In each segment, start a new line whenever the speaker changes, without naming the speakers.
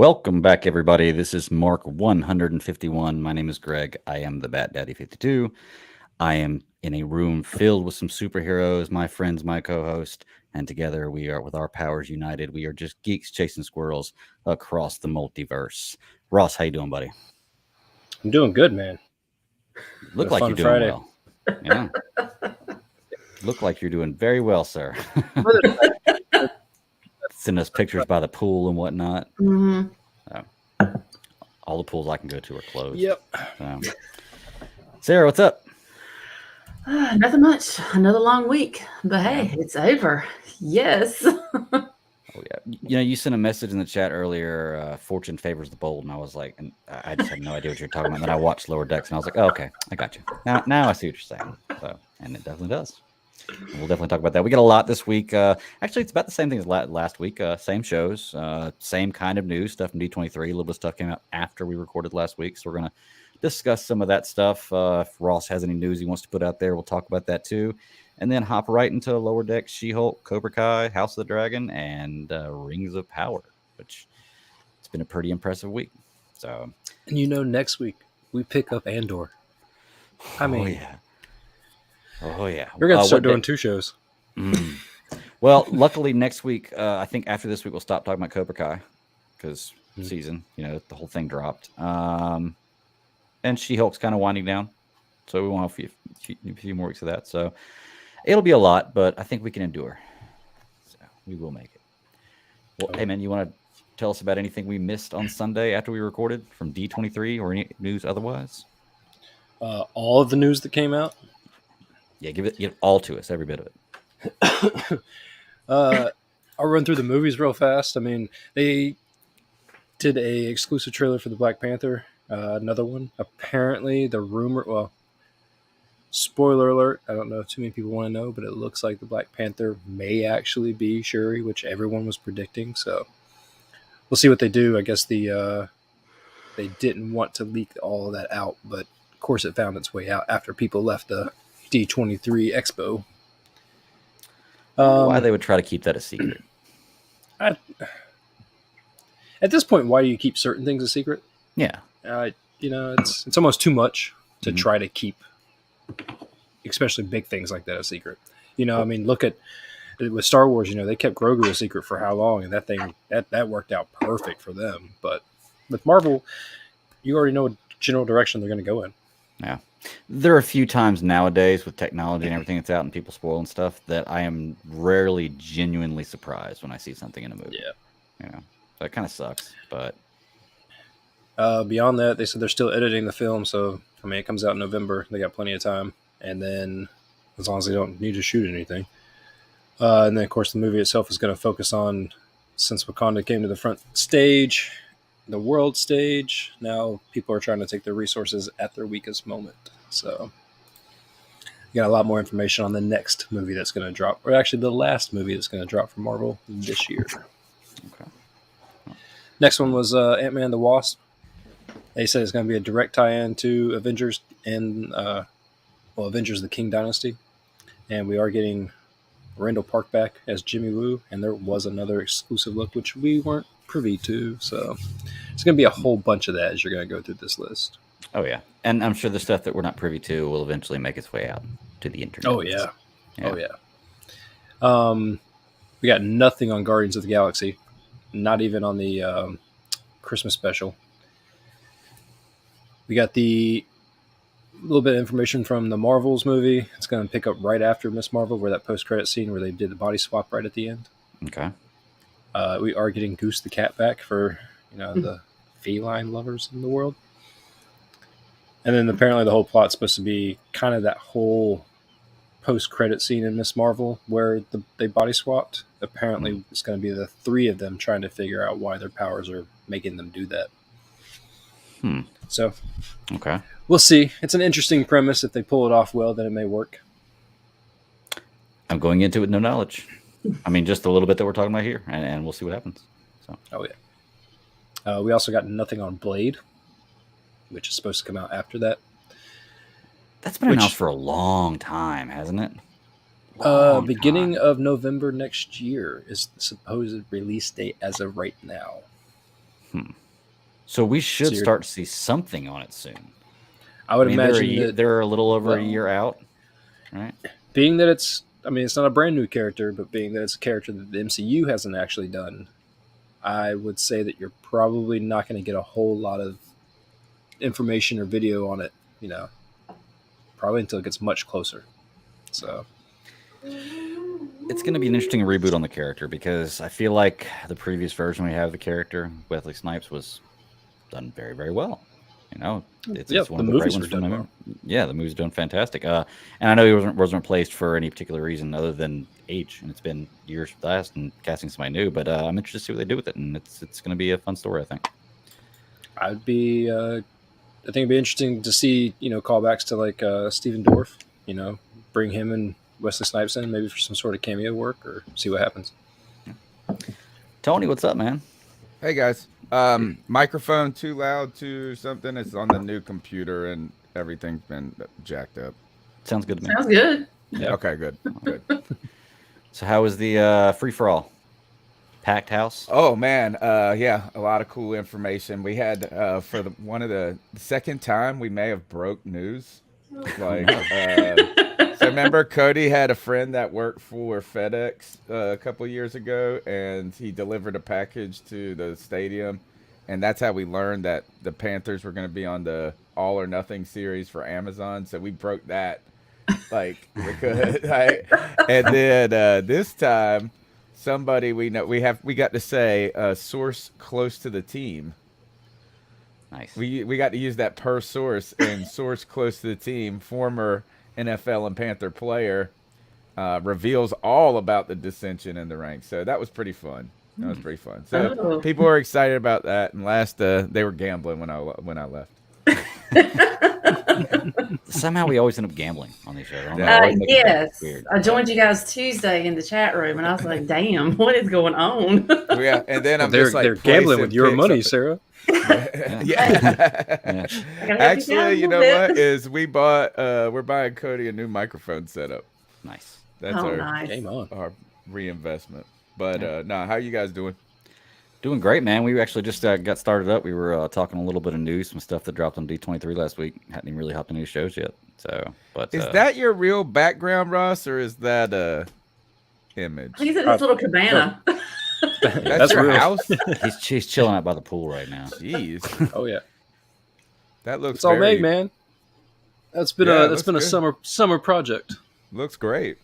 Welcome back, everybody. This is Mark 151. My name is Greg. I am the Bat Daddy 52. I am in a room filled with some superheroes, my friends, my co-host, and together we are, with our powers united, we are just geeks chasing squirrels across the multiverse. Ross, how you doing, buddy?
I'm doing good, man.
Look like you're doing Friday. Well. Yeah. Look like you're doing very well, sir. Send us pictures by the pool and whatnot.
Mm-hmm.
All the pools I can go to are closed.
Yep.
Sarah, what's up?
Nothing much. Another long week, but hey, it's over. Yes.
Oh yeah. You sent a message in the chat earlier. Fortune favors the bold, and I was like, and I just had no idea what you're talking about. And then I watched Lower Decks, and I was like, oh, okay, I got you. Now I see what you're saying. So, and it definitely does. We'll definitely talk about that. We got a lot this week. Actually, it's about the same thing as last week. Same shows, same kind of news stuff from D23. A little bit of stuff came out after we recorded last week, so we're going to discuss some of that stuff. If Ross has any news he wants to put out there, we'll talk about that too. And then hop right into Lower Deck, She-Hulk, Cobra Kai, House of the Dragon, and Rings of Power, which it's been a pretty impressive week. So,
and next week we pick up Andor.
Oh yeah,
we're gonna start doing 2 shows.
Well, luckily next week, I think after this week we'll stop talking about Cobra Kai because season, the whole thing dropped. And She-Hulk's kind of winding down, so we want a few more weeks of that. So it'll be a lot, but I think we can endure. So we will make it. Well, hey man, you want to tell us about anything we missed on Sunday after we recorded from D23 or any news otherwise?
All of the news that came out.
Yeah, give it all to us, every bit of
it. I'll run through the movies real fast. I mean, they did a exclusive trailer for the Black Panther, another one. Apparently, the rumor, well, spoiler alert, I don't know if too many people want to know, but it looks like the Black Panther may actually be Shuri, which everyone was predicting. So we'll see what they do. I guess they didn't want to leak all of that out, but of course it found its way out after people left the D23 Expo.
Why they would try to keep that a secret?
At this point, why do you keep certain things a secret?
Yeah.
It's almost too much to try to keep, especially big things like that, a secret. I mean, look at with Star Wars. They kept Grogu a secret for how long, and that thing that worked out perfect for them. But with Marvel, you already know what general direction they're going to go in.
Yeah. There are a few times nowadays with technology and everything that's out and people spoiling stuff that I am rarely genuinely surprised when I see something in a movie.
Yeah.
So it kind of sucks, but
beyond that, they said they're still editing the film, so I mean it comes out in November. They got plenty of time, and then as long as they don't need to shoot anything, and then of course the movie itself is going to focus on, since Wakanda came to the front stage, the world stage, now people are trying to take their resources at their weakest moment. So you got a lot more information on the next movie that's going to drop, or actually the last movie that's going to drop from Marvel this year.
Okay.
Next one was Ant-Man and the Wasp. They said it's going to be a direct tie-in to Avengers and Avengers: The King Dynasty, and we are getting Randall Park back as Jimmy Woo, and there was another exclusive look which we weren't privy to, so it's going to be a whole bunch of that as you're going to go through this list.
Oh yeah, and I'm sure the stuff that we're not privy to will eventually make its way out to the internet.
Oh yeah. We got nothing on Guardians of the Galaxy, not even on the Christmas special. We got the little bit of information from the Marvels movie. It's going to pick up right after Miss Marvel, where that post-credit scene where they did the body swap right at the end.
Okay.
We are getting Goose the cat back for the feline lovers in the world. And then apparently the whole plot's supposed to be kind of that whole post-credit scene in Miss Marvel where they body swapped. Apparently it's going to be the 3 of them trying to figure out why their powers are making them do that. So
okay,
we'll see. It's an interesting premise. If they pull it off well, then it may work.
I'm going into it with no knowledge. I mean, just a little bit that we're talking about here, and we'll see what happens. So.
Oh yeah. We also got nothing on Blade, which is supposed to come out after that.
That's been announced for a long time, hasn't it?
Beginning of November next year is the supposed release date as of right now.
So we should
So you're-
start to see something on it soon.
I would
I mean,
imagine that
they're a little over a year out, right?
being that it's not a brand new character, but being that it's a character that the MCU hasn't actually done, I would say that you're probably not going to get a whole lot of information or video on it, probably until it gets much closer. So
It's going to be an interesting reboot on the character because I feel like the previous version we have of the character, Wesley Snipes, was done very, very well. It's one of the great ones from him. Yeah, the movie's doing fantastic. And I know he wasn't replaced for any particular reason other than age, and it's been years past and casting somebody new. But I'm interested to see what they do with it, and it's going to be a fun story, I think.
I think it'd be interesting to see callbacks to like Stephen Dorff. Bring him and Wesley Snipes in maybe for some sort of cameo work or see what happens.
Tony, what's up, man?
Hey guys. Microphone too loud, too something. It's on the new computer and everything's been jacked up.
Sounds good to me.
Sounds good.
Yeah. Okay, good.
So how was the free for all? Packed house?
Oh man, yeah, a lot of cool information. We had for the second time we may have broke news. Like so remember Cody had a friend that worked for FedEx a couple years ago, and he delivered a package to the stadium, and that's how we learned that the Panthers were going to be on the All or Nothing series for Amazon. So we broke that, like because and then this time somebody we got to say a source close to the team.
Nice.
We got to use that per source, and source close to the team, former NFL and Panther player, reveals all about the dissension in the ranks. So that was pretty fun. So people were excited about that. And they were gambling when I left.
Somehow we always end up gambling on these shows.
Yes, I joined you guys Tuesday in the chat room, and I was like, "Damn, what is going on?"
Yeah, and then
they're gambling with your money, Sarah.
Yeah. Actually, you know what? We're buying Cody a new microphone setup.
Nice.
That's our reinvestment. But how you guys doing?
Doing great, man. We actually just got started up. We were talking a little bit of news, some stuff that dropped on D23 last week. Hadn't even really hopped into new shows yet. So, but
is that your real background, Ross, or is that a image?
He's in his little cabana.
That's your house.
He's chilling out by the pool right now.
Jeez.
Oh yeah.
That looks.
It's all made, man. That's been a summer project.
Looks great.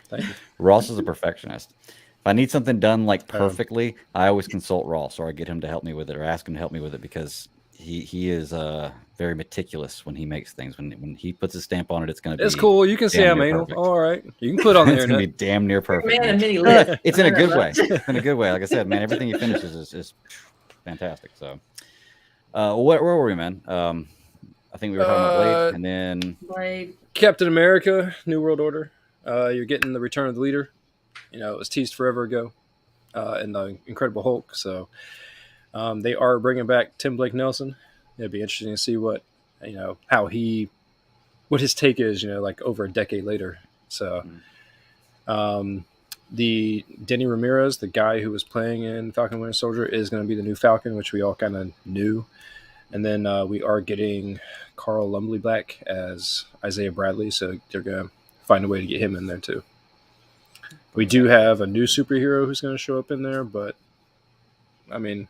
Thank you.
Ross is a perfectionist. If I need something done like perfectly, I always consult Ross, or I get him to help me with it, or ask him to help me with it, because he is very meticulous when he makes things. When he puts his stamp on it, it's going to be.
It's cool. You can say I'm anal. All right, you can put on there.
It's going to be damn near perfect.
Man, mini
it's in a good way. It's in a good way. Like I said, man, everything he finishes is fantastic. So, where were we, man? I think we were talking about Blade, and then
Blade.
Captain America, New World Order. You're getting the Return of the Leader. It was teased forever ago in the Incredible Hulk. So they are bringing back Tim Blake Nelson. It'd be interesting to see what his take is, like over a decade later. So the Denny Ramirez, the guy who was playing in Falcon Winter Soldier, is going to be the new Falcon, which we all kind of knew. And then we are getting Carl Lumbly back as Isaiah Bradley. So they're going to find a way to get him in there too. We do have a new superhero who's going to show up in there, but I mean,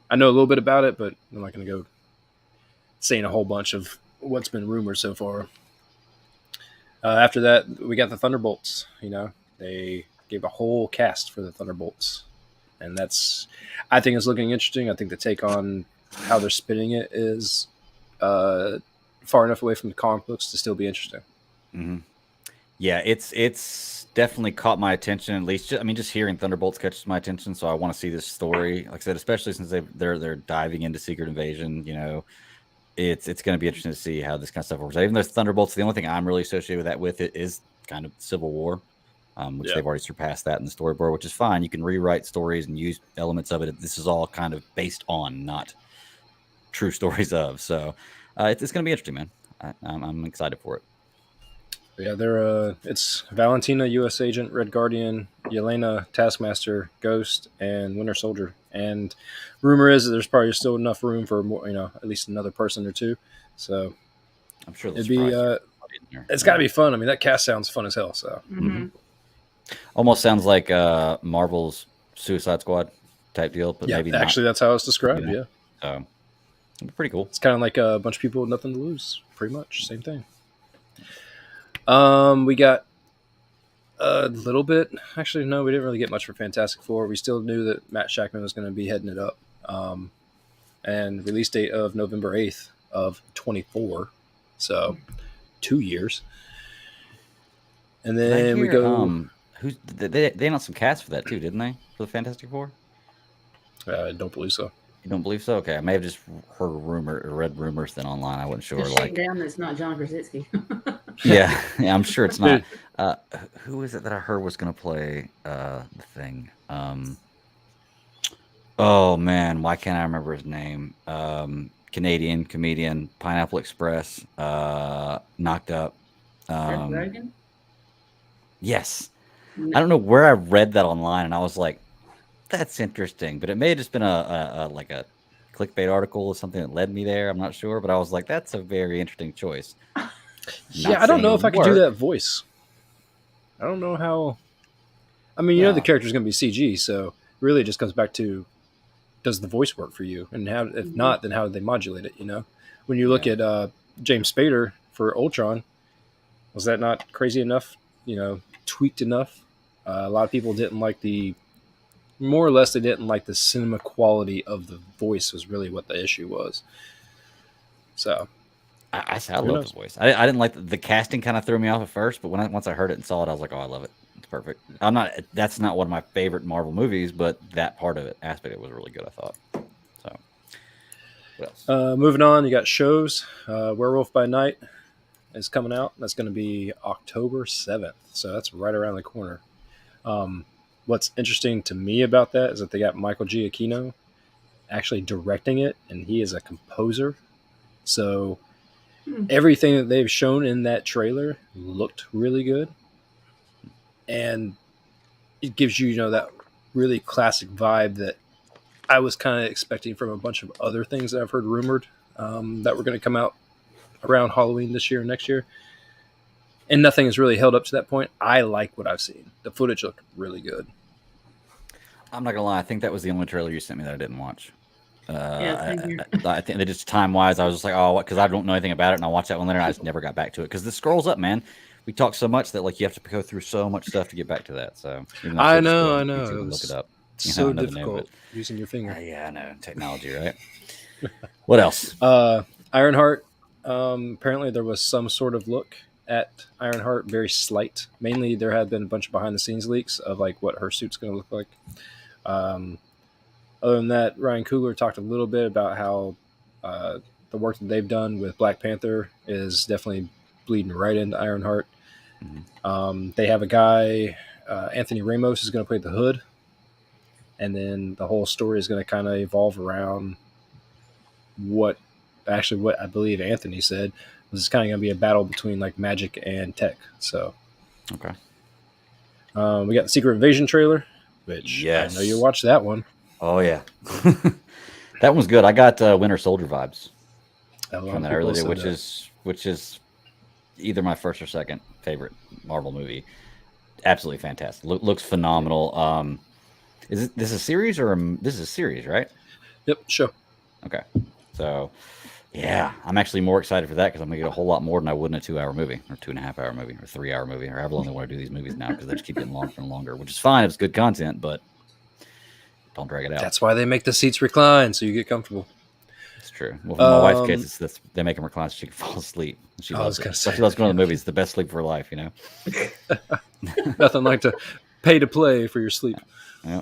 I know a little bit about it, but I'm not going to go saying a whole bunch of what's been rumored so far. After that, we got the Thunderbolts. They gave a whole cast for the Thunderbolts, and I think it's looking interesting. I think the take on how they're spinning it is far enough away from the comic books to still be interesting.
Mm-hmm. Yeah, it's definitely caught my attention. At least, just hearing Thunderbolts catches my attention. So I want to see this story. Like I said, especially since they're diving into Secret Invasion. It's going to be interesting to see how this kind of stuff works. Even though Thunderbolts, the only thing I'm really associated with that with it is kind of Civil War, which they've already surpassed that in the storyboard, which is fine. You can rewrite stories and use elements of it. This is all kind of based on, not true stories of. So it's going to be interesting, man. I'm excited for it.
Yeah, it's Valentina, U.S. Agent, Red Guardian, Yelena, Taskmaster, Ghost, and Winter Soldier. And rumor is that there's probably still enough room for more, at least another person or two. So
I'm sure
it'd be it's got to be fun. I mean, that cast sounds fun as hell. So
almost sounds like Marvel's Suicide Squad type deal, but maybe
actually that's how it's described. Yeah,
so it'd be pretty cool.
It's kind of like a bunch of people with nothing to lose. Pretty much same thing. We got a little bit. Actually, no, we didn't really get much for Fantastic Four. We still knew that Matt Shackman was going to be heading it up. And release date of November 8th of 24. So 2 years. And then we go.
Who's they announced some cast for that too, didn't they? For the Fantastic Four?
I don't believe so.
You don't believe so? Okay, I may have just heard read rumors then online. I wasn't sure.
Like down, it's not John Krasinski.
yeah, I'm sure it's not. Who is it that I heard was going to play the Thing? Oh man, why can't I remember his name? Canadian comedian, Pineapple Express, Knocked Up.
Dragon?
Yes. No. I don't know where I read that online, and I was like, "That's interesting," but it may have just been a clickbait article or something that led me there. I'm not sure, but I was like, "That's a very interesting choice."
I don't know if I could do that voice. I don't know how. I mean, the character's going to be CG, so really it just comes back to, does the voice work for you? And how, if not, then how do they modulate it? When you look at James Spader for Ultron, was that not crazy enough? Tweaked enough? A lot of people didn't like more or less, they didn't like the cinema quality of the voice was really what the issue was. So
I love the voice. I didn't like the casting. Kind of threw me off at first, but once I heard it and saw it, I was like, "Oh, I love it. It's perfect." That's not one of my favorite Marvel movies, but that part of it, aspect, it was really good. I thought. So, what else?
Moving on, you got shows. Werewolf by Night is coming out. That's going to be October 7th, so that's right around the corner. What's interesting to me about that is that they got Michael Giacchino actually directing it, and he is a composer. So everything that they've shown in that trailer looked really good, and it gives you, that really classic vibe that I was kind of expecting from a bunch of other things that I've heard rumored that were going to come out around Halloween this year and next year. And nothing has really held up to that point. I like what I've seen. The footage looked really good.
I'm not gonna lie. I think that was the only trailer you sent me that I didn't watch.
I
think that just time wise, I was just like, oh, what? Because I don't know anything about it, and I watched that one later, and I just never got back to it because this scrolls up, man. We talk so much that you have to go through so much stuff to get back to that. So
I know.
Look it up.
So difficult using your finger.
Yeah, I know, technology, right? What else?
Ironheart. Apparently, there was some sort of look at Ironheart, very slight. Mainly, there had been a bunch of behind the scenes leaks of what her suit's going to look like. Other than that, Ryan Coogler talked a little bit about how the work that they've done with Black Panther is definitely bleeding right into Ironheart. Mm-hmm. They have a guy, Anthony Ramos, is going to play the Hood, and then the whole story is going to kind of evolve around what I believe Anthony said was kind of going to be a battle between magic and tech. So,
okay.
We got the Secret Invasion trailer, which I know you watched that one.
Oh yeah, that one's good. I got Winter Soldier vibes from that earlier, which is either my first or second favorite Marvel movie. Absolutely fantastic. Looks phenomenal. Is this a series this is a series, right?
Yep, show.
Okay, so yeah, I'm actually more excited for that because I'm gonna get a whole lot more than I would in a 2-hour movie or 2.5-hour movie or 3-hour movie or however long they want to do these movies now because they just keep getting longer and longer, which is fine. It's good content, but don't drag it out.
That's why they make the seats recline so you get comfortable.
It's true. Well, for my wife's case, they make them recline so she can fall asleep. She loves it. She loves going to the movies. It's the best sleep of her life,
Nothing like to pay to play for your sleep.
Yeah.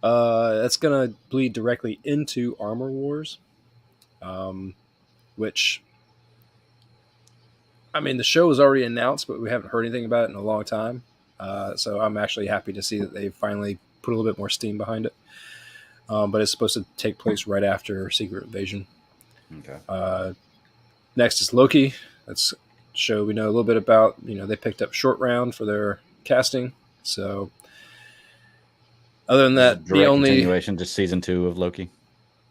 That's going to bleed directly into Armor Wars, which, I mean, the show was already announced, but we haven't heard anything about it in a long time. So I'm actually happy to see that they finally put a little bit more steam behind it. But it's supposed to take place right after Secret Invasion.
Okay.
Next is Loki. That's a show we know a little bit about. They picked up Short Round for their casting. So Other than that, the
Direct
only
continuation, just season 2 of Loki.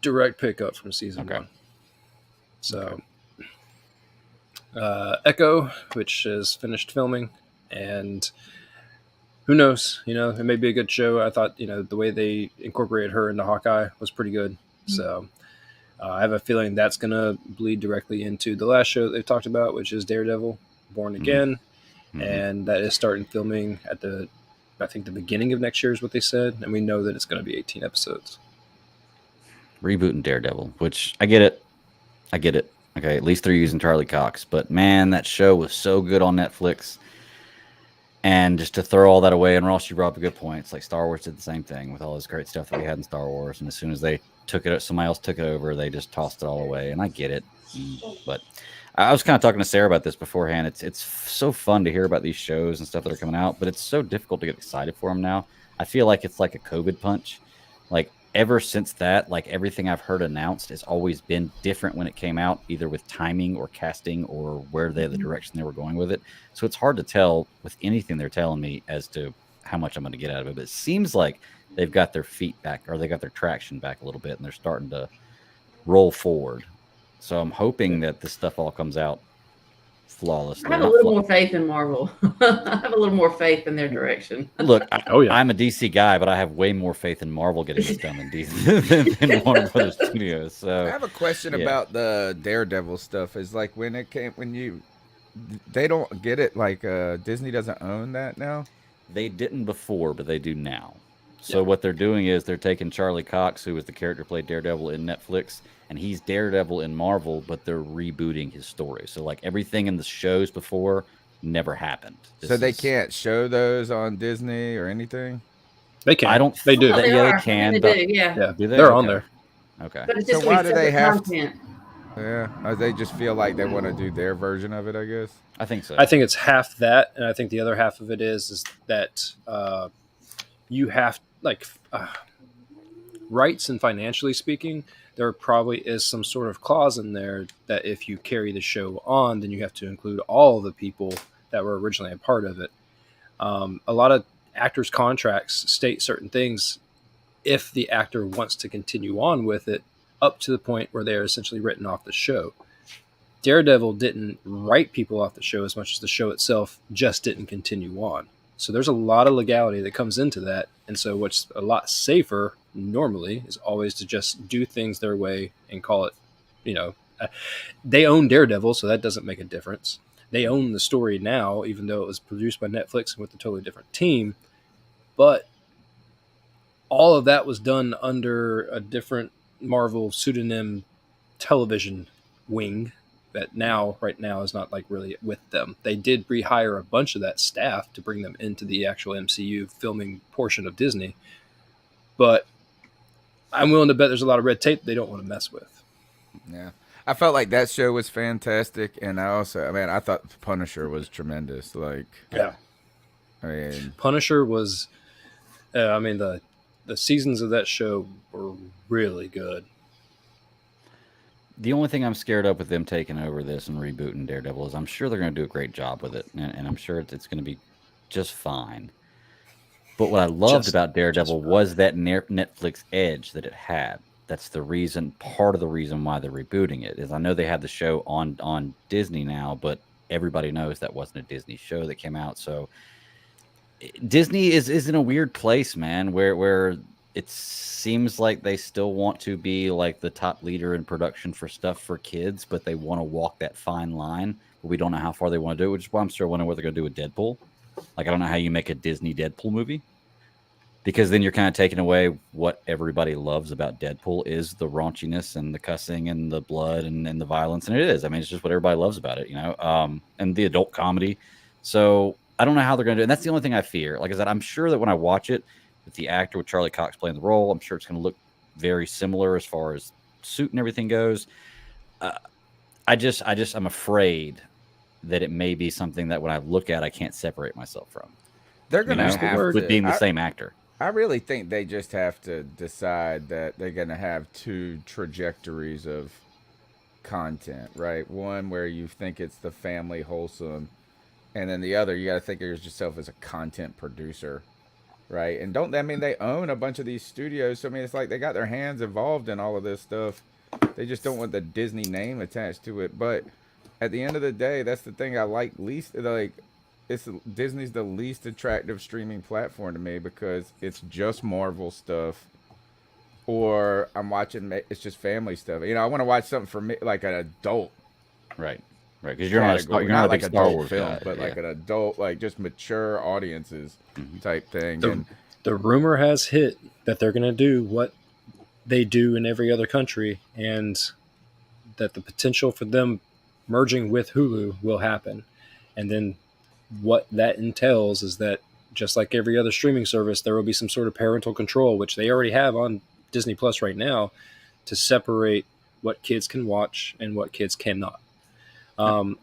direct pickup from season
Okay.
1. So, Echo, which is finished filming, and who knows? It may be a good show. I thought, the way they incorporated her into Hawkeye was pretty good. So, I have a feeling that's going to bleed directly into the last show that they've talked about, which is Daredevil, Born Again, and that is starting filming at I think the beginning of next year is what they said, and we know that it's going to be 18 episodes.
Rebooting Daredevil, which I get it. Okay, at least they're using Charlie Cox, but man, that show was so good on Netflix. And just to throw all that away, and Ross, you brought up a good point. It's like Star Wars did the same thing with all this great stuff that we had in Star Wars, and as soon as they took it, somebody else took it over, they just tossed it all away. And I get it, but I was kind of talking to Sarah about this beforehand. It's so fun to hear about these shows and stuff that are coming out, but it's so difficult to get excited for them now. I feel like it's like a COVID punch. Like ever since that, like everything I've heard announced has always been different when it came out, either with timing or casting or where the direction they were going with it. So it's hard to tell with anything they're telling me as to how much I'm going to get out of it. But it seems like they've got their feet back, or they got their traction back a little bit, and they're starting to roll forward. So I'm hoping that this stuff all comes out flawlessly.
I have a little more faith in Marvel. I have a little more faith in their direction.
Look, I'm a DC guy, but I have way more faith in Marvel getting this done than DC than Warner Brothers Studios. So
I have a question about the Daredevil stuff. Is like they don't get it. Like Disney doesn't own that now.
They didn't before, but they do now. So what they're doing is they're taking Charlie Cox, who was the character who played Daredevil in Netflix, and he's Daredevil in Marvel, but they're rebooting his story. So like everything in the shows before never happened.
So they can't show those on Disney or anything?
They can.
I don't.
They do.
They
They can.
They do, yeah.
Do they?
They're on there.
Okay.
But it's
So
just
why do they have
content.
Yeah, they just feel like they want to do their version of it, I guess.
I think so.
I think it's half that, and I think the other half of it is that you have rights and financially speaking, there probably is some sort of clause in there that if you carry the show on, then you have to include all the people that were originally a part of it. A lot of actors' contracts state certain things if the actor wants to continue on with it up to the point where they're essentially written off the show. Daredevil didn't write people off the show as much as the show itself just didn't continue on. So there's a lot of legality that comes into that. And so what's a lot safer normally is always to just do things their way and call it, they own Daredevil, so that doesn't make a difference. They own the story now, even though it was produced by Netflix and with a totally different team. But all of that was done under a different Marvel pseudonym television wing that right now is not like really with them. They did rehire a bunch of that staff to bring them into the actual MCU filming portion of Disney. But I'm willing to bet there's a lot of red tape they don't want to mess with.
Yeah. I felt like that show was fantastic, and I thought Punisher was tremendous.
Punisher was, the seasons of that show were really good.
The only thing I'm scared of with them taking over this and rebooting Daredevil is I'm sure they're going to do a great job with it, and I'm sure it's going to be just fine. But what I loved about Daredevil was that Netflix edge that it had. That's part of the reason why they're rebooting it, is I know they had the show on Disney now, but everybody knows that wasn't a Disney show that came out. So Disney is in a weird place, man, where it seems like they still want to be like the top leader in production for stuff for kids, but they want to walk that fine line. But we don't know how far they want to do it, which is why I'm still wondering what they're going to do with Deadpool. Like, I don't know how you make a Disney Deadpool movie, because then you're kind of taking away what everybody loves about Deadpool is the raunchiness and the cussing and the blood and the violence. And it is. I mean, it's just what everybody loves about it, and the adult comedy. So I don't know how they're going to do it. And that's the only thing I fear. Like I said, I'm sure that when I watch it with the actor, with Charlie Cox playing the role, I'm sure it's going to look very similar as far as suit and everything goes. I'm afraid that it may be something that when I look at, I can't separate myself from.
They're going to have to,
with being the same actor.
I really think they just have to decide that they're going to have two trajectories of content, right? One where you think it's the family wholesome, and then the other, you got to think of yourself as a content producer. right? And don't I mean they own a bunch of these studios? So I mean, it's like they got their hands involved in all of this stuff. They just don't want the Disney name attached to it. But at the end of the day, that's the thing I like least. Like, Disney's the least attractive streaming platform to me because it's just Marvel stuff, or I'm watching. It's just family stuff. You know, I want to watch something for me, like an adult.
Right. Right. Because you're not a
like
big Star
adult
Wars
film,
guy,
but like an adult, like just mature audiences type thing. And
The rumor has hit that they're going to do what they do in every other country, and that the potential for them merging with Hulu will happen. And then what that entails is that just like every other streaming service, there will be some sort of parental control, which they already have on Disney Plus right now, to separate what kids can watch and what kids cannot.
And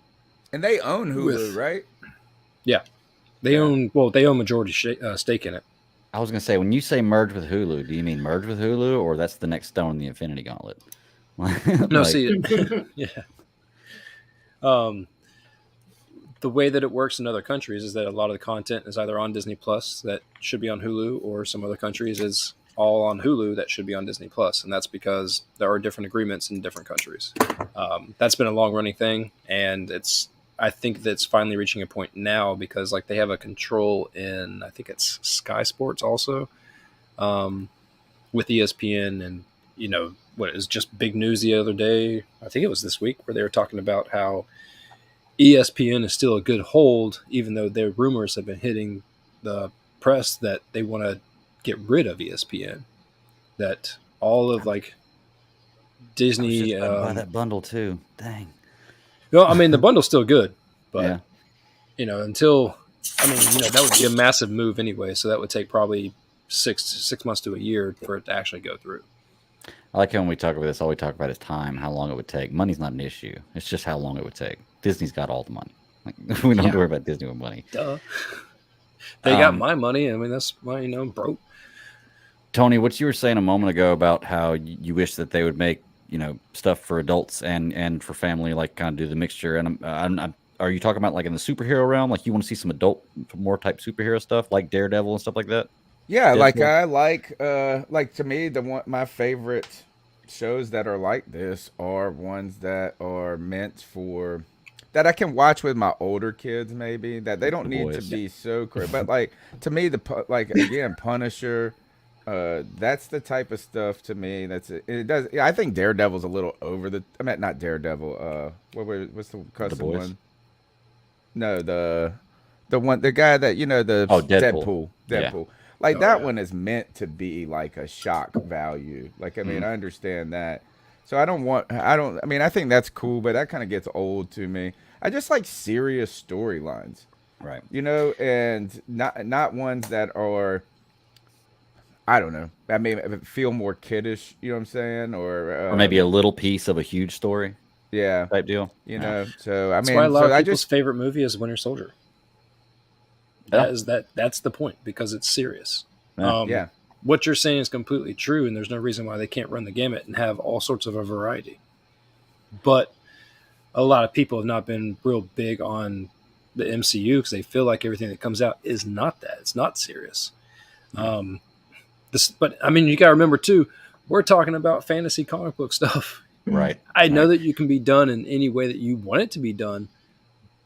they own Hulu, right?
Yeah. They own majority stake in it.
I was gonna say, when you say merge with Hulu, do you mean merge with Hulu, or that's the next stone in the Infinity Gauntlet?
No, see, yeah. The way that it works in other countries is that a lot of the content is either on Disney Plus that should be on Hulu, or some other countries is all on Hulu that should be on Disney Plus, and that's because there are different agreements in different countries. That's been a long running thing, and I think that's finally reaching a point now because like they have a control in, I think it's Sky Sports also, with ESPN. And you know what, it was just big news the other day, I think it was this week, where they were talking about how ESPN is still a good hold, even though their rumors have been hitting the press that they want to get rid of ESPN. That all of like Disney
buy that bundle too. Dang.
No, I mean the bundle's still good, but
Yeah.
you know, that would be a massive move anyway. So that would take probably six months to a year for it to actually go through.
I like how when we talk about this, all we talk about is time, how long it would take. Money's not an issue. It's just how long it would take. Disney's got all the money. Like, we don't have to worry about Disney with money.
Duh. They got my money. I mean, that's why, I'm broke.
Tony, what you were saying a moment ago about how you wish that they would make, stuff for adults and for family, like kind of do the mixture. And are you talking about like in the superhero realm? Like you want to see some adult, more type superhero stuff like Daredevil and stuff like that?
Yeah,
Deadpool?
like I like to me my favorite shows that are like this are ones that are meant for that I can watch with my older kids, maybe that they don't
The
need
boys.
to be so crazy. But like to me, again, Punisher, that's the type of stuff to me. It does. Yeah, I think Daredevil's a little over the. I mean, not Daredevil. What's the cousin
Boys?
one? No, the guy that the
Deadpool.
Deadpool.
Yeah.
Like that one is meant to be like a shock value. Like I mean, I understand that. So I think that's cool, but that kind of gets old to me. I just like serious storylines.
Right.
And not ones that are, I don't know. I mean, feel more kiddish, you know what I'm saying? Or
maybe a little piece of a huge story
yeah,
type deal.
So I
That's
mean,
why a lot
so
of people's favorite movie is Winter Soldier.
Yeah.
That's the point, because it's serious.
Yeah.
What you're saying is completely true, and there's no reason why they can't run the gamut and have all sorts of a variety. But a lot of people have not been real big on the MCU because they feel like everything that comes out is not that. It's not serious. But I mean, you got to remember too, we're talking about fantasy comic book stuff.
Right.
I know that you can be done in any way that you want it to be done,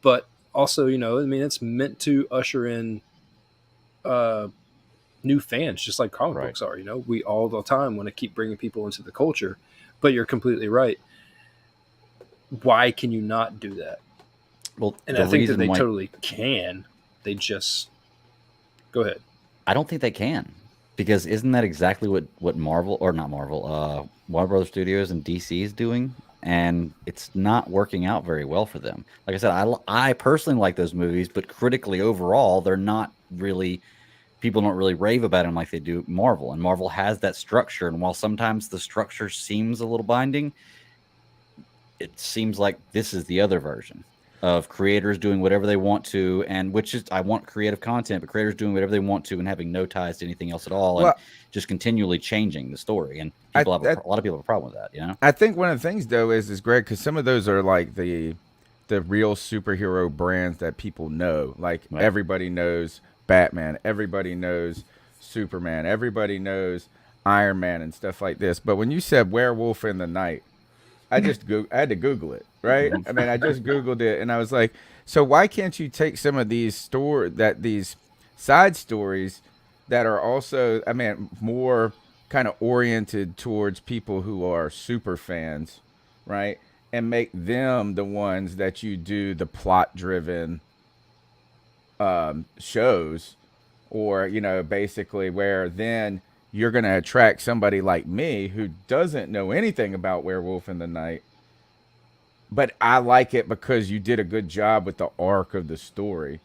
but also, it's meant to usher in new fans, just like comic books are. We all the time want to keep bringing people into the culture, but you're completely right. Why can you not do that?
Well,
and I think that they totally can. They just go ahead.
I don't think they can, because isn't that exactly what Marvel, or not Marvel, Warner Brothers Studios and DC is doing? And it's not working out very well for them. Like I said, I personally like those movies, but critically overall, they're not really, people don't really rave about them like they do Marvel. And Marvel has that structure. And while sometimes the structure seems a little binding, it seems like this is the other version of creators doing whatever they want to, and which is, I want creative content, but creators doing whatever they want to and having no ties to anything else at all, and just continually changing the story. And a lot of people have a problem with that,
I think one of the things though is Greg, because some of those are like the real superhero brands that people know. Like everybody knows Batman, everybody knows Superman. Everybody knows Iron Man and stuff like this. But when you said Werewolf in the Night, I had to Google it, right? I mean, I just Googled it, and I was like, so why can't you take some of these these side stories that are also, I mean, more kind of oriented towards people who are super fans, right? And make them the ones that you do the plot driven shows, or basically where then you're going to attract somebody like me who doesn't know anything about Werewolf in the Night, but I like it because you did a good job with the arc of the story.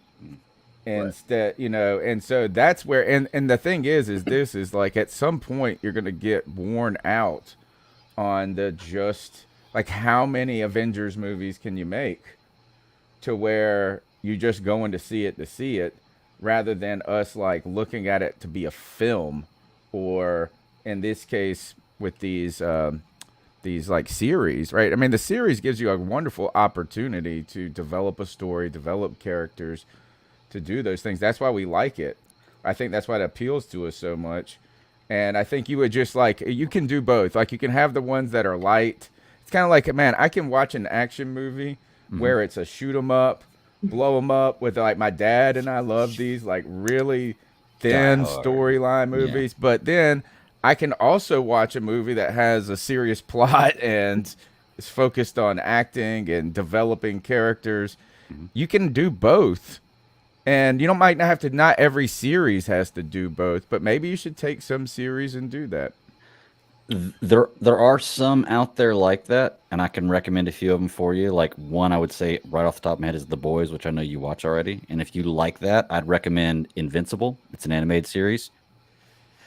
Instead, and so that's where, and the thing is this is like, at some point you're going to get worn out on the just like, how many Avengers movies can you make to where you just going to see it rather than us like looking at it to be a film, or in this case with these like series, right? I mean, the series gives you a wonderful opportunity to develop a story, develop characters, to do those things. That's why we like it. I think that's why it appeals to us so much. And I think you would just like, you can do both. Like, you can have the ones that are light. It's kind of like, man, I can watch an action movie where it's a shoot 'em up, blow 'em up with like my dad, and I love these like really thin storyline movies. Yeah. But then I can also watch a movie that has a serious plot and is focused on acting and developing characters. You can do both. And you might not have to, not every series has to do both, but maybe you should take some series and do that.
There are some out there like that, and I can recommend a few of them for you. Like, one I would say right off the top of my head is The Boys, which I know you watch already. And if you like that, I'd recommend Invincible. It's an animated series.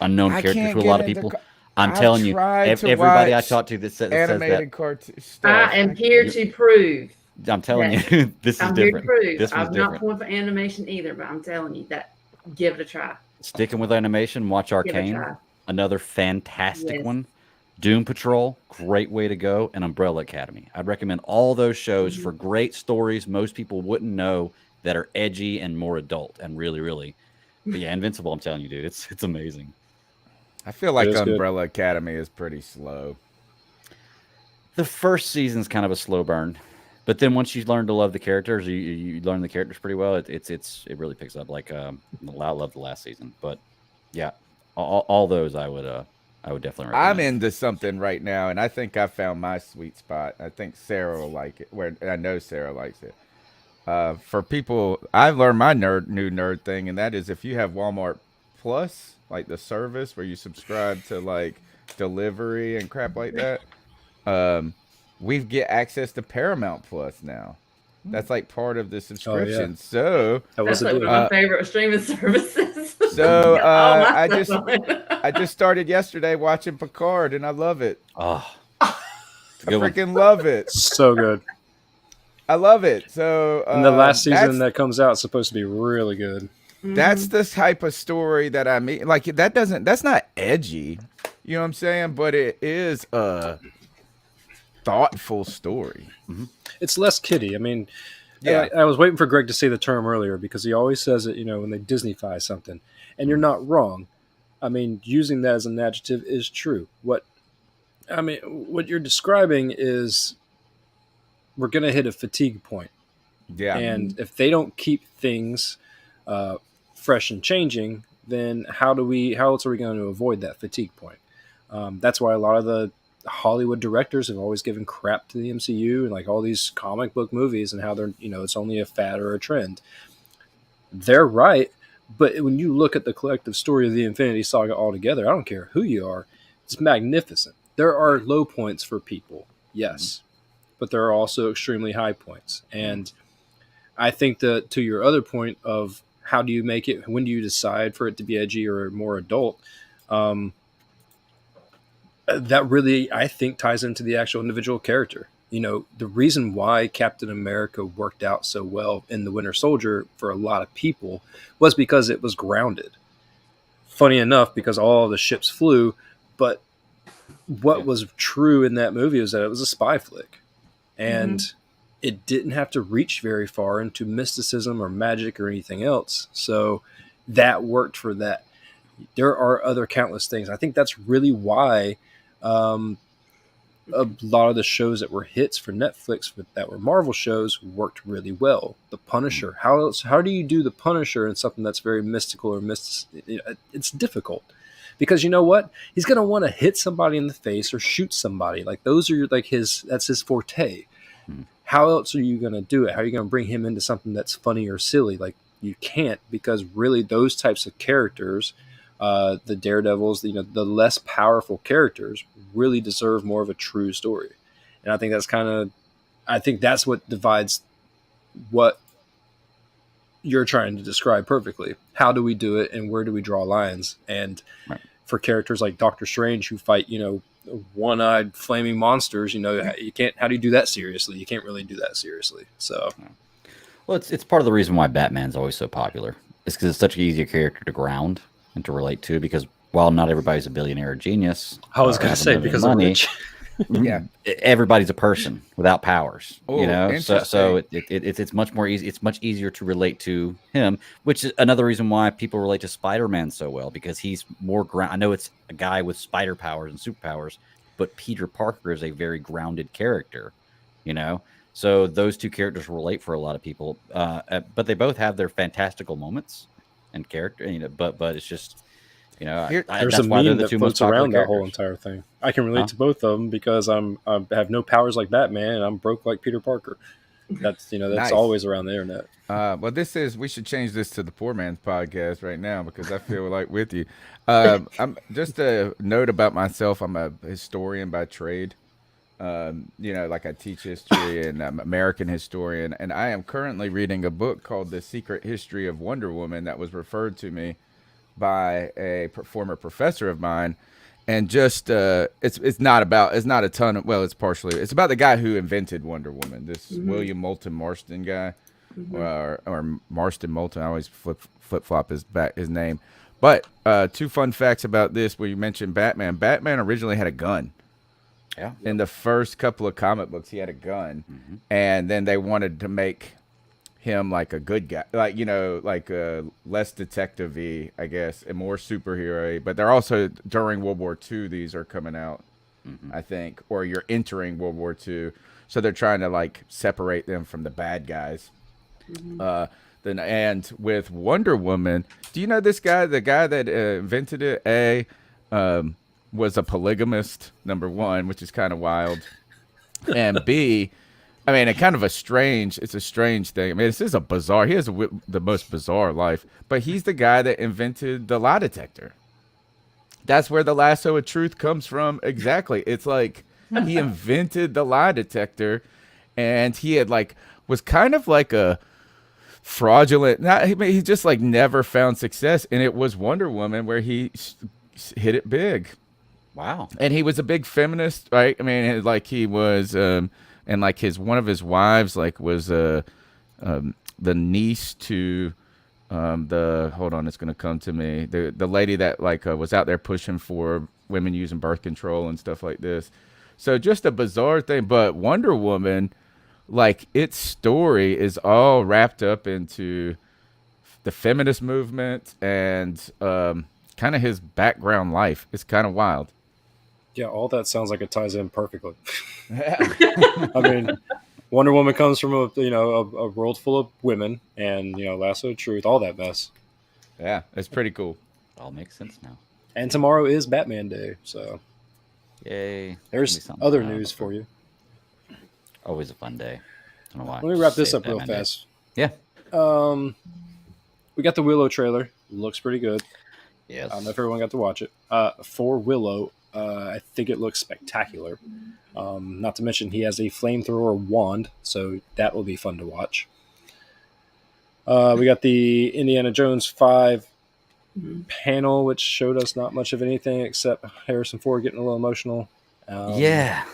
Unknown characters for a lot of people. I'm telling you, everybody I talk to that says
animated
that.
Cartoon stuff.
I am here to prove.
I'm telling you, this is different. This was
I'm not pulling for animation either, but I'm telling you that give it a try.
Sticking with animation, watch Arcane, another fantastic one. Doom Patrol, great way to go, and Umbrella Academy. I'd recommend all those shows for great stories most people wouldn't know that are edgy and more adult and really, really. But yeah, Invincible, I'm telling you, dude, it's amazing.
I feel like Umbrella Academy is pretty slow.
The first season's kind of a slow burn. But then once you learn to love the characters, you learn the characters pretty well. It really picks up. Like I love the last season, but yeah, all those I would definitely recommend.
I'm into something right now, and I think I found my sweet spot. I think Sarah will like it. I know Sarah likes it. For people, I've learned my new nerd thing, and that is if you have Walmart Plus, like the service where you subscribe to like delivery and crap like that. We get access to Paramount Plus now. That's like part of the subscription.
Oh, yeah.
So
that's like one of my favorite streaming services.
So I just started yesterday watching Picard, and I love it.
Oh,
I freaking love it.
So good.
I love it. So
and the last season that comes out is supposed to be really good.
That's the type of story that I mean. Like, that's not edgy. You know what I'm saying? But it is thoughtful story.
It's less kiddie. I mean, yeah. I was waiting for Greg to say the term earlier because he always says it, when they Disneyfy something, and you're not wrong. I mean, using that as an adjective is true. What you're describing is we're going to hit a fatigue point.
Yeah.
And if they don't keep things fresh and changing, then how else are we going to avoid that fatigue point? That's why a lot of the Hollywood directors have always given crap to the MCU and like all these comic book movies and how they're, it's only a fad or a trend. They're right. But when you look at the collective story of the Infinity Saga altogether, I don't care who you are, it's magnificent. There are low points for people, yes, but there are also extremely high points. And I think that to your other point of how do you make it, when do you decide for it to be edgy or more adult, that really, I think, ties into the actual individual character. The reason why Captain America worked out so well in The Winter Soldier for a lot of people was because it was grounded. Funny enough, because all the ships flew, but what was true in that movie was that it was a spy flick. And it didn't have to reach very far into mysticism or magic or anything else. So that worked for that. There are other countless things. I think that's really why a lot of the shows that were hits for Netflix that were Marvel shows worked really well. The Punisher. How do you do the Punisher in something that's very mystical or it's difficult. Because you know what? He's going to want to hit somebody in the face or shoot somebody. Like those are like that's his forte. How else are you going to do it? How are you going to bring him into something that's funny or silly? Like you can't, because really those types of characters, the Daredevils, the less powerful characters really deserve more of a true story. And I think that's what divides what you're trying to describe perfectly. How do we do it and where do we draw lines? And for characters like Doctor Strange who fight, one-eyed flaming monsters, you can't, how do you do that seriously? You can't really do that seriously. So,
well, it's part of the reason why Batman's always so popular. It's because it's such an easier character to ground and to relate to, because while not everybody's a billionaire or genius,
I was going to say because of rich.
Yeah, everybody's a person without powers. So it's much more easy. It's much easier to relate to him, which is another reason why people relate to Spider-Man so well, because he's more ground. I know it's a guy with spider powers and superpowers, but Peter Parker is a very grounded character. So those two characters relate for a lot of people. But they both have their fantastical moments and character. But it's just.
There's a meme that floats around that whole entire thing. I can relate to both of them because I have no powers like Batman and I'm broke like Peter Parker. That's nice. Always around the internet.
Well, we should change this to the Poor Man's Podcast right now, because I feel like with you. I'm just a note about myself. I'm a historian by trade. Like I teach history and I'm an American historian, and I am currently reading a book called The Secret History of Wonder Woman that was referred to me by a former professor of mine. And just it's not a ton of, well, it's about the guy who invented Wonder Woman, this William Moulton Marston guy, or Marston Moulton. I always flip flop his name. But two fun facts about this, where you mentioned Batman. Batman originally had a gun. Yeah. In the first couple of comic books, he had a gun, and then they wanted to make him like a good guy, like less detective-y, I guess, and more superhero-y. But they're also, during World War II, these are coming out, I think, or you're entering World War II, so they're trying to like separate them from the bad guys. And with Wonder Woman, do you know this guy? The guy that invented it, was a polygamist, number one, which is kind of wild, and B, I mean, it's a strange thing. I mean, this is a bizarre, he has the most bizarre life, but he's the guy that invented the lie detector. That's where the lasso of truth comes from. Exactly. It's like he invented the lie detector, and he had was kind of like a fraudulent, he just never found success. And it was Wonder Woman where he hit it big.
Wow. And
he was a big feminist, right? I mean, he was, and one of his wives was the niece to hold on, it's gonna come to me, the lady that was out there pushing for women using birth control and stuff like this. So just a bizarre thing. But Wonder Woman, its story is all wrapped up into the feminist movement and kind of his background life. It's kind of wild.
Yeah, all that sounds like it ties in perfectly. I mean, Wonder Woman comes from a world full of women, and lasso of truth, all that mess.
Yeah, it's pretty cool.
It all makes sense now.
And tomorrow is Batman Day, so
yay!
There's other news for you.
Always a fun day. I don't know why.
Let me wrap this up real fast.
Yeah.
We got the Willow trailer. Looks pretty good.
Yes.
I don't know if everyone got to watch it. For Willow, I think it looks spectacular. Not to mention he has a flamethrower wand, so that will be fun to watch. We got the Indiana Jones 5 panel, which showed us not much of anything except Harrison Ford getting a little emotional.
Yeah.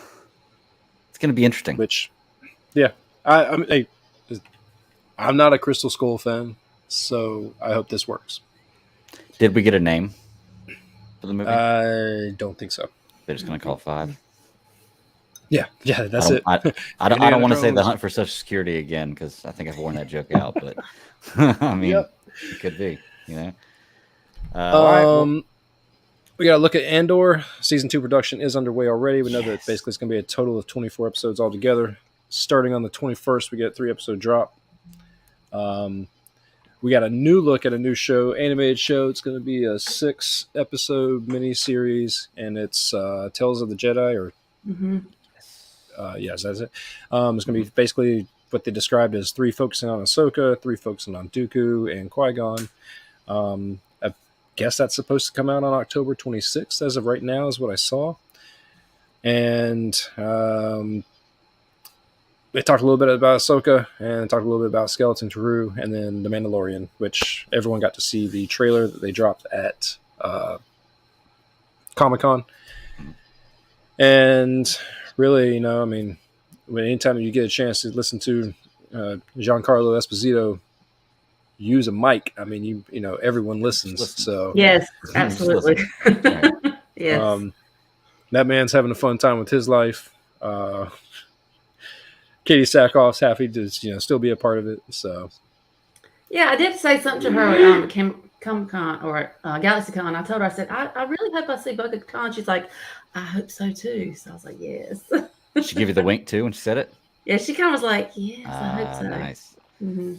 It's going to be interesting.
Which, yeah. I'm not a Crystal Skull fan, so I hope this works.
Did we get a name for the movie?
I don't think so.
They're just going to call it 5.
Yeah, that's it.
I don't want to say The Hunt for Social Security again, because I think I've worn that joke out. But I mean, It could be, All right. Well,
We got to look at Andor. Season 2 production is underway already. We know that
Yes.
basically it's going to be a total of 24 episodes altogether. Starting on the 21st, we get a 3-episode drop. We got a new look at a new show, animated show. It's going to be a 6-episode miniseries, and it's Tales of the Jedi, or yes, that's it. It's going to be basically what they described as 3 focusing on Ahsoka, 3 focusing on Dooku and Qui-Gon. I guess that's supposed to come out on October 26th, as of right now, is what I saw. And they talked a little bit about Ahsoka and talked a little bit about Skeleton Crew, and then The Mandalorian, which everyone got to see the trailer that they dropped at Comic-Con. And really, I mean, anytime you get a chance to listen to Giancarlo Esposito use a mic, I mean, you know, everyone listens. So
yes, absolutely. Yes.
That man's having a fun time with his life. Katie Sackhoff's happy to still be a part of it. So
yeah, I did say something to her at Comic-Con or GalaxyCon. I told her, I said, I really hope I see Bo-Katan. She's like, I hope so too. So I was like, yes.
Did she give you the wink too when she said it?
Yeah, she kind of was like, yes, I hope so.
Nice.
Mm-hmm.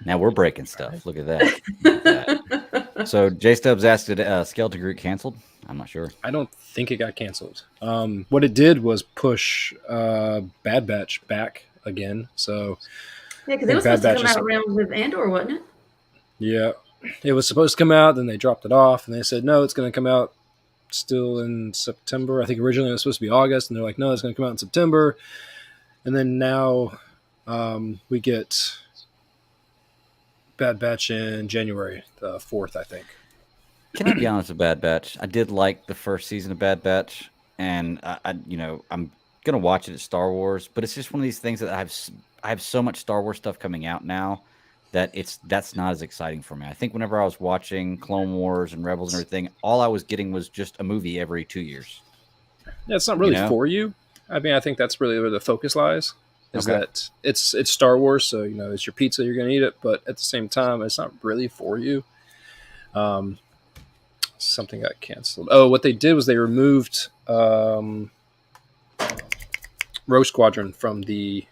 Now we're breaking stuff. Look at that. Look at that. So J Stubbs asked, did Skeleton Crew canceled? I'm not sure.
I don't think it got canceled. What it did was push Bad Batch back again. So
yeah, because it was supposed to come out around with Andor, wasn't it?
Yeah, it was supposed to come out, then they dropped it off, and they said no, it's going to come out still in September. I think originally it was supposed to be August, and they're like, no, it's going to come out in September. And then now we get Bad Batch in January, the 4th, I think.
Can I be honest with Bad Batch? I did like the first season of Bad Batch, and I'm gonna watch it at Star Wars, but it's just one of these things that I have so much Star Wars stuff coming out now that that's not as exciting for me. I think whenever I was watching Clone Wars and Rebels and everything, all I was getting was just a movie every 2 years.
Yeah, it's not really for you. I mean, I think that's really where the focus lies. Is that it's Star Wars, so it's your pizza, you're gonna eat it, but at the same time, it's not really for you. Something got canceled. Oh, what they did was they removed Rogue Squadron from the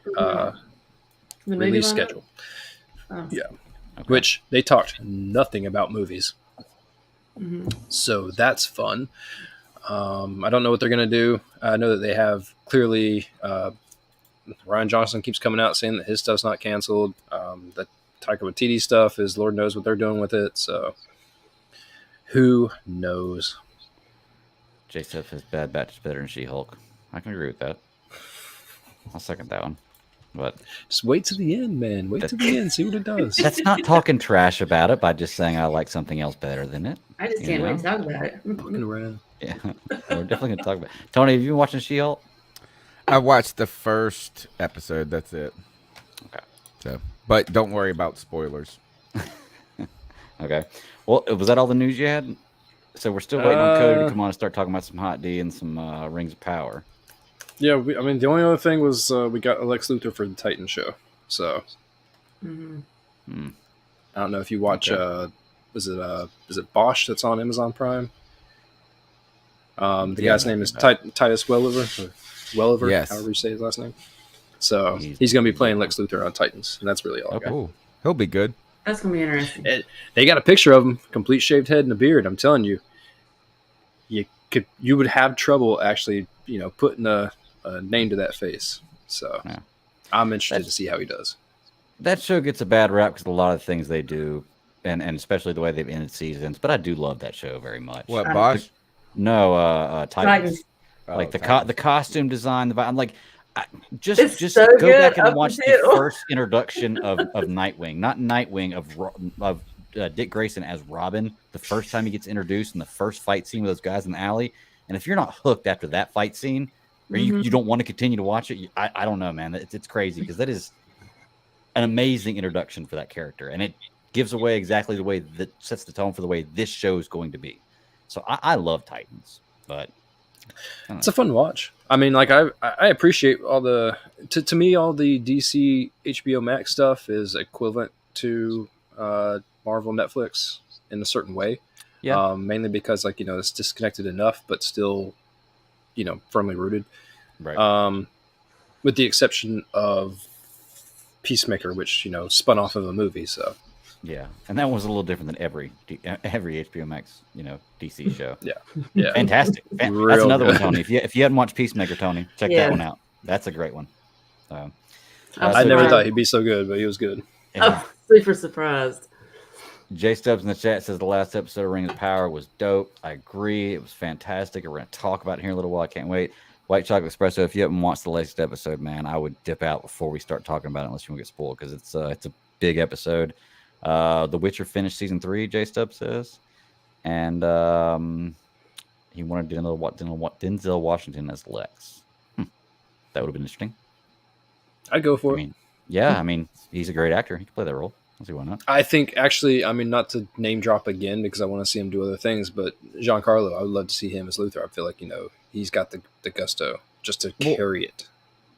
release schedule. Oh. Yeah, which they talked nothing about movies. Mm-hmm. So that's fun. I don't know what they're going to do. I know that they have clearly Ryan Johnson keeps coming out saying that his stuff's not canceled. The Taika Waititi stuff is Lord knows what they're doing with it. So who knows?
J-Stuff says Bad Batch is better than She-Hulk. I can agree with that. I'll second that one. But
just wait to the end, man. Wait to the end. See what it does.
That's not talking trash about it by just saying I like something else better than it.
I just can't wait to talk about it.
Walking around.
Yeah, we're definitely going to talk about it. Tony, have you been watching She-Hulk?
I watched the first episode. That's it.
Okay.
So, but don't worry about spoilers.
Okay. Well, was that all the news you had? So we're still waiting on Cody to come on and start talking about some Hot D and some Rings of Power.
Yeah, I mean, the only other thing was we got Lex Luthor for the Titan show. So, I don't know if you watch. Is it Bosch that's on Amazon Prime? The guy's name is Titus Welliver,
yes.
However you say his last name. So he's going to be playing Lex Luthor on Titans, and that's really all.
Okay.
Oh, he'll be good.
That's going to be interesting.
They got a picture of him, complete shaved head and a beard. I'm telling you, you would have trouble actually, putting a name to that face. So yeah. I'm interested to see how he does. That
show gets a bad rap because of a lot of things they do, and especially the way they've ended seasons. But I do love that show very much.
What, Bosch?
No, Titans. Like the costume design. I'm like, just
so
go back and watch the first introduction of Nightwing, not Nightwing of Dick Grayson as Robin. The first time he gets introduced in the first fight scene with those guys in the alley, and if you're not hooked after that fight scene, or you don't want to continue to watch it, I don't know, man. It's crazy because that is an amazing introduction for that character, and it gives away exactly the way that sets the tone for the way this show is going to be. So I love Titans, but
it's a fun watch. I mean, like I appreciate all the to me all the DC HBO Max stuff is equivalent to Marvel Netflix in a certain way.
Yeah.
Mainly because it's disconnected enough, but still firmly rooted.
Right.
With the exception of Peacemaker, which spun off of a movie. So
Yeah, and that was a little different than every HBO Max DC show.
yeah,
Fantastic. That's
real
another one,
good.
Tony. If you hadn't watched Peacemaker, Tony, check that one
Yes.
out. That's a great one.
I'm
I never
surprised.
thought he'd be so good, but he was good.
Yeah.
Oh, super surprised.
J Stubbs in the chat says the last episode of Ring of Power was dope. I agree. It was fantastic. We're going to talk about it here in a little while. I can't wait. White Chocolate Espresso, if you haven't watched the latest episode, man, I would dip out before we start talking about it unless you want to get spoiled because it's a big episode. The Witcher finished season 3, J Stubbs says. And he wanted Denzel Washington as Lex. That would have been interesting.
I'd go for it.
I mean, he's a great actor. He could play that role. I'll see why not.
I think actually, not to name drop again because I want to see him do other things, but Giancarlo, I would love to see him as Luther. I feel like he's got the gusto just to carry it.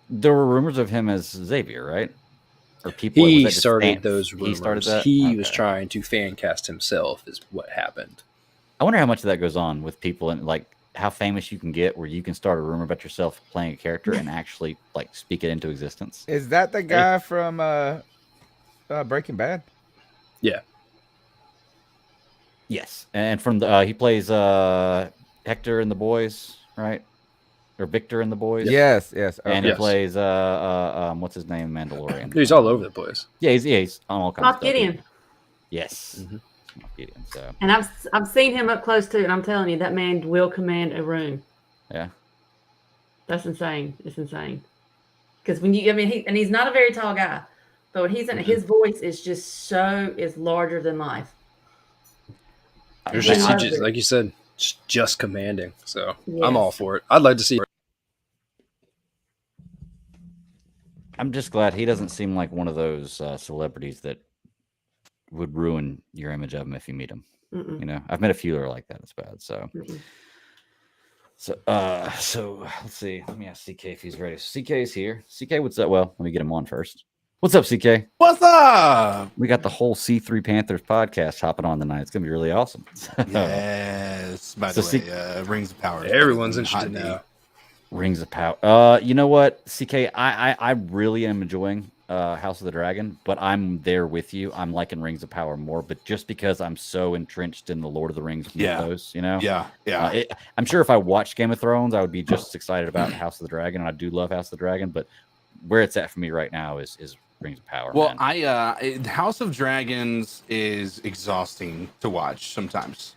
There were rumors of him as Xavier, right? Or people.
He started those rumors.
He started that.
He was trying to fan cast himself, is what happened.
I wonder how much of that goes on with people and like how famous you can get, where you can start a rumor about yourself playing a character and actually like speak it into existence.
Is that the guy from Breaking Bad?
Yeah.
Yes, and from the he plays Hector in The Boys, right? Or Victor in The Boys.
Yes.
And he
Yes.
plays what's his name, Mandalorian.
He's all over the place.
Yeah, he's on all kinds of
Moff
stuff.
Gideon.
Yes.
Mhm.
Moff Gideon. So
And I've seen him up close too, and I'm telling you, that man will command a room.
yeah.
That's insane. It's insane. Because when he's not a very tall guy, but when he's in, his voice is just is larger than life.
There's
Yeah.
just like you said, just commanding. So
Yes.
I'm all for it. I'd like to see.
I'm just glad he doesn't seem like one of those celebrities that would ruin your image of him if you meet him.
Mm-mm.
I've met a few that are like that. It's bad. So,
Mm-mm.
so let's see. Let me ask CK if he's ready. CK is here. CK, what's up? Well, let me get him on first. What's up, CK?
What's up?
We got the whole C3 Panthers podcast hopping on tonight. It's gonna be really awesome.
Yes. By the way, Rings of Power.
Everyone's interested now.
Rings of Power. You know what, CK? I really am enjoying House of the Dragon, but I'm there with you. I'm liking Rings of Power more, but just because I'm so entrenched in the Lord of the Rings mythos,
Yeah.
I'm sure if I watched Game of Thrones, I would be just as excited about House of the Dragon, and I do love House of the Dragon, but where it's at for me right now is Rings of Power.
Well,
man.
House of Dragons is exhausting to watch sometimes,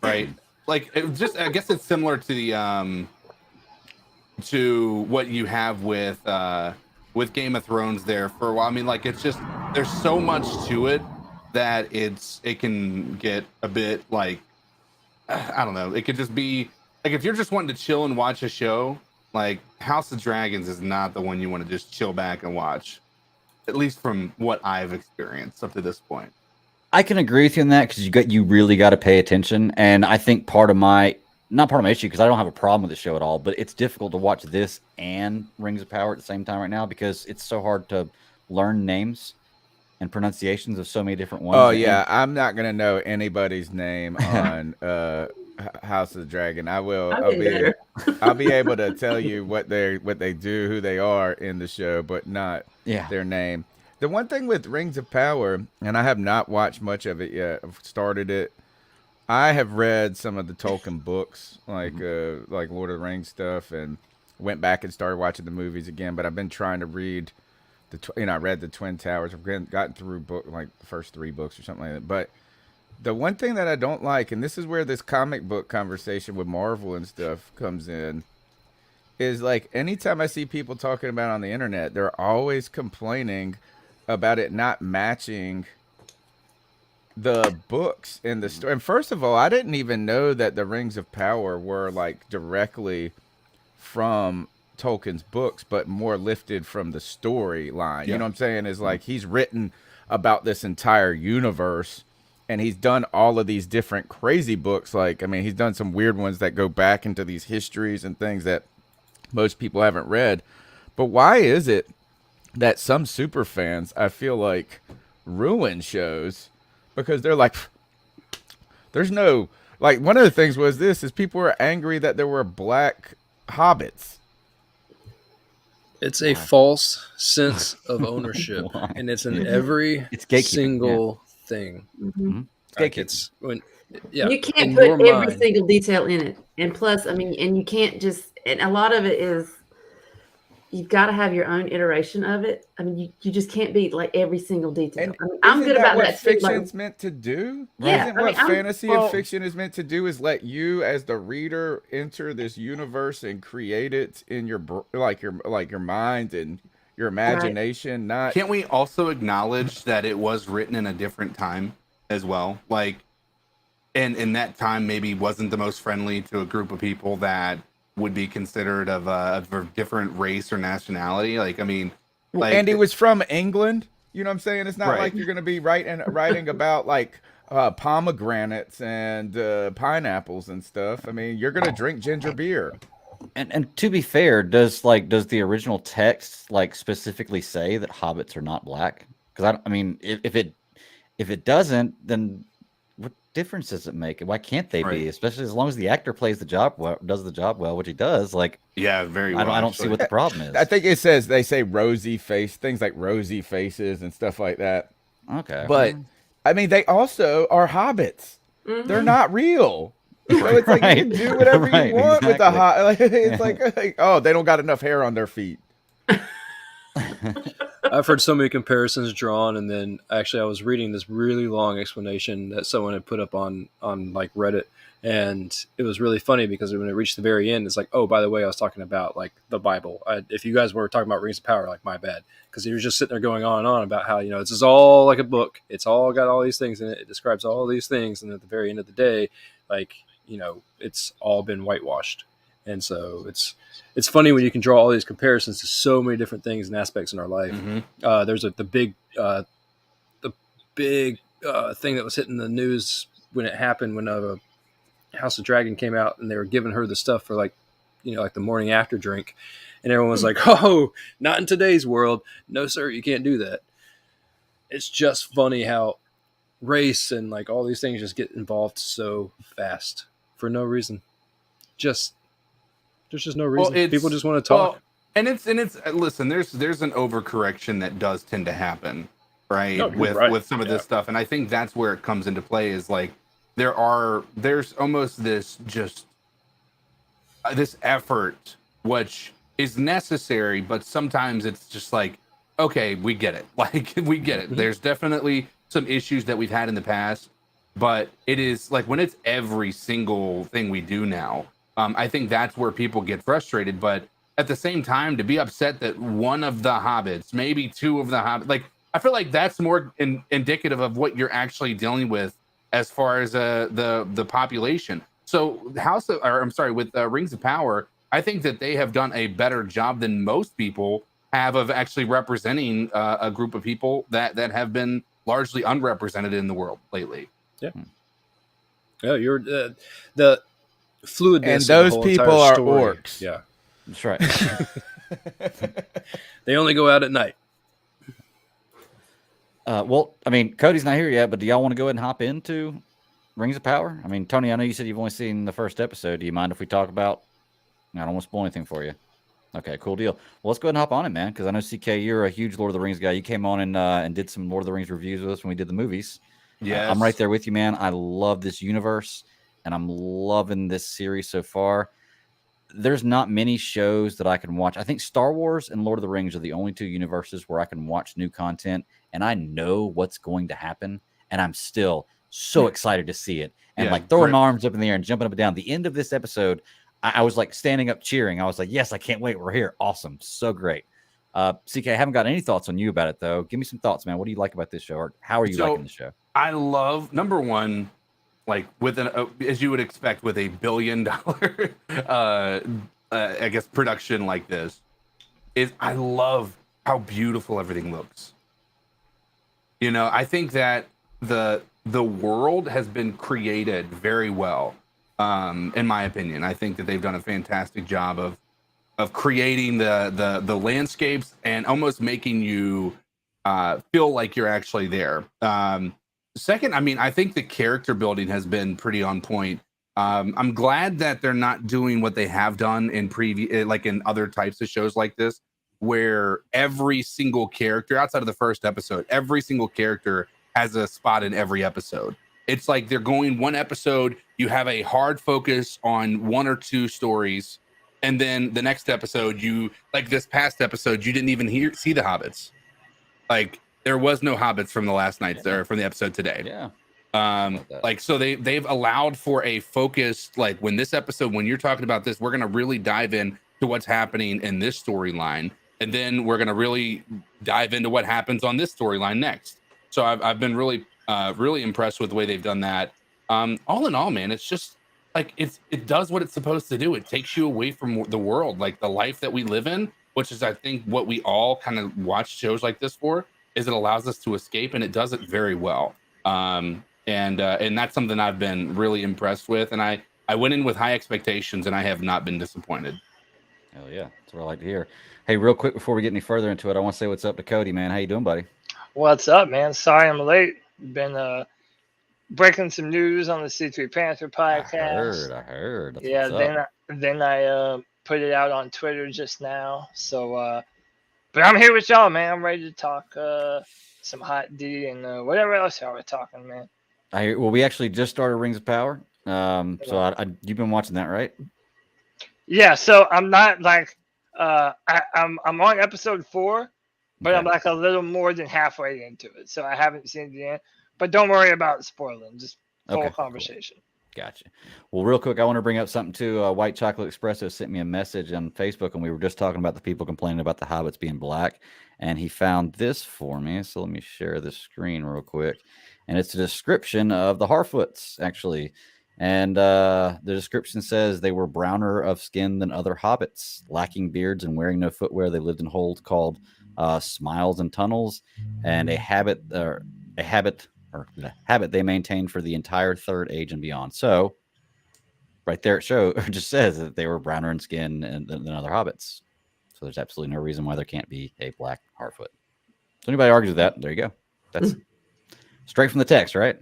right? Like, I guess it's similar to the to what you have with Game of Thrones there for a while. I mean, like, it's just there's so much to it that it can get a bit like, I don't know. It could just be like if you're just wanting to chill and watch a show, like House of Dragons is not the one you want to just chill back and watch. At least from what I've experienced up to this point.
I can agree with you on that because you really got to pay attention, and I think not part of my issue because I don't have a problem with the show at all, but it's difficult to watch this and Rings of Power at the same time right now because it's so hard to learn names and pronunciations of so many different ones.
Oh yeah, I'm not gonna know anybody's name on House of the Dragon. I'll be able to tell you what they do, who they are in the show, but not their name. The one thing with Rings of Power, and I have not watched much of it yet. I've started it. I have read some of the Tolkien books, like Lord of the Rings stuff, and went back and started watching the movies again. But I've been trying to read I read the Twin Towers. I've gotten through the first 3 books or something like that. But the one thing that I don't like, and this is where this comic book conversation with Marvel and stuff comes in, is like anytime I see people talking about it on the internet, they're always complaining about it not matching the books in the story. And first of all, I didn't even know that the Rings of Power were like directly from Tolkien's books, but more lifted from the storyline. You know what I'm saying? Is like he's written about this entire universe, and he's done all of these different crazy books. Like, I mean, he's done some weird ones that go back into these histories and things that most people haven't read. But why is it that some super fans, I feel like, ruin shows because they're like, There's no like one of the things was this is people were angry that there were black hobbits.
It's a false sense of ownership,
Why?
and it's in every
It's gatekeeping,
single thing.
Mhm.
It's
Like
gatekeeping.
it's when, yeah,
You can't
in
put
your
every
mind.
single detail in it. And plus, I mean, and you can't just, and a lot of it is, you've got to have your own iteration of it. I mean, you just can't be like every single detail.
And
I mean, I'm
isn't
good
that
about
what
that too. Like,
fiction's meant to do?
Yeah,
Isn't
I
what
mean,
fantasy and
well-
fiction is meant to do is let you, as the reader, enter this universe and create it in your your mind and your imagination. Not
Can't we also acknowledge that it was written in a different time as well? Like, and in that time maybe wasn't the most friendly to a group of people that would be considered of a different race or nationality. Like, I mean, like,
and he was from England. You know what I'm saying? It's not
Right.
like you're going to be writing about like pomegranates and pineapples and stuff. I mean, you're going to drink ginger beer.
And to be fair, does the original text like specifically say that hobbits are not black? Because I mean, if it doesn't, then what difference does it make? Why can't they
Right.
be? Especially as long as the actor plays the job well, does the job well, which he does. Like,
yeah, very well.
I don't see
actually.
what the problem is.
I think they say rosy face, things like rosy faces and stuff like that.
Okay,
But I mean, they also are hobbits.
mhm.
They're not real. So it's like you can
Right.
do whatever
Right,
you want with the
exactly.
like, it's
Yeah.
like, oh, they don't got enough hair on their feet.
I've heard so many comparisons drawn, and then actually I was reading this really long explanation that someone had put up on like Reddit, and it was really funny because when it reached the very end, it's like, oh, by the way, I was talking about like the Bible. If you guys were talking about Rings of Power, like my bad, because he was just sitting there going on and on about how, you know, this is all like a book. It's all got all these things in it. It describes all these things, and at the very end of the day, like, you know, it's all been whitewashed. And so it's funny when you can draw all these comparisons to so many different things and aspects in our life.
Mhm.
There's the big thing that was hitting the news when it happened, when House of Dragon came out, and they were giving her the stuff for like, you know, like the morning after drink, and everyone was like, "Oh, not in today's world, no sir, you can't do that." It's just funny how race and like all these things just get involved so fast for no reason. There's just no reason. People just want to talk.
Well, and it's listen, there's an overcorrection that does tend to happen, right?
No, you're
with
right.
some of this stuff, and I think that's where it comes into play. Is like there's almost this just this effort which is necessary, but sometimes it's just like, okay, we get it. Like, we get it.
Mhm.
There's definitely some issues that we've had in the past, but it is like when it's every single thing we do now, I think that's where people get frustrated. But at the same time, to be upset that one of the hobbits, maybe two of the hobbits, like, I feel like that's more indicative of what you're actually dealing with as far as the population. So with Rings of Power, I think that they have done a better job than most people have of actually representing a group of people that have been largely unrepresented in the world lately.
Yeah, you're the fluidness,
And
of the
those
whole
people
entire
are
story.
orcs.
Yeah,
That's right.
they only go out at night.
Well, I mean, Cody's not here yet, but do y'all want to go ahead and hop into Rings of Power? I mean, Tony, I know you said you've only seen the first episode. Do you mind if we talk about? I don't want to spoil anything for you. Okay, cool deal. Well, let's go ahead and hop on it, man, because I know CK, you're a huge Lord of the Rings guy. You came on and did some Lord of the Rings reviews with us when we did the movies.
Yes.
I'm right there with you, man. I love this universe, and I'm loving this series so far. There's not many shows that I can watch. I think Star Wars and Lord of the Rings are the only two universes where I can watch new content, and I know what's going to happen, and I'm still so excited to see it. And
Yeah,
like throwing
great.
my arms up in the air and jumping up and down. The end of this episode, I was like standing up cheering. I was like, yes, I can't wait. We're here. Awesome. So great. CK, I haven't got any thoughts on you about it, though. Give me some thoughts, man. What do you like about this show? Or how are you liking the show?
I love, number one, like with as you would expect with $1 billion, I guess, production like this, is I love how beautiful everything looks. You know, I think that the world has been created very well. In my opinion, I think that they've done a fantastic job of creating the landscapes and almost making you feel like you're actually there. Second, I mean, I think the character building has been pretty on point. I'm glad that they're not doing what they have done in like in other types of shows like this, where every single character outside of the first episode, every single character has a spot in every episode. It's like they're going one episode, you have a hard focus on one or two stories, and then the next episode, you like this past episode, you didn't even see the hobbits. Like there was no hobbits from the last night or from the episode today.
Yeah.
Like so they've allowed for a focused, like when you're talking about this, we're gonna really dive in to what's happening in this storyline, and then we're gonna really dive into what happens on this storyline next. So I've been really really impressed with the way they've done that. All in all, man, it's just like it does what it's supposed to do. It takes you away from the world, like the life that we live in, which is I think what we all kind of watch shows like this for, is it allows us to escape, and it does it very well. And that's something I've been really impressed with. And I went in with high expectations, and I have not been disappointed.
Hell yeah, that's what I like to hear. Hey, real quick before we get any further into it, I want to say what's up to Cody, man. How you doing, buddy?
What's up, man? Sorry I'm late. Been breaking some news on the C3 Panther podcast.
I heard. That's
yeah, then I put it out on Twitter just now. So, but I'm here with y'all, man. I'm ready to talk some hot D and whatever else y'all were talking, man.
Well, we actually just started Rings of Power. So you've been watching that, right?
Yeah. So I'm not like I'm on episode 4, but I'm like a little more than halfway into it, so I haven't seen the end. But don't worry about spoiling. Just full conversation.
Cool. Gotcha. Well, real quick, I want to bring up something too. White Chocolate Espresso sent me a message on Facebook, and we were just talking about the people complaining about the hobbits being black, and he found this for me. So let me share the screen real quick. And it's a description of the Harfoots, actually. And the description says they were browner of skin than other hobbits, lacking beards and wearing no footwear. They lived in holes called smiles and tunnels, and a habit they maintained for the entire Third Age and beyond. So right there it just says that they were browner in skin than other hobbits. So there's absolutely no reason why there can't be a black Harfoot. So anybody argues with that, there you go. That's straight from the text, right?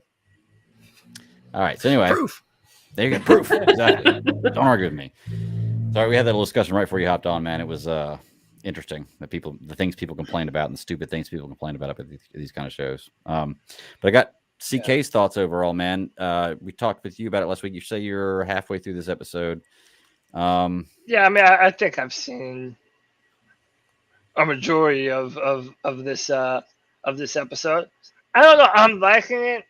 All right. So anyway,
Proof.
There you go. Proof. Exactly. Don't argue with me. Sorry, we had that little discussion right before you hopped on, man. It was interesting. The things people complain about and the stupid things people complain about these kind of shows. But I got CK's thoughts overall, man. We talked with you about it last week. You say you're halfway through this episode.
Yeah, I mean, I think I've seen a majority of this episode. I don't know. I'm liking it,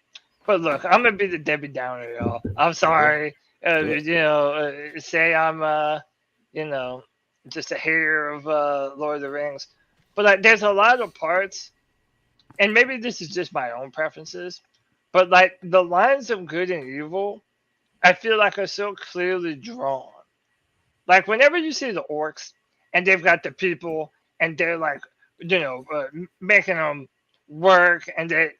but look, I'm gonna be the Debbie Downer, y'all. I'm sorry. Say I'm just a hater of Lord of the Rings, but like, there's a lot of parts, and maybe this is just my own preferences, but like the lines of good and evil, I feel like are so clearly drawn. Like whenever you see the orcs and they've got the people and they're like, making them work, and they're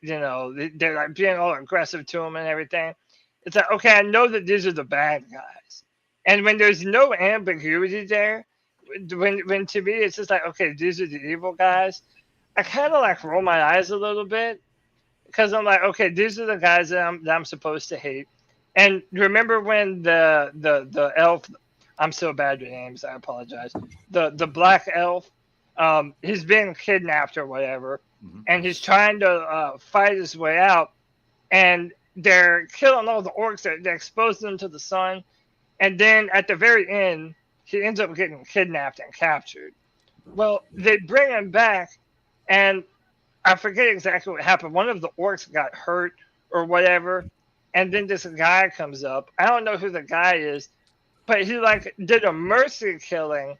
like being all aggressive to them and everything. It's like, okay, I know that these are the bad guys, and when there's no ambiguity there, when to me it's just like, okay, these are the evil guys, I kind of like roll my eyes a little bit, because I'm like, okay, these are the guys that I'm supposed to hate. And remember when the elf, I'm so bad with names, I apologize, the black elf, he's being kidnapped or whatever, and he's trying to fight his way out, and they're killing all the orcs. They expose them to the sun, and then at the very end, he ends up getting kidnapped and captured. Well, they bring him back, and I forget exactly what happened. One of the orcs got hurt or whatever, and then this guy comes up. I don't know who the guy is, but he like did a mercy killing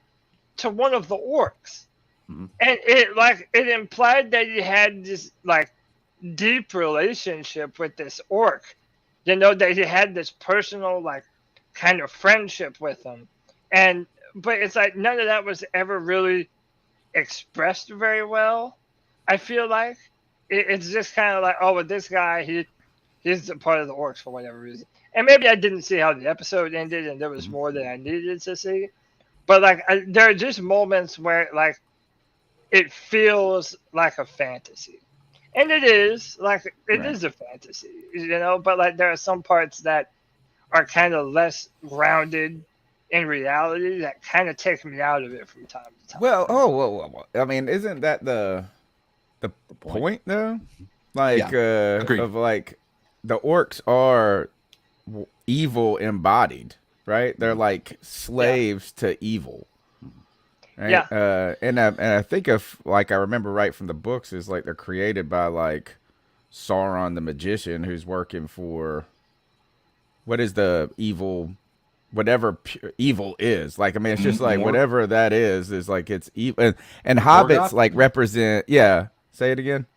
to one of the orcs. And it implied that he had this like deep relationship with this orc, that he had this personal like kind of friendship with him, but it's like none of that was ever really expressed very well. I feel like it's just kind of like, oh, with this guy, he's a part of the orcs for whatever reason, and maybe I didn't see how the episode ended, and there was more than I needed to see, but like there are just moments where like it feels like a fantasy. And it is like it
Right.
is a fantasy, but like there are some parts that are kind of less grounded in reality that kind of take me out of it from time to time.
Well, I mean, isn't that the point though? Like,
agreed.
of like the orcs are evil embodied, right? They're like slaves to evil. Right?
Yeah.
And I think if like I remember right from the books is like they're created by like Sauron the magician who's working for what is the evil, whatever evil is. Like I mean, it's just like whatever that is like it's evil. And hobbits
Morgoth?
like represent. Yeah, say it again.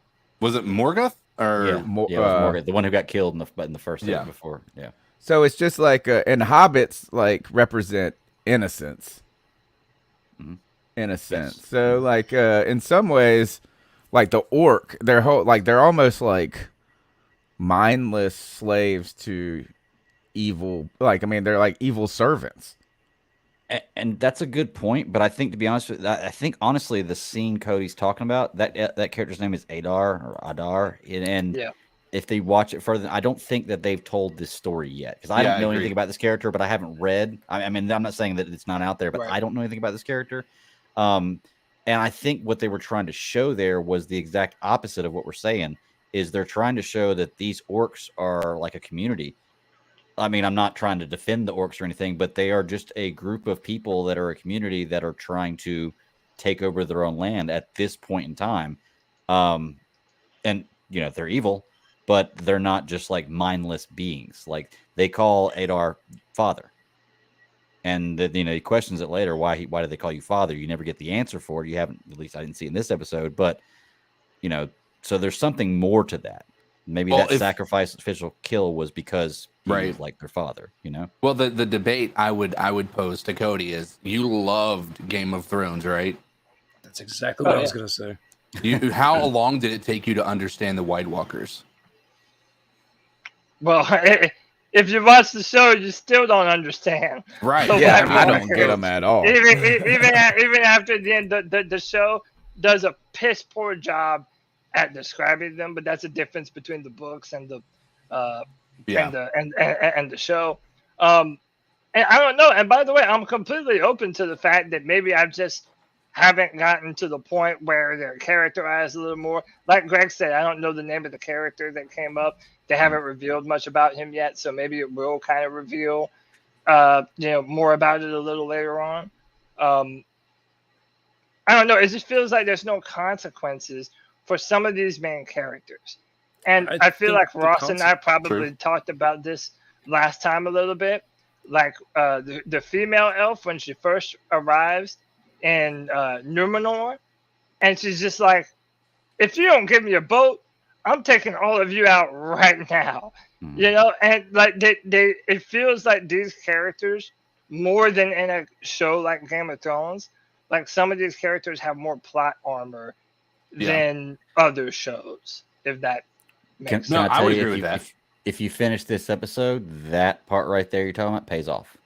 Was it Morgoth or
Yeah, it was Morgan, the one who got killed in the first
Yeah.
before. Yeah.
So it's just like and hobbits like represent innocence. In a sense.
Yes.
So like in some ways like the orc they're almost like mindless slaves to evil, like I mean they're like evil servants.
And that's a good point, but I think to be honest with I think honestly the scene Cody's talking about, that character's name is Adar, and
Yeah.
if they watch it further, I don't think that they've told this story yet, because I don't know anything about this character, but I haven't read. I mean, I'm not saying that it's not out there, but
Right.
I don't know anything about this character. And I think what they were trying to show there was the exact opposite of what we're saying. Is they're trying to show that these orcs are like a community. I mean, I'm not trying to defend the orcs or anything, but they are just a group of people that are a community that are trying to take over their own land at this point in time. And they're evil, but they're not just like mindless beings. Like they call Adar father. And he questions it later. Why do they call you father? You never get the answer for it. You haven't, at least I didn't see in this episode. But so there's something more to that. Maybe that sacrifice, official kill, was because he was like their father.
Well, the debate I would pose to Cody is: you loved Game of Thrones, right?
That's exactly what I was going to say.
How long did it take you to understand the White Walkers?
Well, if you watch the show, you still don't understand.
Right?
Yeah, I don't get them at all.
Even after the end, the show does a piss poor job at describing them, but that's the difference between the books and the and the show. And I don't know. And by the way, I'm completely open to the fact that maybe I just haven't gotten to the point where they're characterized a little more. Like Greg said, I don't know the name of the character that came up. They haven't revealed much about him yet, so maybe it will kind of reveal, more about it a little later on. I don't know. It just feels like there's no consequences for some of these main characters. And I feel like Ross and I probably talked about this last time a little bit. Like the female elf, when she first arrives in Numenor, and she's just like, if you don't give me a boat, I'm taking all of you out right now. And like it feels like these characters, more than in a show like Game of Thrones, like some of these characters have more plot armor than other shows, if that makes sense.
I would agree with that.
If you finish this episode, that part right there you're talking about pays off.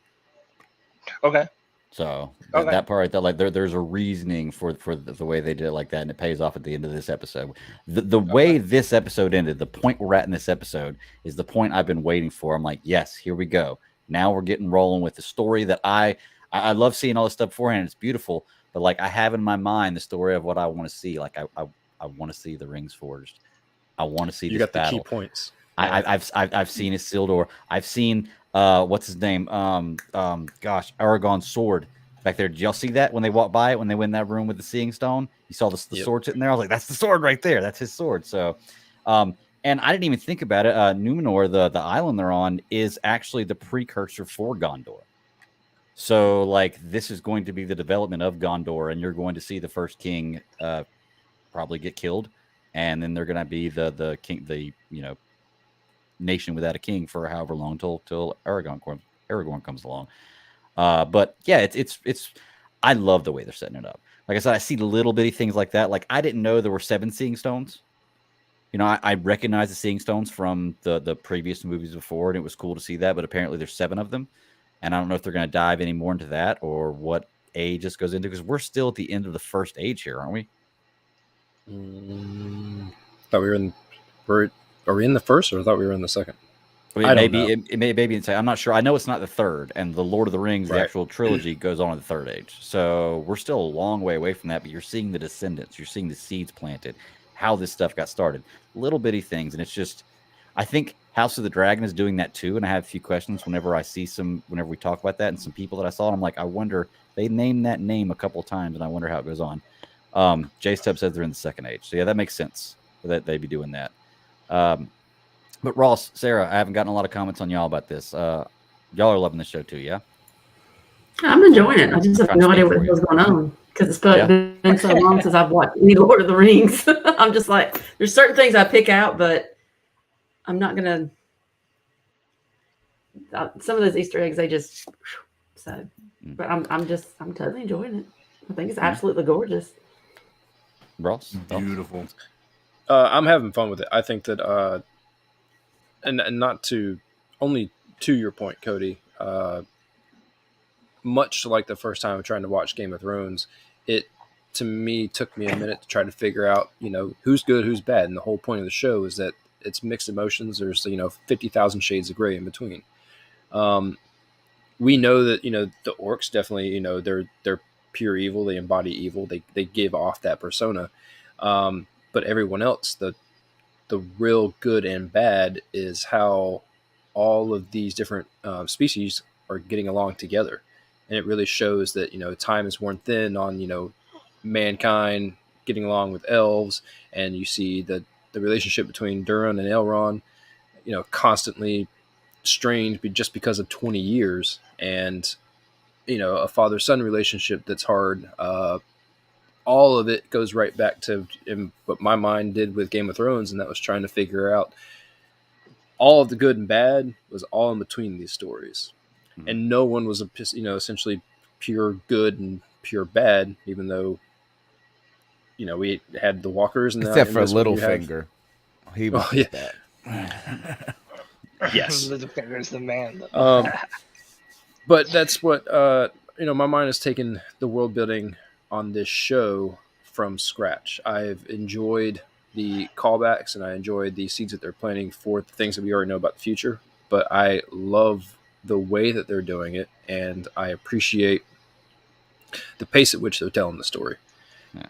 Okay.
So that part right there, like there's a reasoning for the way they did it like that, and it pays off at the end of this episode. The way this episode ended, the point we're at in this episode, is the point I've been waiting for. I'm like, yes, here we go. Now we're getting rolling with the story that I love seeing all this stuff beforehand. It's beautiful, but like I have in my mind the story of what I want to see. Like I want to see the rings forged. I want to see this battle.
The key points.
I've seen Isildur. I've seen what's his name? Aragorn's sword back there. Did y'all see that when they walked by it, when they went in that room with the seeing stone? You saw the sword sitting there. I was like, that's the sword right there. That's his sword. So, and I didn't even think about it. Numenor, the island they're on, is actually the precursor for Gondor. So, like, this is going to be the development of Gondor, and you're going to see the first king probably get killed, and then they're going to be the king, nation without a king for however long till Aragorn comes along. But yeah, it's I love the way they're setting it up. Like I said, I see little bitty things like that. Like I didn't know there were 7 seeing stones. I recognize the seeing stones from the previous movies before, and it was cool to see that. But apparently, there's 7 of them, and I don't know if they're going to dive any more into that or what age this goes into, because we're still at the end of the first age here, aren't we?
Thought we were are we in the first, or I thought we were in the second?
I mean, it may be insane. I'm not sure. I know it's not the third, and the Lord of the Rings, the actual trilogy, goes on in the third age. So we're still a long way away from that. But you're seeing the descendants. You're seeing the seeds planted. How this stuff got started. Little bitty things, and it's just. I think House of the Dragon is doing that too, and I have a few questions whenever whenever we talk about that, and some people that I saw, and I'm like, I wonder. They named that name a couple of times, and I wonder how it goes on. J-Stub says they're in the second age, so yeah, that makes sense that they'd be doing that. But Ross, Sarah, I haven't gotten a lot of comments on y'all about this. Y'all are loving the show too, yeah?
I'm enjoying it. I just have no idea what the hell's going on because it's been so long since I've watched any Lord of the Rings. I'm just like, there's certain things I pick out, but I'm not gonna. Some of those Easter eggs, they just so. But I'm totally enjoying it. I think it's absolutely gorgeous.
Ross,
beautiful.
I'm having fun with it. I think that. And not to only to your point, Cody, much like the first time trying to watch Game of Thrones, it to me took me a minute to try to figure out, who's good, who's bad. And the whole point of the show is that it's mixed emotions. There's, 50,000 shades of gray in between. We know that, the orcs definitely, they're pure evil. They embody evil. They give off that persona. But everyone else, the real good and bad is how all of these different species are getting along together. And it really shows that, time is worn thin on, mankind getting along with elves. And you see the relationship between Durin and Elrond, constantly strained just because of 20 years. And, a father-son relationship that's hard. All of it goes right back to what my mind did with Game of Thrones, and that was trying to figure out all of the good and bad was all in between these stories. Mm-hmm. And no one was, essentially pure good and pure bad, even though, we had the walkers.
Except for Littlefinger. He was that.
Yes.
Littlefinger's the man.
But that's what, my mind has taken the world building on this show from scratch. I've enjoyed the callbacks and I enjoyed the seeds that they're planting for the things that we already know about the future, but I love the way that they're doing it and I appreciate the pace at which they're telling the story. Yeah.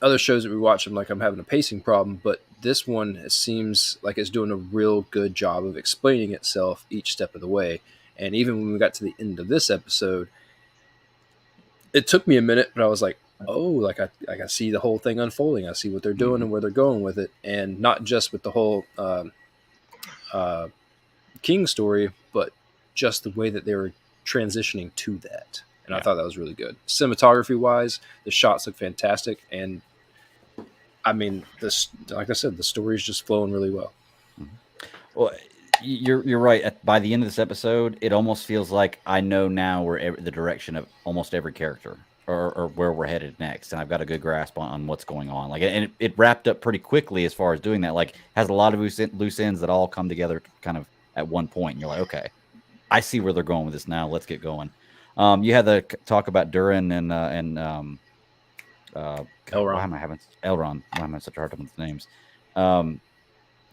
Other shows that we watch, I'm having a pacing problem, but this one seems like it's doing a real good job of explaining itself each step of the way. And even when we got to the end of this episode, it took me a minute, but I was like, oh, I see the whole thing unfolding. I see what they're doing and where they're going with it. And not just with the whole King story, but just the way that they were transitioning to that. And I thought that was really good. Cinematography-wise, the shots look fantastic. And, I mean, like I said, the story is just flowing really well.
Well, you're right. By the end of this episode, it almost feels like I know now where the direction of almost every character or where we're headed next, and I've got a good grasp on what's going on. And it wrapped up pretty quickly as far as doing that. Has a lot of loose ends that all come together kind of at one point, and you're like, okay, I see where they're going with this now. Let's get going. You had the talk about Durin and Elrond. Why am I having such a hard time with the names?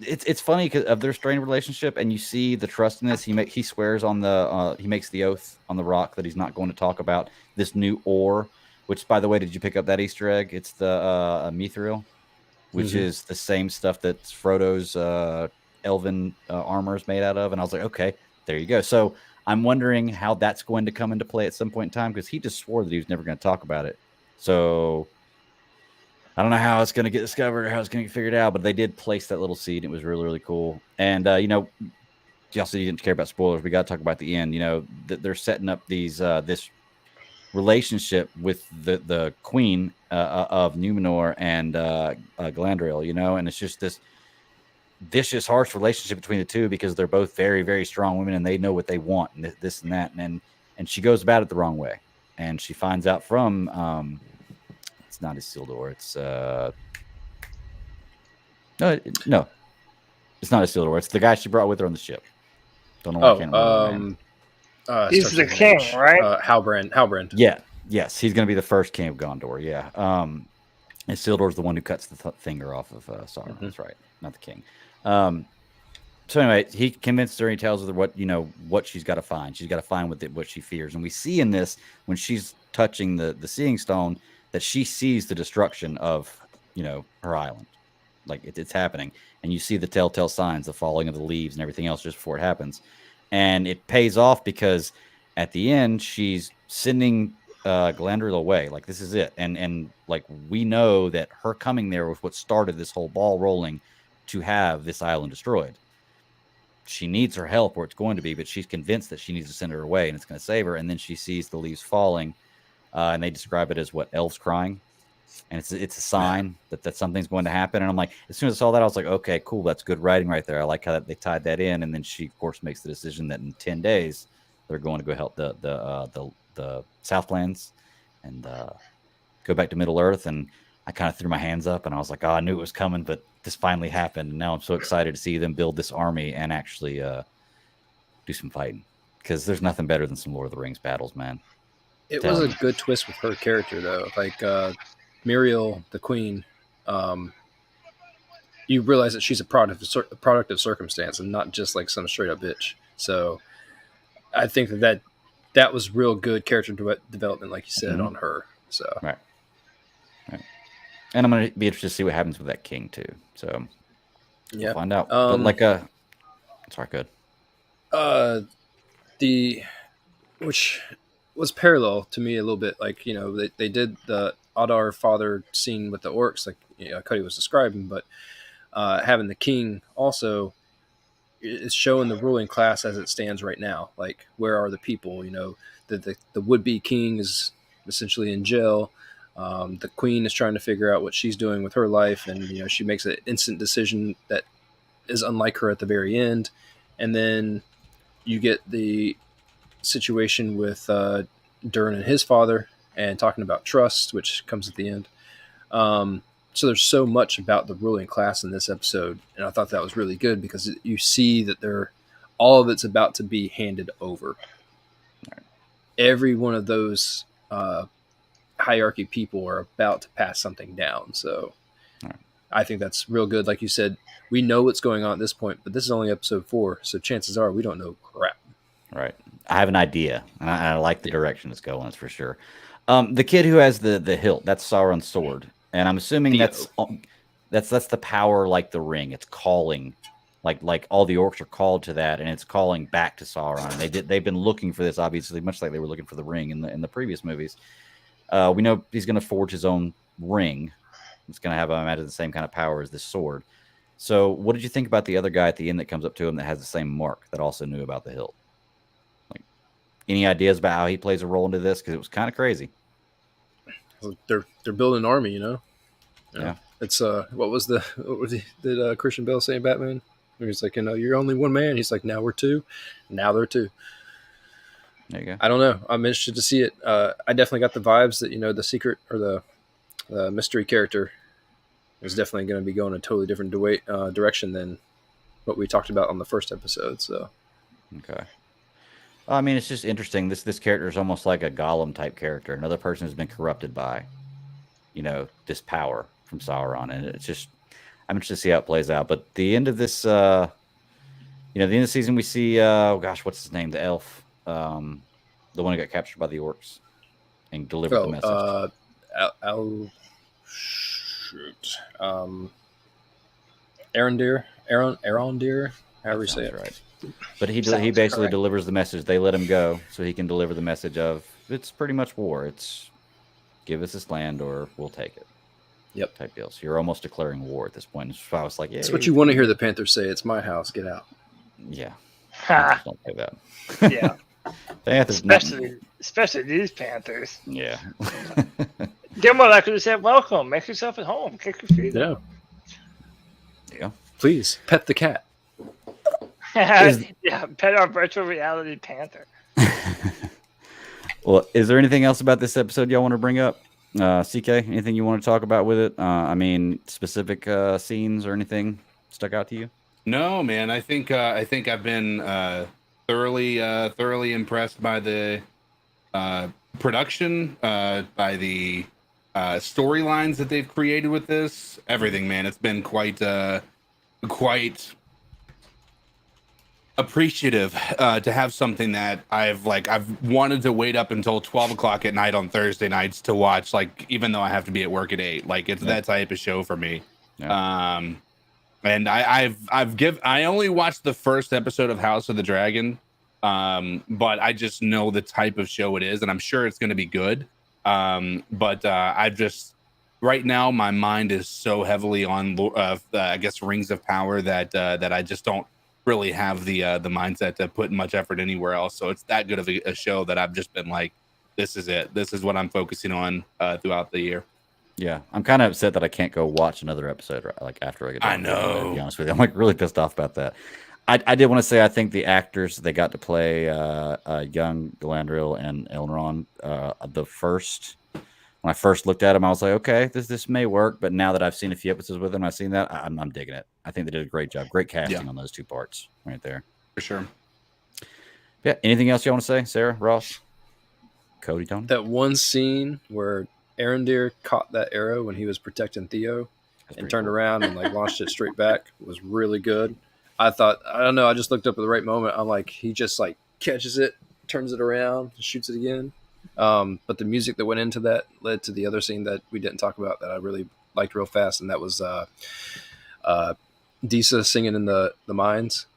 It's funny because of their strained relationship, and you see the trust in this. He swears on he makes the oath on the rock that he's not going to talk about this new ore. Which, by the way, did you pick up that Easter egg? It's the mithril, which is the same stuff that Frodo's elven armor is made out of. And I was like, okay, there you go. So I'm wondering how that's going to come into play at some point in time, because he just swore that he was never going to talk about it. So I don't know how it's going to get discovered or how it's going to get figured out, but they did place that little seed. It was really, really cool. And, y'all said you didn't care about spoilers. We got to talk about the end. They're setting up this relationship with the queen of Numenor and Galadriel, and it's just this vicious, harsh relationship between the two because they're both very, very strong women and they know what they want and this and that. And she goes about it the wrong way. And she finds out from... it's not Isildur. It's no, it's not Isildur. It's the guy she brought with her on the ship. Don't know why I can't remember.
He's the king, right?
Halbrand.
Yeah, yes, he's going to be the first king of Gondor. Yeah. Isildur's the one who cuts the finger off of Sauron. That's right, not the king. So anyway, he convinced her. He tells her what she's got to find. She's got to find what she fears. And we see in this, when she's touching the seeing stone, that she sees the destruction of her island. Like it's happening, and you see the telltale signs, the falling of the leaves and everything else just before it happens. And it pays off because at the end she's sending Galadriel away. Like this is it, and like we know that her coming there was what started this whole ball rolling to have this island destroyed. She needs her help, or it's going to be, but she's convinced that she needs to send her away, and it's going to save her. And then she sees the leaves falling, and they describe it as what elves crying, and it's a sign that something's going to happen. And I'm like, as soon as I saw that, I was like, okay, cool, that's good writing right there. I like how they tied that in. And then she, of course, makes the decision that in 10 days they're going to go help the Southlands and go back to Middle Earth. And I kind of threw my hands up, and I was like, oh, I knew it was coming, but this finally happened. And now I'm so excited to see them build this army and actually do some fighting, because there's nothing better than some Lord of the Rings battles, man.
It was a good twist with her character, though. Like Muriel, the queen, you realize that she's a product of circumstance and not just like some straight up bitch. So I think that was real good character development, like you said, on her. So
right. And I'm going to be interested to see what happens with that king too. So we'll find out. But like sorry, good.
Which was parallel to me a little bit. Like, they did the Adar father scene with the orcs, like Cody was describing, but having the king also is showing the ruling class as it stands right now. Like, where are the people? The would-be king is essentially in jail. The queen is trying to figure out what she's doing with her life, and she makes an instant decision that is unlike her at the very end. And then you get the situation with Durin and his father, and talking about trust, which comes at the end. So there's so much about the ruling class in this episode, and I thought that was really good because you see that all of it's about to be handed over. Every one of those hierarchy people are about to pass something down. So I think that's real good. Like you said, we know what's going on at this point, but this is only episode 4, so chances are we don't know crap.
Right. I have an idea, and I like the direction it's going. That's for sure. The kid who has the hilt, that's Sauron's sword, and I'm assuming that's the power, like the ring. It's calling, like all the orcs are called to that, and it's calling back to Sauron. They've been looking for this, obviously, much like they were looking for the ring in the previous movies. We know he's going to forge his own ring. It's going to have, I imagine, the same kind of power as this sword. So, what did you think about the other guy at the end that comes up to him that has the same mark that also knew about the hilt? Any ideas about how he plays a role into this? Because it was kind of crazy.
Well, they're building an army,
Yeah.
It's what did Christian Bale say in Batman? He's like, you're only one man. He's like, now we're two. Now they're two.
There you go.
I don't know. I'm interested to see it. I definitely got the vibes that the secret or the mystery character is definitely going to be going a totally different direction than what we talked about on the first episode. So,
okay. I mean, it's just interesting. This character is almost like a Gollum type character. Another person who's been corrupted by, this power from Sauron, and it's just, I'm interested to see how it plays out. But the end of this, the end of the season, we see, what's his name? The elf, the one who got captured by the orcs and delivered the message.
Arondir, however you say it.
Right. But he basically delivers the message. They let him go so he can deliver the message of, it's pretty much war. It's give us this land or we'll take it.
Yep.
Type deal. So you're almost declaring war at this point. So I was like, yeah.
That's what you want to hear the Panthers say. It's my house. Get out.
Yeah. Panthers don't say that.
Yeah.
Panthers,
especially these Panthers.
Yeah.
They're more likely to say, welcome, make yourself at home, kick your feet.
Yeah.
Yeah.
Please, pet the cat.
Yeah, pet our virtual reality panther.
Well, is there anything else about this episode y'all want to bring up? CK, anything you want to talk about with it? I mean, specific scenes or anything stuck out to you?
No, man. I think I've been thoroughly impressed by the production, by the storylines that they've created with this, everything, man. It's been quite appreciative to have something that I've wanted to wait up until 12 o'clock at night on Thursday nights to watch, like, even though I have to be at work at 8. Like, it's that type of show for me. And I only watched the first episode of House of the Dragon, but I just know the type of show it is, and I'm sure it's going to be good. But I've just right now my mind is so heavily on I guess Rings of Power that I just don't really have the mindset to put much effort anywhere else. So it's that good of a show that I've just been like, this is it. This is what I'm focusing on throughout the year.
Yeah, I'm kind of upset that I can't go watch another episode like after I get done.
I know.
To be honest with you, I'm like really pissed off about that. I did want to say I think the actors they got to play young Galadriel and Elrond when I first looked at them, I was like, okay, this may work. But now that I've seen a few episodes with them, I've seen that I'm digging it. I think they did a great job, great casting on those two parts right there
for sure.
Yeah. Anything else you want to say, Sarah, Ross, Cody, Tony?
That one scene where Arondir caught that arrow when he was protecting Theo and turned around and like launched it straight back was really good. I thought, I don't know, I just looked up at the right moment. I'm like, he just like catches it, turns it around, shoots it again. But the music that went into that led to the other scene that we didn't talk about that I really liked real fast, and that was Disa singing in the mines.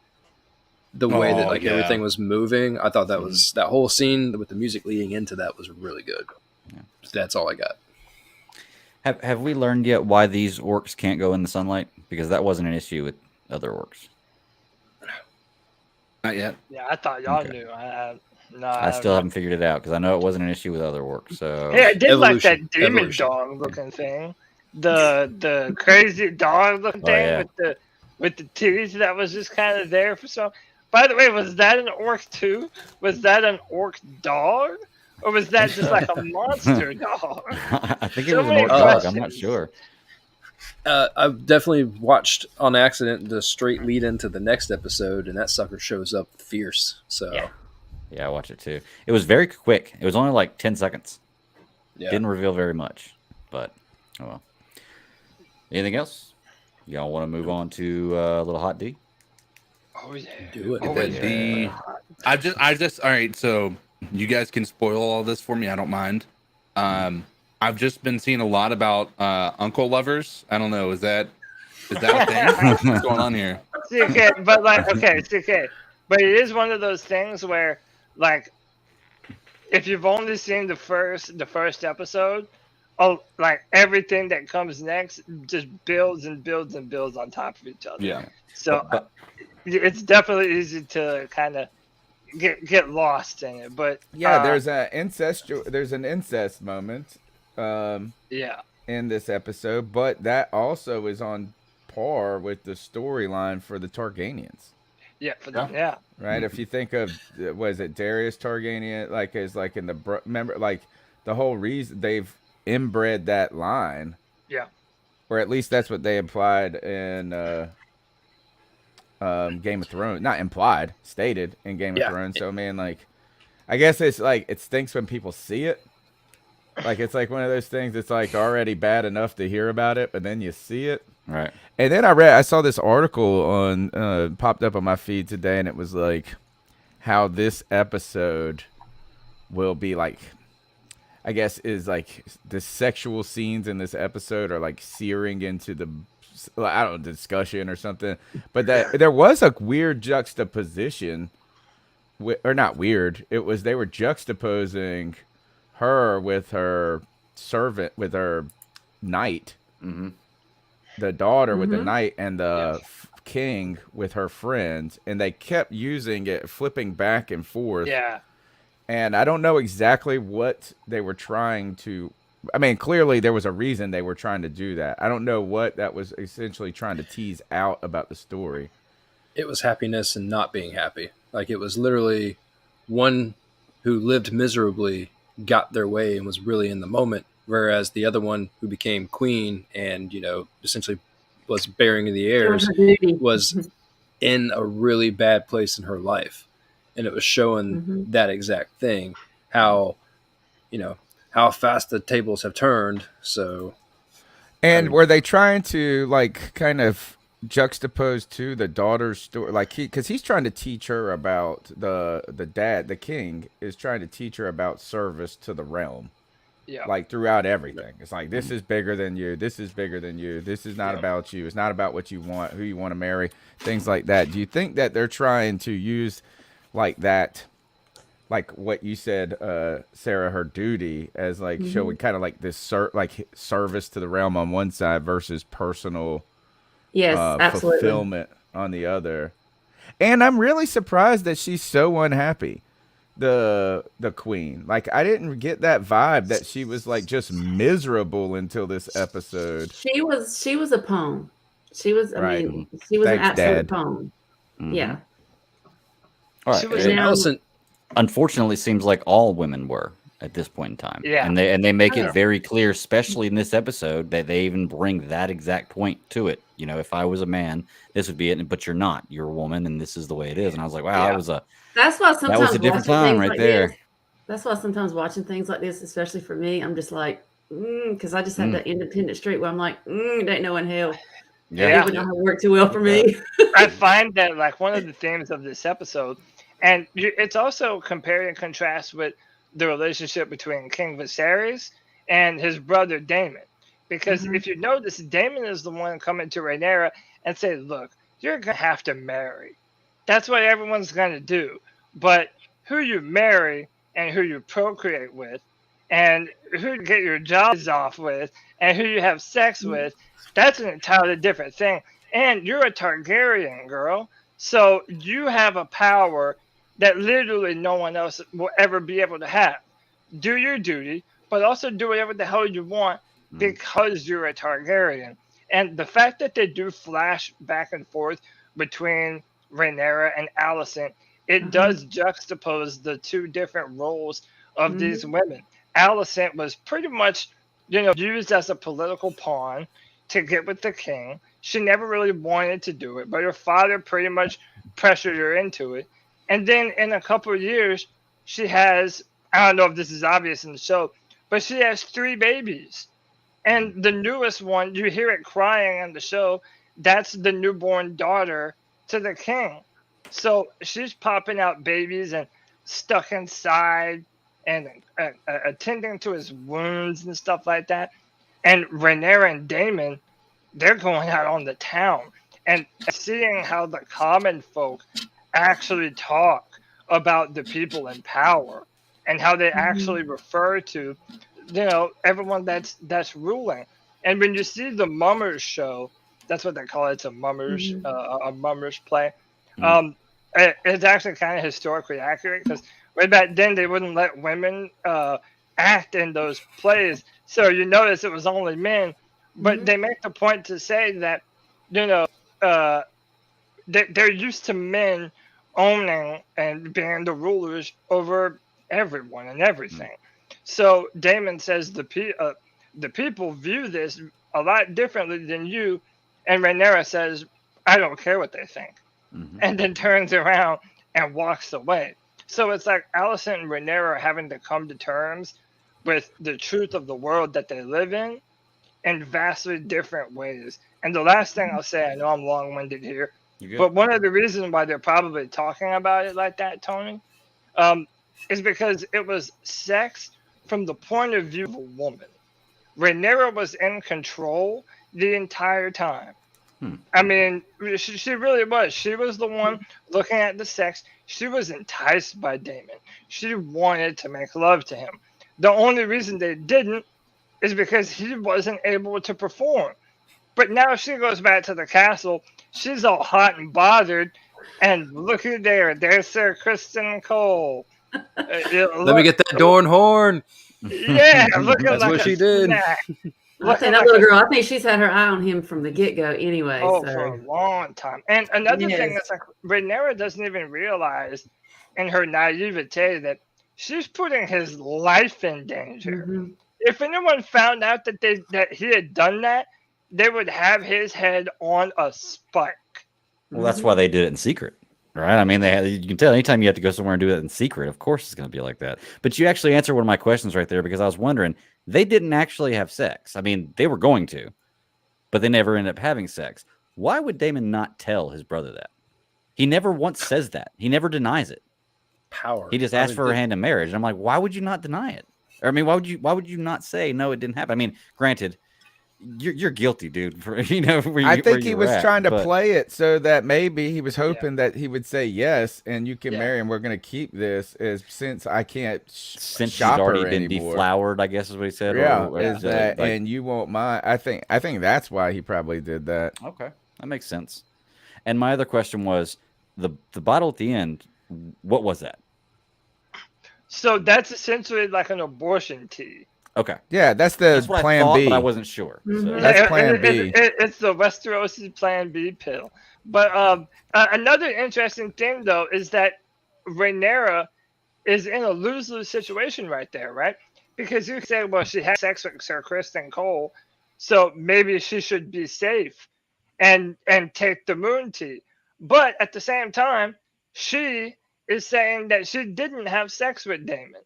The way that everything was moving, I thought that was that whole scene with the music leading into that was really good. Yeah. So that's all I got.
Have we learned yet why these orcs can't go in the sunlight? Because that wasn't an issue with other orcs.
Not yet.
Yeah, I thought y'all knew.
I still haven't figured it out because I know it wasn't an issue with other orcs. So
yeah, I did like that demon dog looking thing, the crazy dog looking thing with the titties that was just kind of there for some. By the way, was that an orc too? Was that an orc dog, or was that just like a monster dog?
I think it was an orc dog. I'm not sure.
I've definitely watched on accident the straight lead into the next episode, and that sucker shows up fierce. So
yeah, I watched it too. It was very quick. It was only like 10 seconds.
Yeah.
Didn't reveal very much, but oh well. Anything else? Y'all want to move on to a little hot D?
Oh yeah,
do it.
I just all right. So you guys can spoil all this for me. I don't mind. I've just been seeing a lot about uncle lovers. I don't know. Is that a thing? What's going on here?
CK, but but it is one of those things where, like, if you've only seen the first episode, like everything that comes next just builds and builds and builds on top of each other.
Yeah.
So it's definitely easy to kind of get lost in it. But
there's an incest moment. In this episode, but that also is on par with the storyline for the Targaryens.
Yeah,
Right. If you think of, was it Darius Targaryen? Like, is like in the remember, like the whole reason they've inbred that line.
Yeah.
Or at least that's what they implied in Game of Thrones. Not implied, stated in Game of Thrones. So, man, like, I guess it's like it stinks when people see it. Like, it's like one of those things that's like already bad enough to hear about it, but then you see it.
Right.
And then I saw this article on popped up on my feed today, and it was like how this episode will be like, I guess is like the sexual scenes in this episode are like searing into the, I don't know, discussion or something. But that there was a weird juxtaposition, or not weird. It was they were juxtaposing her with her servant, with her knight, the daughter with the knight, and the king with her friends, and they kept using it, flipping back and forth.
Yeah.
And I don't know exactly what they were trying to. I mean, clearly there was a reason they were trying to do that. I don't know what that was essentially trying to tease out about the story.
It was happiness and not being happy. Like, it was literally one who lived miserably got their way and was really in the moment, whereas the other one who became queen and, you know, essentially was bearing the heirs was in a really bad place in her life. And it was showing that exact thing, how, you know, how fast the tables have turned. So,
And were they trying to like kind of juxtapose to the daughter's story, like because he's trying to teach her about the dad, the king is trying to teach her about service to the realm,
Yeah.
like throughout everything. It's like this is bigger than you. This is bigger than you. This is not about you. It's not about what you want, who you want to marry, things like that. Do you think that they're trying to use like that? Like what you said, Sarah, her duty as like showing kind of like this service to the realm on one side versus personal
Yes, absolutely.
fulfillment on the other. And I'm really surprised that she's so unhappy, the queen. Like I didn't get that vibe that she was like just miserable until this episode.
She was a pawn. She was.
Right.
I mean, she was
Thanks,
an absolute
Dad.
pawn. Yeah.
All
She
right.
was
It
now-
Allison,
unfortunately seems like all women were at this point in time.
Yeah.
And they make
Yeah.
it very clear, especially in this episode, that they even bring that exact point to it. You know, if I was a man, this would be it, but you're not. You're a woman, and this is the way it is. And I was like, wow,
Yeah.
That's why sometimes
that was a different
watching
time
things
right
like
there.
this- that's why sometimes watching things like this, especially for me, I'm just like, because I just have that independent streak where I'm like, it ain't no in hell.
Yeah.
It would not have worked too well for me.
I find that like one of the themes of this episode, and it's also compare and contrast with the relationship between King Viserys and his brother Daemon. Because if you notice, Daemon is the one coming to Rhaenyra and say, look, you're going to have to marry. That's what everyone's going to do. But who you marry and who you procreate with and who you get your jobs off with and who you have sex with, that's an entirely different thing. And you're a Targaryen, girl. So you have a power that literally no one else will ever be able to have. Do your duty, but also do whatever the hell you want because you're a Targaryen. And the fact that they do flash back and forth between Rhaenyra and Alicent, it does juxtapose the two different roles of these women. Alicent was pretty much, used as a political pawn to get with the king. She never really wanted to do it, but her father pretty much pressured her into it. And then in a couple of years, she has, I don't know if this is obvious in the show, but she has 3 babies. And the newest one, you hear it crying on the show, that's the newborn daughter to the king. So she's popping out babies and stuck inside and attending to his wounds and stuff like that. And Rhaenyra and Daemon, they're going out on the town and seeing how the common folk actually talk about the people in power and how they actually refer to, everyone that's ruling. And when you see the Mummers show, that's what they call it. It's a Mummers, a Mummers play. It's actually kind of historically accurate because way back then they wouldn't let women act in those plays. So you notice it was only men. But they make the point to say that, they're used to men owning and being the rulers over everyone and everything. So Daemon says the people view this a lot differently than you, and Rhaenyra says, I don't care what they think, and then turns around and walks away. So it's like Alicent and Rhaenyra are having to come to terms with the truth of the world that they live in vastly different ways. And the last thing I'll say, I know I'm long-winded here, but one of the reasons why they're probably talking about it like that, Tony, is because it was sex from the point of view of a woman. Rhaenyra was in control the entire time. I mean, she really was. She was the one looking at the sex. She was enticed by Daemon. She wanted to make love to him. The only reason they didn't is because he wasn't able to perform. But now she goes back to the castle. She's all hot and bothered. And look who there. There's Sir Kristen Cole.
Let me get that Dorn horn.
Yeah, looking
That's
like
what
a
she did.
snack.
I think that little girl, I think she's had her eye on him from the get-go anyway.
Oh,
so.
for a long time. And another thing
Yes.
is like Rhaenyra doesn't even realize in her naivete that she's putting his life in danger. If anyone found out that he had done that, they would have his head on a spike.
Well, that's why they did it in secret. Right. I mean, you can tell anytime you have to go somewhere and do it in secret, of course it's going to be like that. But you actually answered one of my questions right there because I was wondering, they didn't actually have sex. I mean, they were going to, but they never ended up having sex. Why would Damon not tell his brother that? He never once says that. He never denies it.
Power.
He just asked for her hand in marriage. And I'm like, why would you not deny it? Or, I mean, why would you not say no, it didn't happen? I mean, granted, you're guilty, dude. For,
I think he was trying to play it so that maybe he was hoping that he would say yes, and you can marry him. We're going to keep this since I can't
since
shop
she's already
her
been
anymore.
deflowered, I guess is what he said.
Yeah,
is
that and you won't mind. I think that's why he probably did that.
Okay, that makes sense. And my other question was the bottle at the end. What was that?
So that's essentially like an abortion tea.
Okay.
Yeah, that's
what
plan
I thought,
B.
but I wasn't sure.
Mm-hmm.
So.
That's plan B.
It's the Westeros plan B pill. But another interesting thing, though, is that Rhaenyra is in a lose-lose situation right there, right? Because you say, well, she had sex with Sir Criston Cole, so maybe she should be safe and take the moon tea. But at the same time, she is saying that she didn't have sex with Daemon.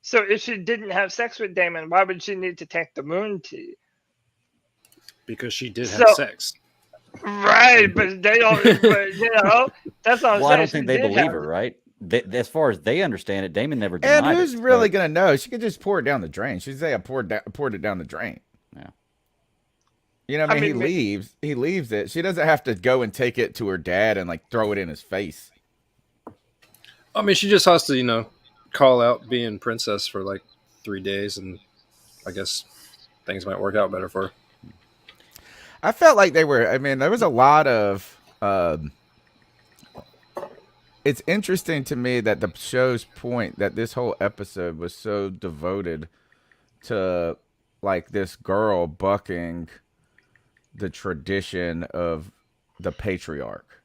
So if she didn't have sex with Daemon, why would she need to take the moon tea?
Because she did have sex.
Right, but they don't. But, that's what I'm saying.
I don't think they believe her, right? As far as they understand it, Daemon never denied it.
And who's really going to know? She could just pour it down the drain. She'd say, I poured it down the drain. Yeah. You know what I mean? He leaves it. She doesn't have to go and take it to her dad and like throw it in his face.
I mean, she just has to, call out being princess for like 3 days, and I guess things might work out better for her.
I felt like there was a lot of it's interesting to me that the show's point that this whole episode was so devoted to like this girl bucking the tradition of the patriarch.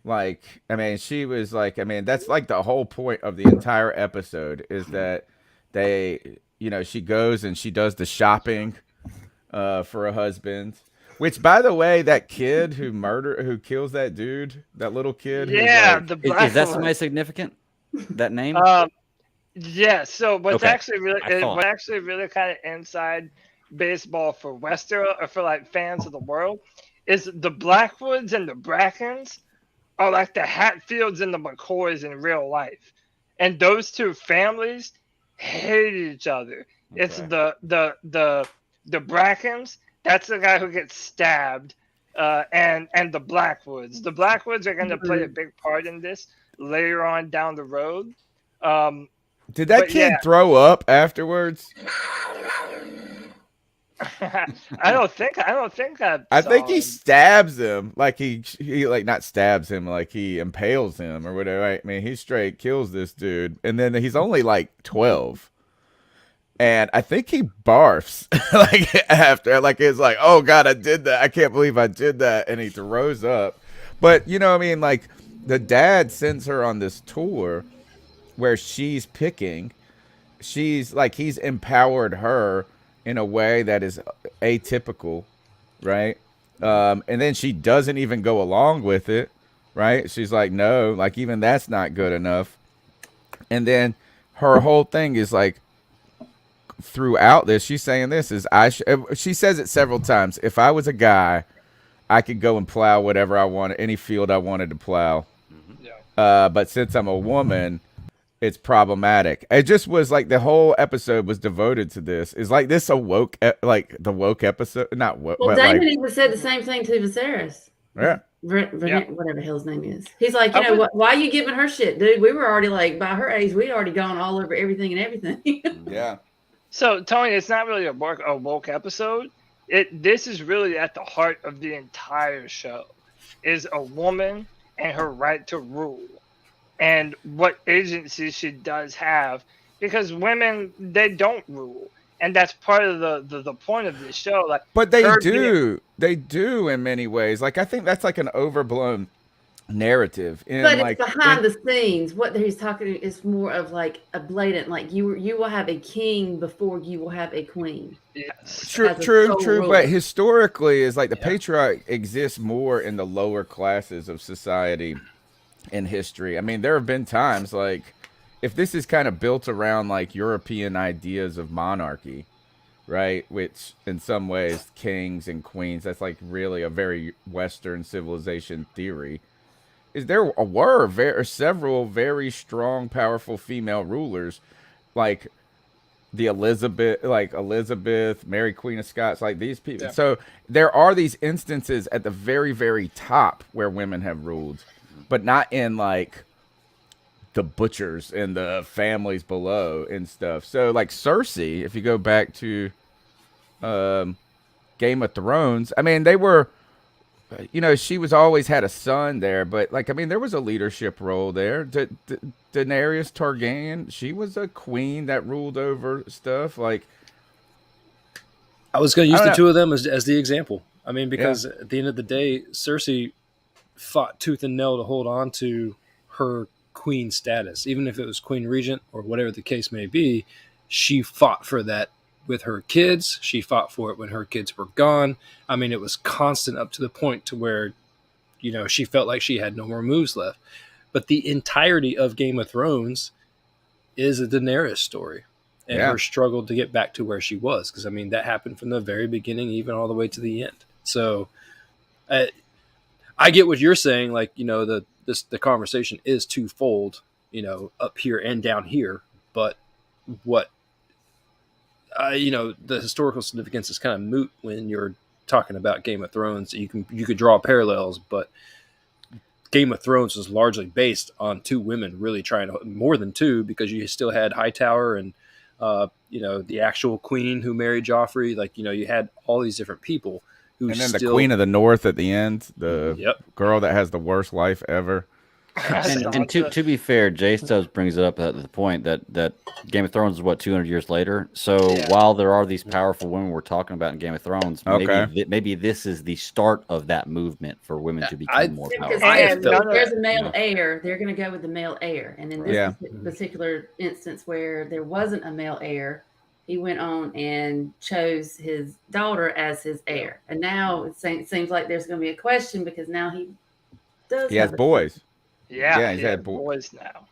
Like, I mean, she was like, I mean, that's like the whole point of the entire episode is that she goes and she does the shopping for a husband. Which, by the way, that kid who kills that dude, that little kid.
Yeah,
the black is that somebody significant? That name?
Yeah. So what's actually really kind of inside baseball for Westeros or for like fans of the world is the Blackwoods and the Brackens are like the Hatfields and the McCoys in real life, and those two families hate each other. Okay. It's the Brackens. That's the guy who gets stabbed, and the Blackwoods. The Blackwoods are going to play a big part in this later on down the road.
Did that kid throw up afterwards?
I don't think
I think he stabs him, like he like not stabs him, like he impales him or whatever. I mean, he straight kills this dude, and then he's only like 12. And I think he barfs like after, like it's like, oh God, I did that. I can't believe I did that. And he throws up. But you know what I mean? Like the dad sends her on this tour where she's picking. She's like, he's empowered her in a way that is atypical. Right. And then she doesn't even go along with it. Right. She's like, no, like even that's not good enough. And then her whole thing is like, throughout this, she's saying this is she says it several times. If I was a guy, I could go and plow whatever I wanted, any field I wanted to plow. Mm-hmm. Yeah. But since I'm a woman, it's problematic. It just was like the whole episode was devoted to this. Is like this a woke, like the woke episode? Not woke.
Well, David even said the same thing to Viserys.
Yeah.
Whatever the hell his name is. He's like, what? Why are you giving her shit, dude? We were already like, by her age, we'd already gone all over everything and everything.
Yeah.
So, Tony, it's not really a woke episode. This is really at the heart of the entire show, is a woman and her right to rule, and what agency she does have, because women, they don't rule, and that's part of the point of this show. Like,
but they do in many ways. Like, I think that's like an overblown narrative,
but it's behind the scenes. What he's talking is more of like a blatant, like you will have a king before you will have a queen.
Yes.
True. But historically, is like the patriarch exists more in the lower classes of society in history. I mean, there have been times like, if this is kind of built around like European ideas of monarchy, right? Which in some ways, kings and queens, that's like really a very Western civilization theory. Is there were several very strong, powerful female rulers, like Elizabeth, Mary Queen of Scots, like these people.
Yeah.
So there are these instances at the very, very top where women have ruled, but not in like the butchers and the families below and stuff. So like Cersei, if you go back to Game of Thrones, I mean, they were, she was always had a son there, but like, I mean, there was a leadership role there. Daenerys Targaryen, she was a queen that ruled over stuff. Like,
I was going to use the two of them as the example. I mean, because at the end of the day, Cersei fought tooth and nail to hold on to her queen status, even if it was queen regent or whatever the case may be. She fought for that with her kids. She fought for it when her kids were gone. I mean, it was constant up to the point to where, she felt like she had no more moves left. But the entirety of Game of Thrones is a Daenerys story and her struggle to get back to where she was. Because, I mean, that happened from the very beginning, even all the way to the end. So I get what you're saying. Like, the conversation is twofold, up here and down here. But what, the historical significance is kind of moot when you're talking about Game of Thrones. You could draw parallels, but Game of Thrones was largely based on two women really trying to, more than two, because you still had Hightower and the actual queen who married Joffrey. Like, you had all these different people who,
and then the Queen of the North at the end, the girl that has the worst life ever.
And to be fair, Jay Stubbs brings it up at the point that Game of Thrones is 200 years later. So while there are these powerful women we're talking about in Game of Thrones, maybe this is the start of that movement for women to become more powerful.
There's a male heir. They're going to go with the male heir. And in this particular instance where there wasn't a male heir, he went on and chose his daughter as his heir. And now it seems like there's going to be a question because now he
has boys.
Yeah, he's had boys now.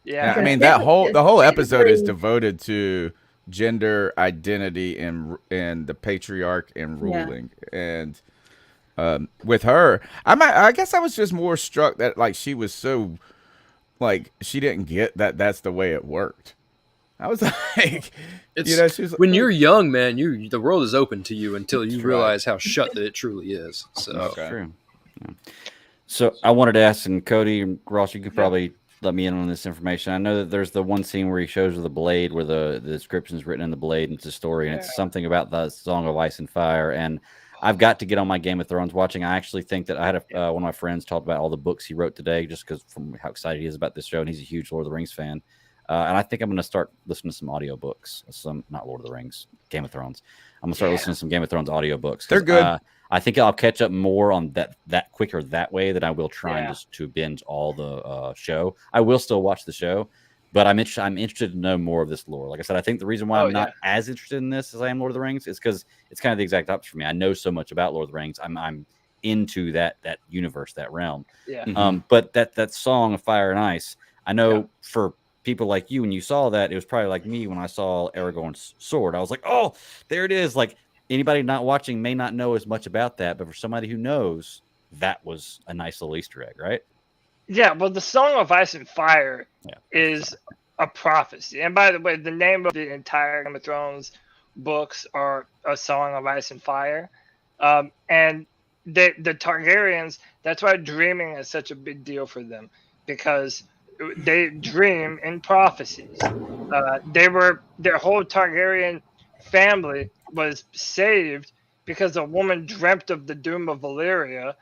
Yeah,
I mean the whole episode is devoted to gender identity and the patriarch and ruling. And with her, I guess I was just more struck that like she was so like she didn't get that that's the way it worked. I was like, she was
when you're young, man, the world is open to you until you realize how shut that it truly is. So
true. Yeah. So I wanted to ask, and Cody and Ross, you could probably let me in on this information. I know that there's the one scene where he shows her the blade, where the description is written in the blade, and it's a story, and it's something about the Song of Ice and Fire. And I've got to get on my Game of Thrones watching. I actually think that I had one of my friends talk about all the books he wrote today, just because from how excited he is about this show, and he's a huge Lord of the Rings fan. And I think I'm going to start listening to some audiobooks. Not Lord of the Rings, Game of Thrones. I'm going to start listening to some Game of Thrones audiobooks.
They're good.
I think I'll catch up more on that quicker that way than I will trying just to binge all the show. I will still watch the show, but I'm interested to know more of this lore. Like I said, I think the reason why I'm not as interested in this as I am Lord of the Rings is because it's kind of the exact opposite for me. I know so much about Lord of the Rings. I'm into that universe, that realm.
Yeah.
But that Song of Fire and Ice, I know for people like you, when you saw that, it was probably like me when I saw Aragorn's sword. I was like, oh, there it is. Like, anybody not watching may not know as much about that, but for somebody who knows, that was a nice little Easter egg, right?
Yeah, well, the Song of Ice and Fire is a prophecy. And by the way, the name of the entire Game of Thrones books are A Song of Ice and Fire. And the Targaryens, that's why dreaming is such a big deal for them, because they dream in prophecies. Their whole Targaryen family was saved because a woman dreamt of the doom of Valyria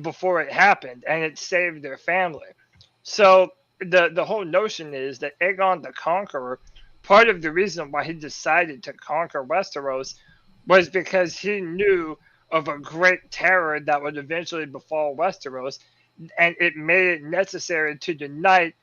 before it happened, and it saved their family. So the whole notion is that Aegon the Conqueror, part of the reason why he decided to conquer Westeros was because he knew of a great terror that would eventually befall Westeros, and it made it necessary to unite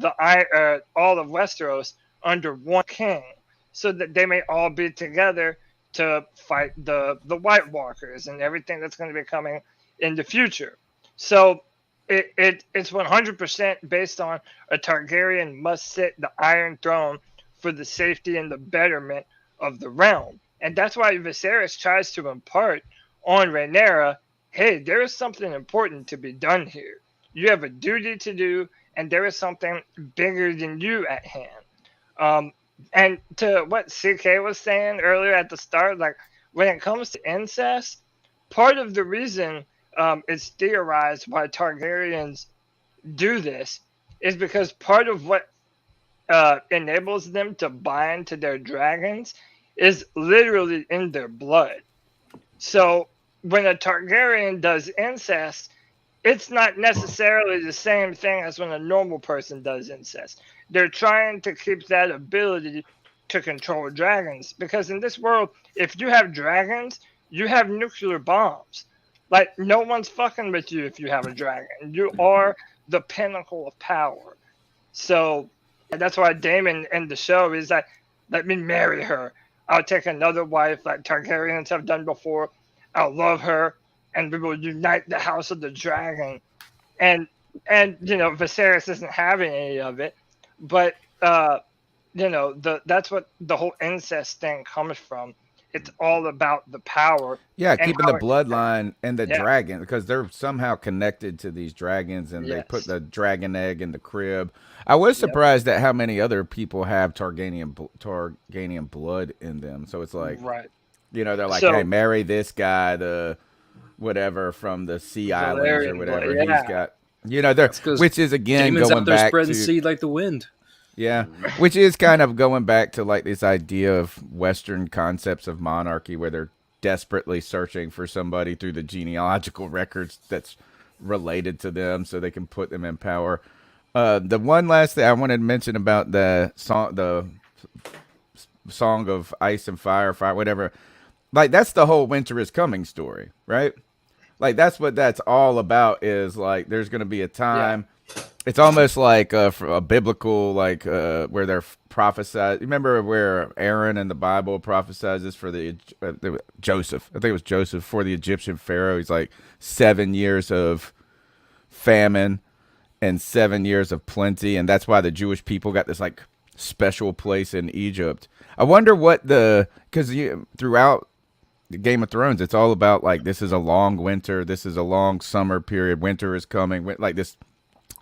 all of Westeros under one king, so that they may all be together to fight the White Walkers and everything that's going to be coming in the future. So it's 100% based on a Targaryen must sit the Iron Throne for the safety and the betterment of the realm. And that's why Viserys tries to impart on Rhaenyra, hey, there is something important to be done here. You have a duty to do, and there is something bigger than you at hand. And to what CK was saying earlier at the start, like when it comes to incest, part of the reason it's theorized why Targaryens do this is because part of what enables them to bind to their dragons is literally in their blood. So when a Targaryen does incest, it's not necessarily the same thing as when a normal person does incest. They're trying to keep that ability to control dragons because in this world, if you have dragons, you have nuclear bombs. Like no one's fucking with you if you have a dragon. You are the pinnacle of power. So that's why Daemon in the show is like, let me marry her. I'll take another wife like Targaryens have done before. I'll love her, and we will unite the House of the Dragon. And you know, Viserys isn't having any of it, but you know, that's what the whole incest thing comes from. It's all about the power.
Yeah,
and
keeping
how
the
it-
bloodline and the
Yeah.
dragon, because they're somehow connected to these dragons, and they put
Yes.
the dragon egg in the crib. I was
Yep.
surprised at how many other people have Targaryen blood in them. So it's like,
Right.
you know, they're like,
So-
hey, marry this guy, the whatever from the Sea Islands or
Valerian
whatever.
blood, yeah.
He's got, you know, they're
'cause
which is again
Damon's
going
out there
back
spreading
to
seed like the wind.
yeah, which is kind of going back to like this idea of Western concepts of monarchy, where they're desperately searching for somebody through the genealogical records that's related to them, so they can put them in power. The one last thing I wanted to mention about the song of Ice and Fire, whatever. Like that's the whole Winter is Coming story, right? Like that's what that's all about. Is like there's going to be a time. It's almost like a biblical, like where they're prophesied. Remember where Aaron in the Bible prophesies this for the Joseph? I think it was Joseph for the Egyptian Pharaoh. He's like 7 years of famine and 7 years of plenty, and that's why the Jewish people got this like special place in Egypt. I wonder what because throughout the Game of Thrones, it's all about like this is a long winter, this is a long summer period, winter is coming, like this.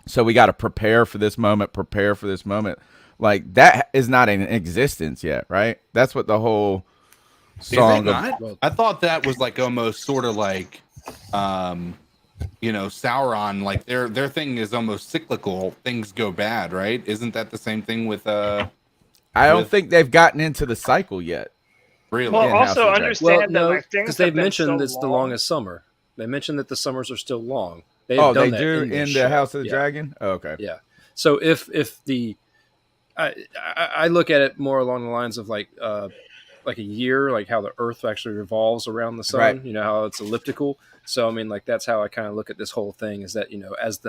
So we got to prepare for this moment, Like that is not in existence yet, right? That's what the whole song
Is it not? I thought that was like almost sort of like, you know, Sauron. Like their thing is almost cyclical. Things go bad, right? Isn't that the same thing with?
I don't think they've gotten into the cycle yet.
Really?
Well,
in House
also
of Dragons.
understand that
no,
like things
because they've
have been
mentioned
so
it's the
long.
longest summer. They mentioned that the summers are still long.
They
done that
do
in
in the
show.
House of the
Yeah.
Dragon. Oh, okay.
Yeah. So if the I look at it more along the lines of like a year, like how the Earth actually revolves around the sun.
Right.
You know how it's elliptical. So I mean, like that's how I kind of look at this whole thing. Is that, you know, as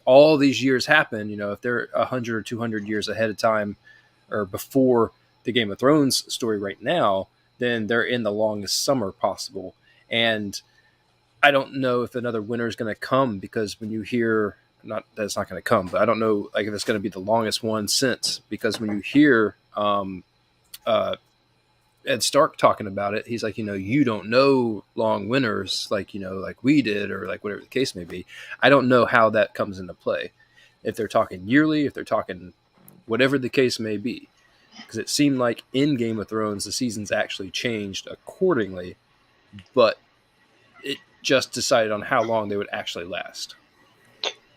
all these years happen, you know, if they're 100 or 200 years ahead of time or before the Game of Thrones story right now, then they're in the longest summer possible. And I don't know if another winter is going to come, because when you hear, not that it's not going to come, but I don't know like if it's going to be the longest one since, because when you hear Ed Stark talking about it, he's like, you know, you don't know long winters like, you know, like we did, or like whatever the case may be. I don't know how that comes into play. If they're talking yearly, if they're talking whatever the case may be, because it seemed like in Game of Thrones, the seasons actually changed accordingly, but it just decided on how long they would actually last.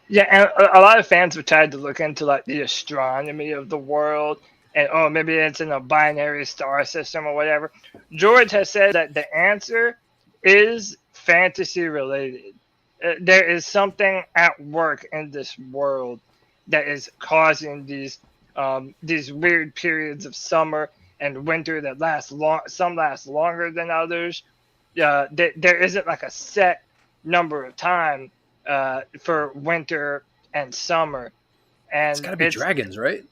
Yeah, and a lot of fans have tried to look into like the astronomy of the world, and oh, maybe it's in a binary star system or whatever. George has said that the answer is fantasy related. There is something at work in this world that is causing these weird periods of summer and winter that last long. Some last longer than others. There isn't like a set number of time for winter and summer, and
It's got to be dragons, right?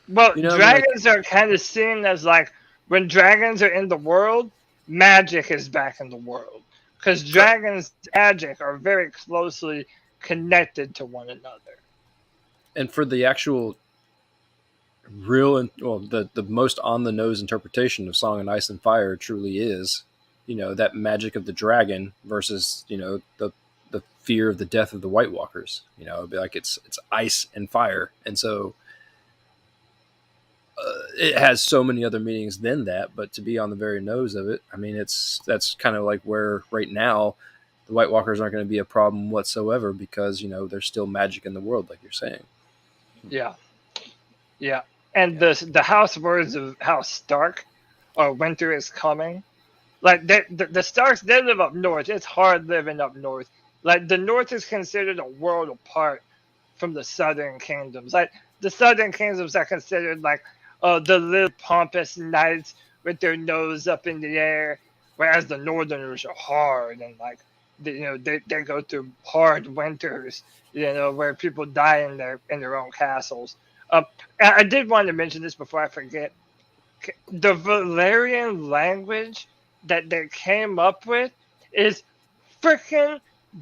Well,
You know,
dragons are kind of seen as like when dragons are in the world, magic is back in the world because dragons' magic are very closely connected to one another.
And for the actual the most on the nose interpretation of Song of Ice and Fire truly is, that magic of the dragon versus, the fear of the death of the White Walkers. It'd be like it's ice and fire, and so it has so many other meanings than that. But to be on the very nose of it, I mean, that's kind of like where right now the White Walkers aren't going to be a problem whatsoever because there's still magic in the world, like you're saying.
Yeah. And the house words of House Stark, or winter is coming. Like the Starks, they live up north. It's hard living up north. Like the north is considered a world apart from the southern kingdoms. Like the southern kingdoms are considered like the little pompous knights with their nose up in the air, whereas the northerners are hard and like they go through hard winters. Where people die in their own castles. I did want to mention this before I forget. The Valerian language that they came up with is freaking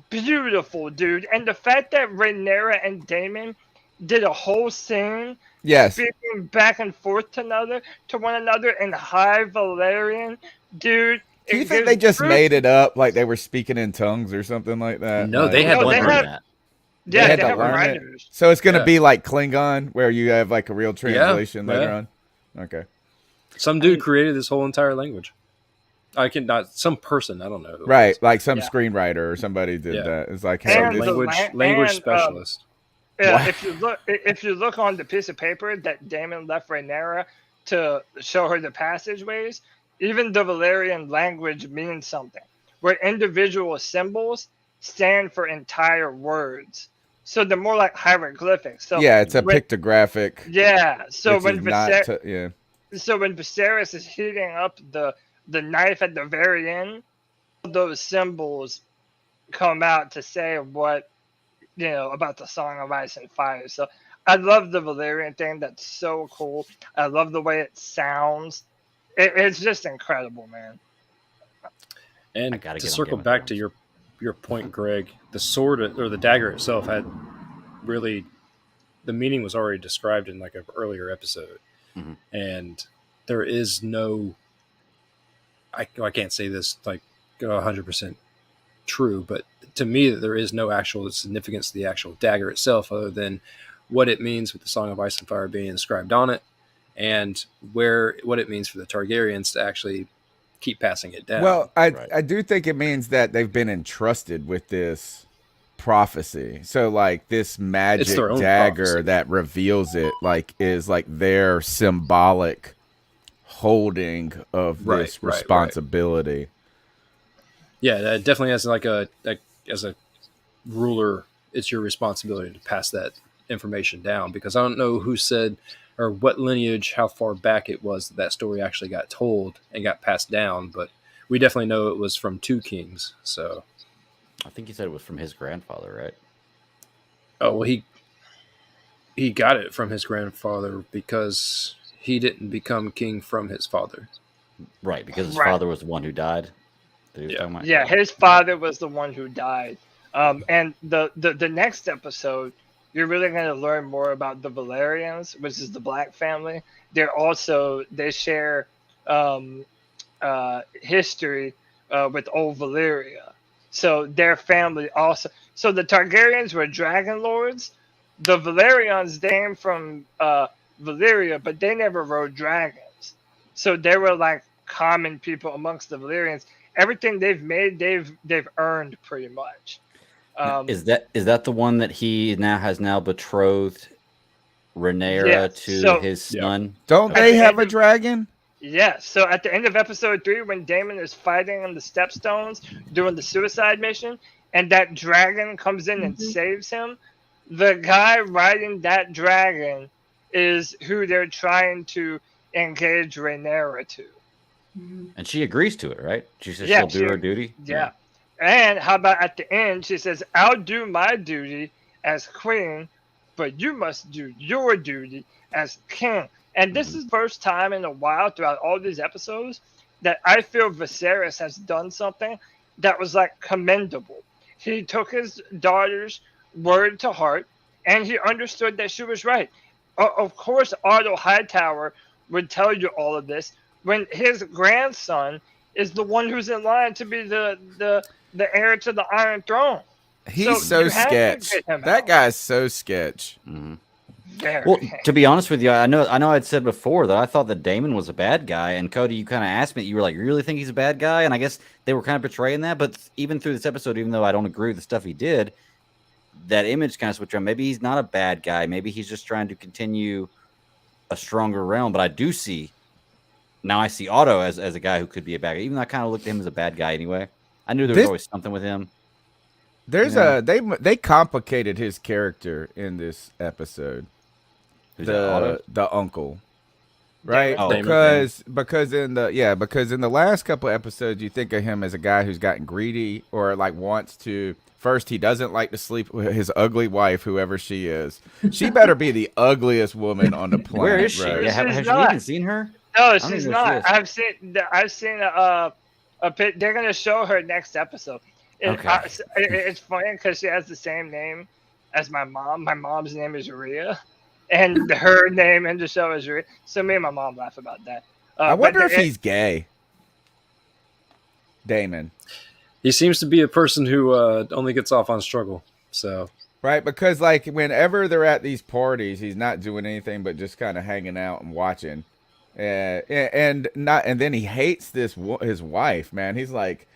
beautiful, dude. And the fact that Rhaenyra and Daemon did a whole scene speaking back and forth to one another in high Valerian, dude.
Do you think they just made it up, like they were speaking in tongues or something like that?
No, they had
that.
Yeah, they have
learn
writers.
it. So it's going to be like Klingon, where you have like a real translation later on? Okay.
Some dude created this whole entire language. Some person, I don't know.
Right, like some screenwriter or somebody did that. It's like, hey,
language specialist.
If you look on the piece of paper that Daemon left Rhaenyra to show her the passageways, even the Valerian language means something, where individual symbols stand for entire words. So they're more like hieroglyphics. So
it's a pictographic.
Yeah. So when
Viserys
is heating up the knife at the very end, those symbols come out to say what about the Song of Ice and Fire. So I love the Valerian thing. That's so cool. I love the way it sounds. It's just incredible, man.
And to circle back to your point, Greg, the sword or the dagger itself had really, the meaning was already described in like an earlier episode.
Mm-hmm.
And there is no, I can't say this like 100% true, but to me there is no actual significance to the actual dagger itself other than what it means with the Song of Ice and Fire being inscribed on it and what it means for the Targaryens to actually keep passing it down.
Well, I do think it means that they've been entrusted with this prophecy. So like this magic dagger prophecy that reveals it like is like their symbolic holding of this responsibility.
Right. Yeah, that definitely has like as a ruler, it's your responsibility to pass that information down, because I don't know who said or what lineage, how far back it was that story actually got told and got passed down, but we definitely know it was from two kings. So
I think he said it was from his grandfather, right?
Oh, well, he got it from his grandfather because he didn't become king from his father.
Right, because his father was the one who died.
Yeah, his father was the one who died. And the next episode, you're really going to learn more about the Valerians, which is the Black family. They share history with old Valyria. So their family also. So the Targaryens were dragon lords. The Valerians came from Valyria, but they never rode dragons. So they were like common people amongst the Valyrians. Everything they've made, they've earned pretty much.
Is that the one that he has betrothed Rhaenyra to his son?
Don't they have a dragon?
Yeah. So at the end of episode 3, when Daemon is fighting on the Stepstones, doing the suicide mission, and that dragon comes in and saves him, the guy riding that dragon is who they're trying to engage Rhaenyra to.
And she agrees to it, right? She says she'll do her duty.
Yeah. And how about at the end, she says, I'll do my duty as queen, but you must do your duty as king. And this is the first time in a while throughout all these episodes that I feel Viserys has done something that was like commendable. He took his daughter's word to heart, and he understood that she was right. Of course, Otto Hightower would tell you all of this when his grandson is the one who's in line to be the heir to the Iron Throne.
He's so
you have to
sketch.
get him
That
out.
guy's so sketch.
Very.
Well, to be honest with you, I know I'd said before that I thought that Damon was a bad guy, and Cody, you kind of asked me, you were like, "You really think he's a bad guy?" And I guess they were kind of portraying that, but even through this episode, even though I don't agree with the stuff he did, that image kind of switched around. Maybe he's not a bad guy. Maybe he's just trying to continue a stronger realm. But I do see now I see Otto as a guy who could be a bad guy, even though I kind of looked at him as a bad guy anyway. I knew there was always something with him.
There's they complicated his character in this episode.
Who's
The uncle, right?
Oh,
because in the last couple episodes, you think of him as a guy who's gotten greedy or like wants to. First, he doesn't like to sleep with his ugly wife, whoever she is. She better be the ugliest woman on the planet.
Where is she?
Right?
Yeah, have you even seen her?
No, she's not. I've seen a bit. They're gonna show her next episode. It's funny because she has the same name as my mom. My mom's name is Rhea, and her name in the show is Rhea. So me and my mom laugh about that.
I wonder if he's gay. Damon.
He seems to be a person who only gets off on struggle. So
right, because like whenever they're at these parties, he's not doing anything but just kind of hanging out and watching, and then he hates his wife. Man, he's like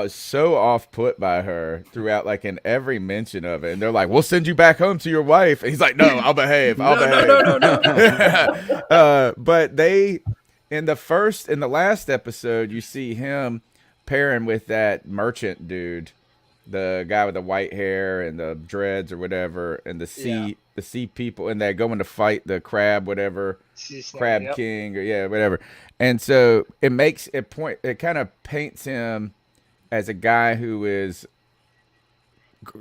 so off put by her throughout, like in every mention of it. And they're like, "We'll send you back home to your wife." And he's like, "No, I'll behave. I'll behave." No. But in the last episode, you see him pairing with that merchant dude, the guy with the white hair and the dreads or whatever, and the sea people, and they're going to fight the crab, whatever, King or whatever. And so it kind of paints him as a guy who is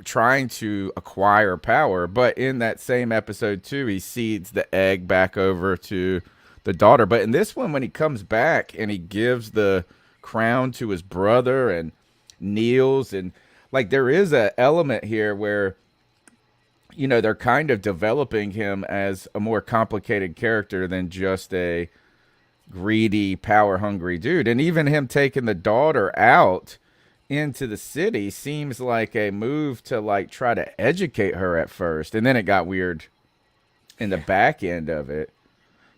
trying to acquire power, but in that same episode too, he cedes the egg back over to the daughter. But in this one, when he comes back and he gives the crown to his brother and kneels, and like there is an element here where they're kind of developing him as a more complicated character than just a greedy, power hungry dude. And even him taking the daughter out into the city seems like a move to like try to educate her at first, and then it got weird in the back end of it.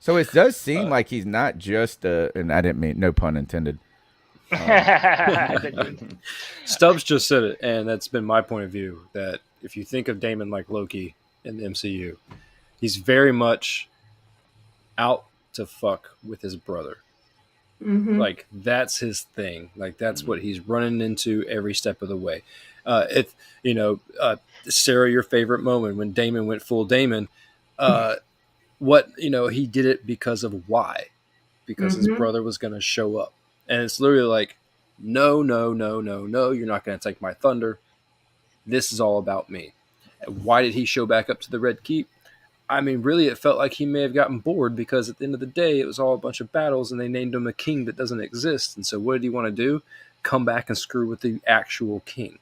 So it does seem like he's not just and I didn't mean, no pun intended.
Stubbs just said it, and that's been my point of view, that if you think of Damon like Loki in the MCU, he's very much out to fuck with his brother. Mm-hmm. Like that's his thing. Like that's what he's running into every step of the way. Sarah, your favorite moment when Damon went full Damon, he did it because of why? Because his brother was going to show up. And it's literally like, no, you're not going to take my thunder. This is all about me. And why did he show back up to the Red Keep? I mean, really, it felt like he may have gotten bored because at the end of the day, it was all a bunch of battles and they named him a king that doesn't exist. And so what did he want to do? Come back and screw with the actual king.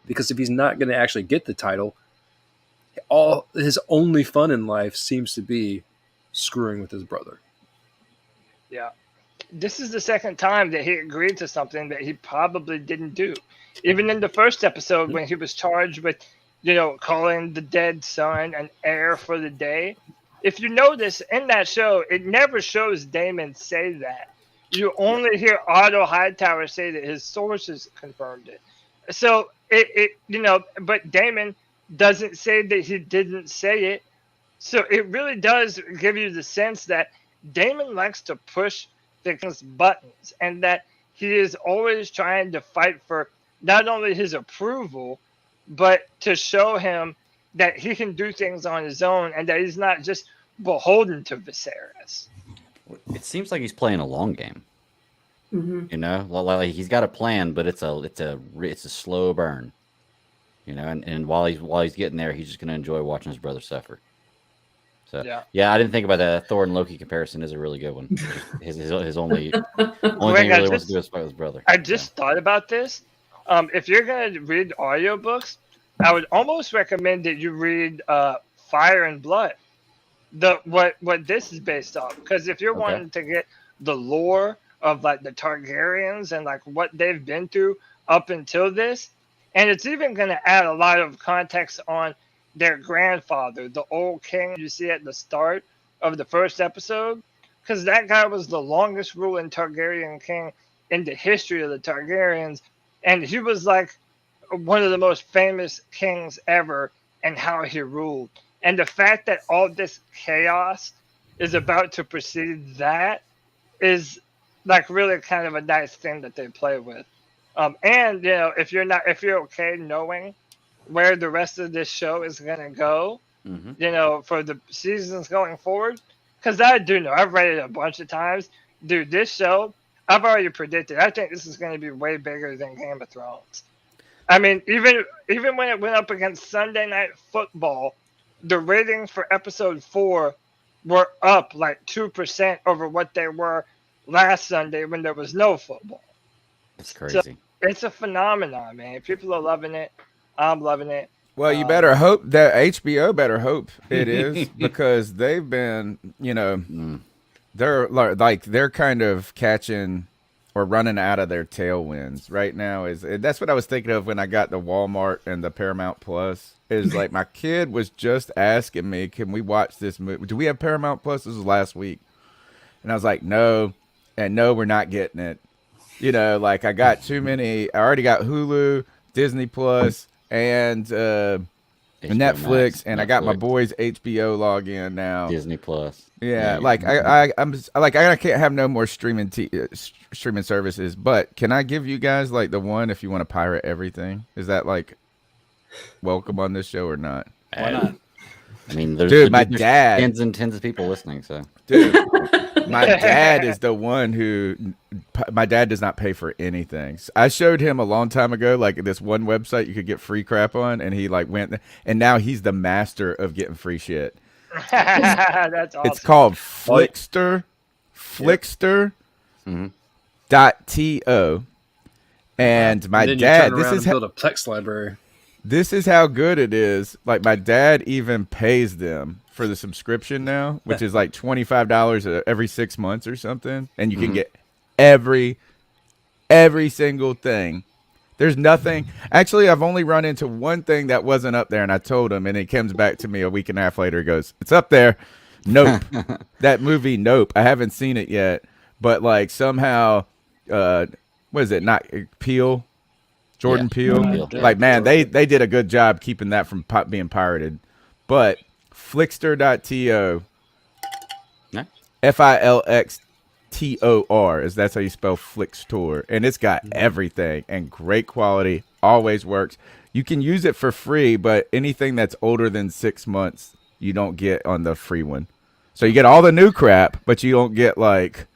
Because if he's not going to actually get the title, all his only fun in life seems to be screwing with his brother.
Yeah. This is the second time that he agreed to something that he probably didn't do. Even in the first episode when he was charged with, calling the dead son an heir for the day. If you notice in that show, it never shows Damon say that. You only hear Otto Hightower say that his sources confirmed it. So but Damon doesn't say that he didn't say it. So it really does give you the sense that Damon likes to push things buttons, and that he is always trying to fight for not only his approval, but to show him that he can do things on his own and that he's not just beholden to Viserys.
It seems like he's playing a long game. Like he's got a plan, but it's a slow burn. And while he's getting there, he's just going to enjoy watching his brother suffer. So I didn't think about that. Thor and Loki comparison is a really good one. His only thing he really wants to do is fight with his brother.
I just thought about this. If you're gonna read audiobooks, I would almost recommend that you read Fire and Blood. What this is based on, because if you're
Okay.
wanting to get the lore of like the Targaryens and like what they've been through up until this, and it's even going to add a lot of context on their grandfather, the old king you see at the start of the first episode, because that guy was the longest ruling Targaryen king in the history of the Targaryens, and he was like one of the most famous kings ever and how he ruled. And the fact that all this chaos is about to precede that is like really kind of a nice thing that they play with. And if you're okay knowing where the rest of this show is gonna go, for the seasons going forward, because I do know I've read it a bunch of times. Dude, this show I've already predicted. I think this is going to be way bigger than Game of Thrones. I mean, even when it went up against Sunday Night Football, the ratings for episode 4 were up like 2% over what they were last Sunday when there was no football.
That's crazy.
So it's a phenomenon, man. People are loving it. I'm loving it.
Well, you better hope that HBO better hope it is, because they've been, they're kind of catching or running out of their tailwinds right now. That's what I was thinking of when I got the Walmart and the Paramount Plus. Is like my kid was just asking me, "Can we watch this movie? Do we have Paramount Plus?" This was last week, and I was like, "No," and no, we're not getting it. Like I got too many. I already got Hulu, Disney Plus, and Netflix, and I got my boys' HBO login now.
Disney Plus.
Yeah, like I can't have no more streaming services. But can I give you guys like the one if you want to pirate everything? Is that like welcome on this show or not?
Why not?
I mean, there's
dad,
tens and tens of people listening. So,
dude, my dad is the one who. My dad does not pay for anything. I showed him a long time ago, like this one website you could get free crap on, and he like went, and now he's the master of getting free shit.
That's awesome.
It's called Flickster. Flickster.to. And my dad,
this is build a Plex library.
This is how good it is. Like my dad even pays them for the subscription now, which is like $25 every 6 months or something, and you can get every single thing. There's nothing. Actually, I've only run into one thing that wasn't up there, and I told him, and he comes back to me a week and a half later. He goes, "It's up there." Nope. That movie, Nope. I haven't seen it yet, but like somehow, what is it? Not Peele. Jordan Peele. Like, man, they did a good job keeping that from being pirated. But Flickster.to, Filxtor, is that's how you spell Flickster, and it's got everything and great quality. Always works. You can use it for free, but anything that's older than 6 months, you don't get on the free one. So you get all the new crap, but you don't get like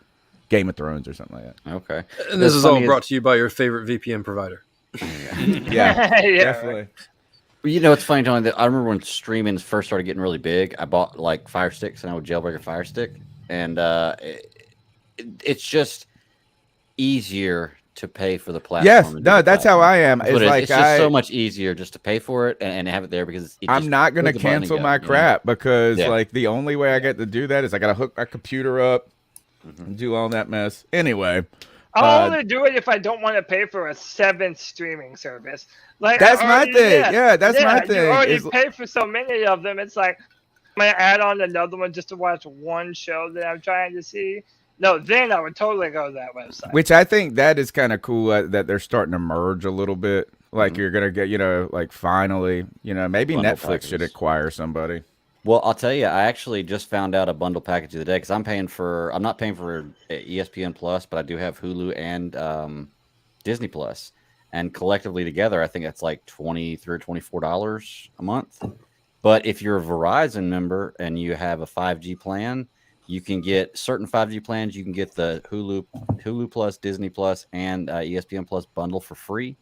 Game of Thrones or something like that.
Okay.
And this is all brought to you by your favorite VPN provider.
Yeah, definitely.
Well, it's funny, Tony, that I remember when streaming first started getting really big, I bought like Fire Sticks, and I would jailbreak a Fire Stick, and it's just easier to pay for the platform.
Yes, no, that's how I am.
It's just so much easier just to pay for it and have it there, because
I'm not going to cancel my crap, because like the only way I get to do that is I got to hook my computer up and do all that mess. Anyway.
I'll only do it if I don't want to pay for a 7th streaming service. Like
that's my thing. Yeah, that's my thing.
You already pay for so many of them. It's like I'm gonna add on another one just to watch one show that I'm trying to see. No, then I would totally go to that website.
Which I think that is kind of cool that they're starting to merge a little bit. Like you're gonna get, like finally, maybe
Bundle
Netflix
packages
should acquire somebody.
Well, I'll tell you, I actually just found out a bundle package the other day, because I'm not paying for ESPN Plus, but I do have Hulu and Disney Plus, and collectively together, I think that's like $23 or $24 a month. But if you're a Verizon member and you have a 5G plan, you can get certain 5G plans. You can get the Hulu Plus, Disney Plus, and ESPN Plus bundle for free.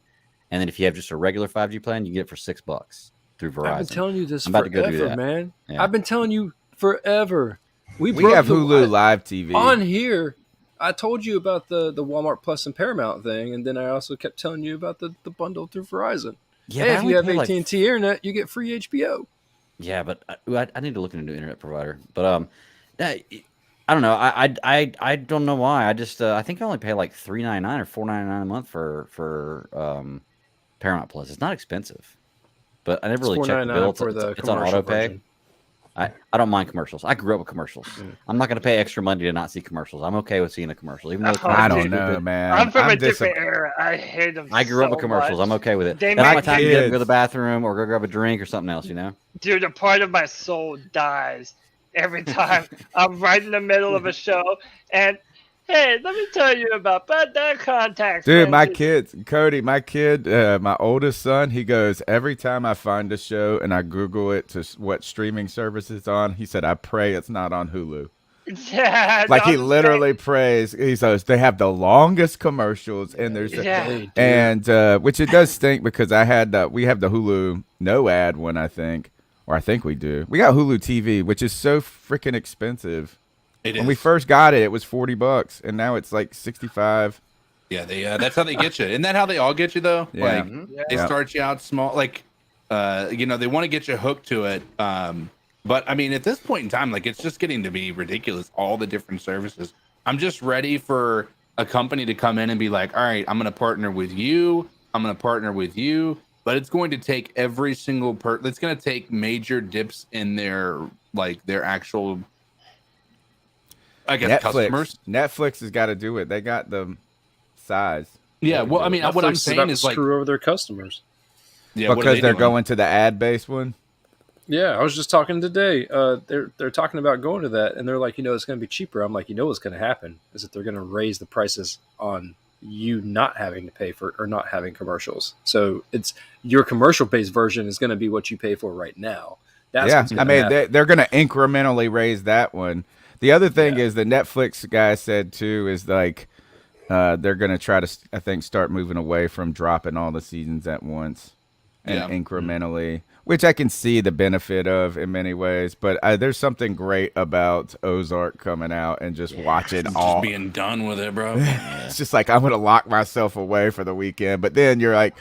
And then if you have just a regular 5G plan, you get it for $6 through Verizon.
I've been telling you this
forever,
man.
Yeah.
I've been telling you forever. We
have Hulu Live TV
on here. I told you about the Walmart Plus and Paramount thing, and then I also kept telling you about the bundle through Verizon.
Yeah,
Hey,
I
if
only
you have
pay,
AT&T Internet, you get free HBO.
yeah, but I need to look into a new internet provider. But I don't know. I don't know why. I just I think I only pay like $3.99 or $4.99 a month for Paramount Plus. It's not expensive, but I never
It's
really checked the bill.
$4.99 for the
It's on
commercial
auto pay.
version.
I don't mind commercials. I grew up with commercials. I'm not going to pay extra money to not see commercials. I'm okay with seeing a commercial, even though the
I
I
commercials
don't
are
know,
stupid.
man.
I'm from a
dis-
different era. I hate them.
I grew up with
so
commercials.
much.
I'm okay with it.
They
That's my
make
time to get up and go to
kids-
the bathroom or go grab a drink or something else, you know?
Dude, a part of my soul dies every time I'm right in the middle of a show. And hey, let me tell you about that contacts.
Dude, my
lenses.
kids, Cody, my kid, my oldest son, he goes, every time I find a show and I Google it to what streaming service it's on, he said, I pray it's not on Hulu.
Yeah,
Like
no,
he
I'm
literally prays. He says they have the longest commercials, and there's
Yeah.
They do.
and which it does stink because we have the Hulu no ad one, I think, or I think we do. We got Hulu TV, which is so freaking expensive.
It
When we
is.
first got it, it was $40, and now it's like 65.
Yeah, they that's how they get you. Isn't that how they all get you though?
Yeah.
Like
Mm-hmm.
they
Yeah.
start you out small, like they want to get you hooked to it. But I mean, at this point in time, like it's just getting to be ridiculous. All the different services. I'm just ready for a company to come in and be like, all right, I'm going to partner with you. I'm going to partner with you. But it's going to take every single it's going to take major dips in their actual, I guess, customers.
Netflix has got to do it. They got the size.
Yeah. Well, I mean, what I'm
Netflix
saying
about
is
to
like,
screw over their customers.
yeah, what are
Because
they
they're
doing?
going to the ad-based one.
Yeah, I was just talking today. They're talking about going to that, and they're like, it's going to be cheaper. I'm like, what's going to happen is that they're going to raise the prices on you not having to pay for or not having commercials. So it's your commercial-based version is going to be what you pay for right now. That's
Yeah,
what's
I
gonna
mean
happen.
they're going to incrementally raise that one. The other thing is the Netflix guy said too is like they're going to try to I think start moving away from dropping all the seasons at once and incrementally, which I can see the benefit of in many ways. But there's something great about Ozark coming out and just watching
Just
all.
being done with it, bro.
It's just like I'm going to lock myself away for the weekend. But then you're like,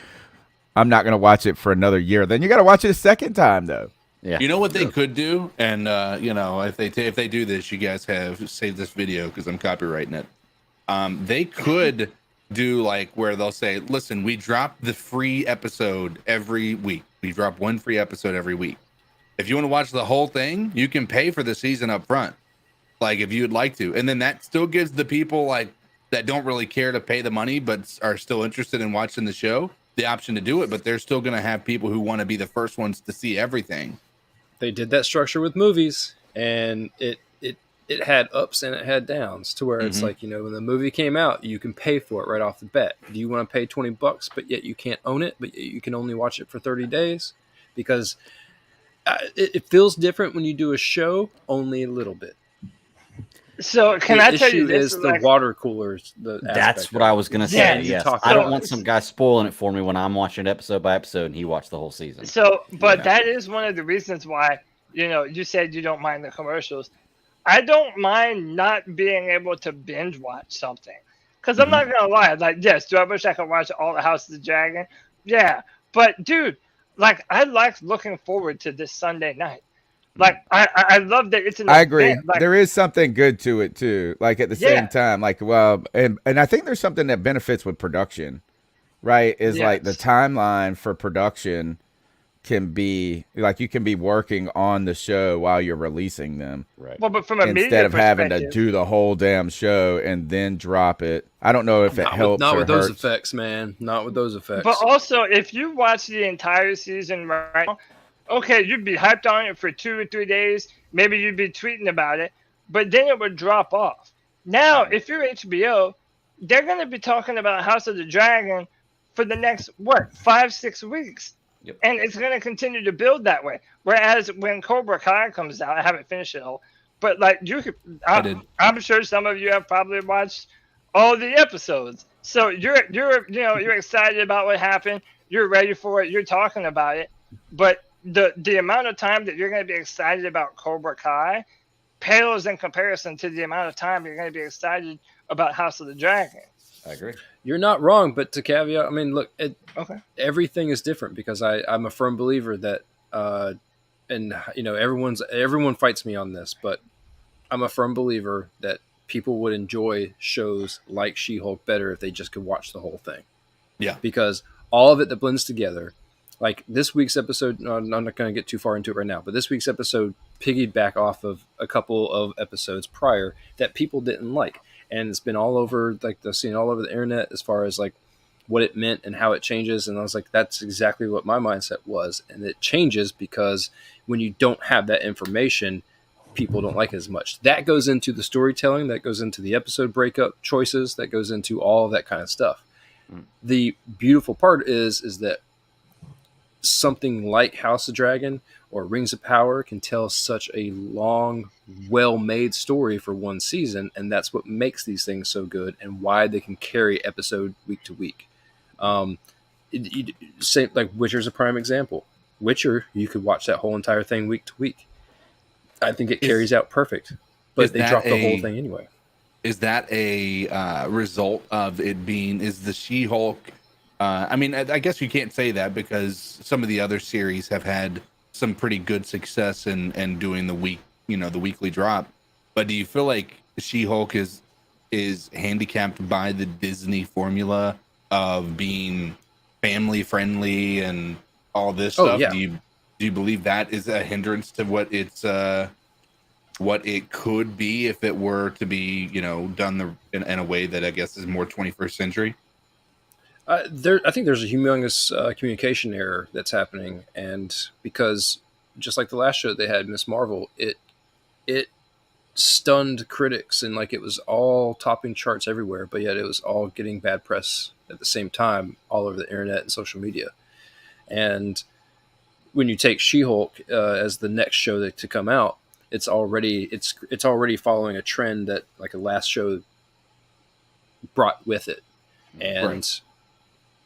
I'm not going to watch it for another year. Then you got to watch it a second time though.
Yeah.
You know what they could do, and if they do this, you guys have saved this video because I'm copywriting it. They could do like where they'll say, "Listen, we drop the free episode every week. We drop one free episode every week. If you want to watch the whole thing, you can pay for the season up front, like if you'd like to, and then that still gives the people like that don't really care to pay the money but are still interested in watching the show the option to do it. But they're still going to have people who want to be the first ones to see everything."
They did that structure with movies, and it had ups and it had downs to where it's like, when the movie came out, you can pay for it right off the bat. Do you want to pay $20, but yet you can't own it, but you can only watch it for 30 days? Because it feels different when you do a show only a little bit.
So can I tell you this?
is the water coolers.
That's what I was going to say.
Yeah,
Yes.
talk
I don't
about
want some guy spoiling it for me when I'm watching episode by episode and he watched the whole season.
So, but that is one of the reasons why, you said you don't mind the commercials. I don't mind not being able to binge watch something. Because I'm not going to lie. Like, yes, do I wish I could watch all the House of the Dragon? Yeah. But, dude, like, I like looking forward to this Sunday night. Like, I love that it's an
I agree.
event. Like,
There is something good to it too. Like at the same time, like and I think there's something that benefits with production, right? Is like the timeline for production can be like you can be working on the show while you're releasing them,
Right.
well, but from a media
instead of having to
perspective-
do the whole damn show and then drop it. I don't know if it helps
Not
or
with those
hurts.
effects, man. Not with those effects.
But also, if you watch the entire season right now, okay, you'd be hyped on it for 2 or 3 days. Maybe you'd be tweeting about it, but then it would drop off. Now, if you're HBO, they're going to be talking about House of the Dragon for the next, 5-6 weeks.
Yep.
And it's going to continue to build that way. Whereas when Cobra Kai comes out, I haven't finished it all, but like I'm sure some of you have probably watched all the episodes. So you're excited about what happened. You're ready for it. You're talking about it. But the amount of time that you're going to be excited about Cobra Kai pales in comparison to the amount of time you're going to be excited about House of the Dragon.
I agree.
You're not wrong, but to caveat, I mean, look,
Okay.
everything is different because I'm a firm believer that, and everyone fights me on this, but I'm a firm believer that people would enjoy shows like She-Hulk better if they just could watch the whole thing.
Yeah.
Because all of it that blends together, like this week's episode, I'm not going to get too far into it right now, but this week's episode piggyback off of a couple of episodes prior that people didn't like. And it's been all over, like the scene all over the internet as far as like what it meant and how it changes. And I was like, that's exactly what my mindset was. And it changes because when you don't have that information, people don't like it as much. That goes into the storytelling, that goes into the episode breakup choices, that goes into all of that kind of stuff. The beautiful part is that something like House of Dragon or Rings of Power can tell such a long, well-made story for one season, and that's what makes these things so good and why they can carry episode week to week. Same like Witcher's a prime example. Witcher, you could watch that whole entire thing week to week. I think it carries out perfect, but they dropped the whole thing anyway.
Is that a result of it being? Is the She-Hulk? I mean, I guess you can't say that because some of the other series have had some pretty good success in doing the weekly drop. But do you feel like She-Hulk is handicapped by the Disney formula of being family friendly and all this stuff?
Yeah.
Do you believe that is a hindrance to what it could be if it were to be, done in a way that I guess is more 21st century?
I think there's a humongous communication error that's happening, and because just like the last show they had, Miss Marvel, it stunned critics and like it was all topping charts everywhere, but yet it was all getting bad press at the same time all over the internet and social media. And when you take She-Hulk as the next show to come out, it's already following a trend that like a last show brought with it, and
right.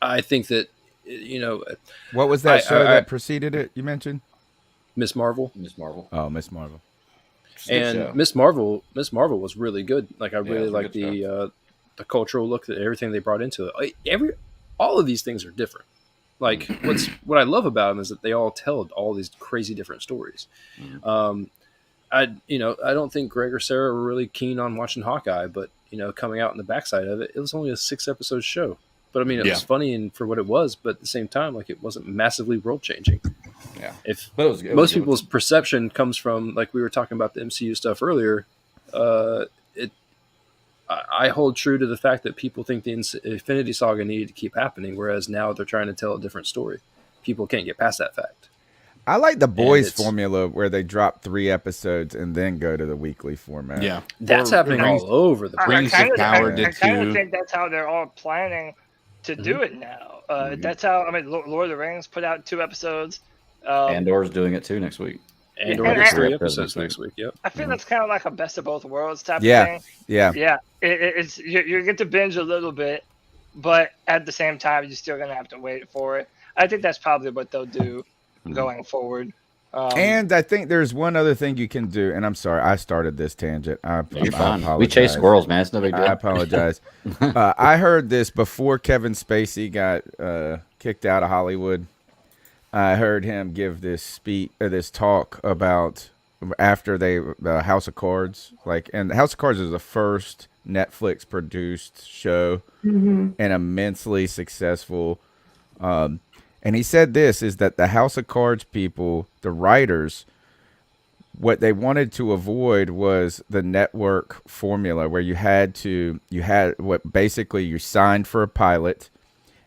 I think that
what was that show that preceded it? You mentioned
Miss Marvel.
Oh, Miss Marvel.
And Miss Marvel was really good. Like I really like the cultural look, that everything they brought into it. All of these things are different. Like what I love about them is that they all tell all these crazy different stories. I don't think Greg or Sarah were really keen on watching Hawkeye, but coming out in the backside of it, it was only a 6-episode show. But I mean, it was funny and for what it was, but at the same time, like it wasn't massively world changing.
Yeah.
Most people's perception comes from, like we were talking about the MCU stuff earlier. I hold true to the fact that people think the Infinity Saga needed to keep happening, whereas now they're trying to tell a different story. People can't get past that fact.
I like the Boys formula where they drop 3 episodes and then go to the weekly format.
Yeah,
that's happening all over the place.
I kind of think that's how they're all planning to do it now. That's how, I mean, Lord of the Rings put out 2 episodes.
Andor's doing it too next week.
Andor gets 3 episodes next week. Yep.
I feel that's kind of like a best of both worlds type of thing.
Yeah.
It's you get to binge a little bit, but at the same time, you're still gonna have to wait for it. I think that's probably what they'll do going forward.
And I think there's one other thing you can do, and I'm sorry, I started this tangent. I apologize.
We chase squirrels, man. It's no big deal.
I apologize. I heard this before Kevin Spacey got kicked out of Hollywood. I heard him give this talk about after the House of Cards, and House of Cards is the first Netflix produced show and immensely successful. And he said this is that the House of Cards people, the writers, what they wanted to avoid was the network formula where you signed for a pilot.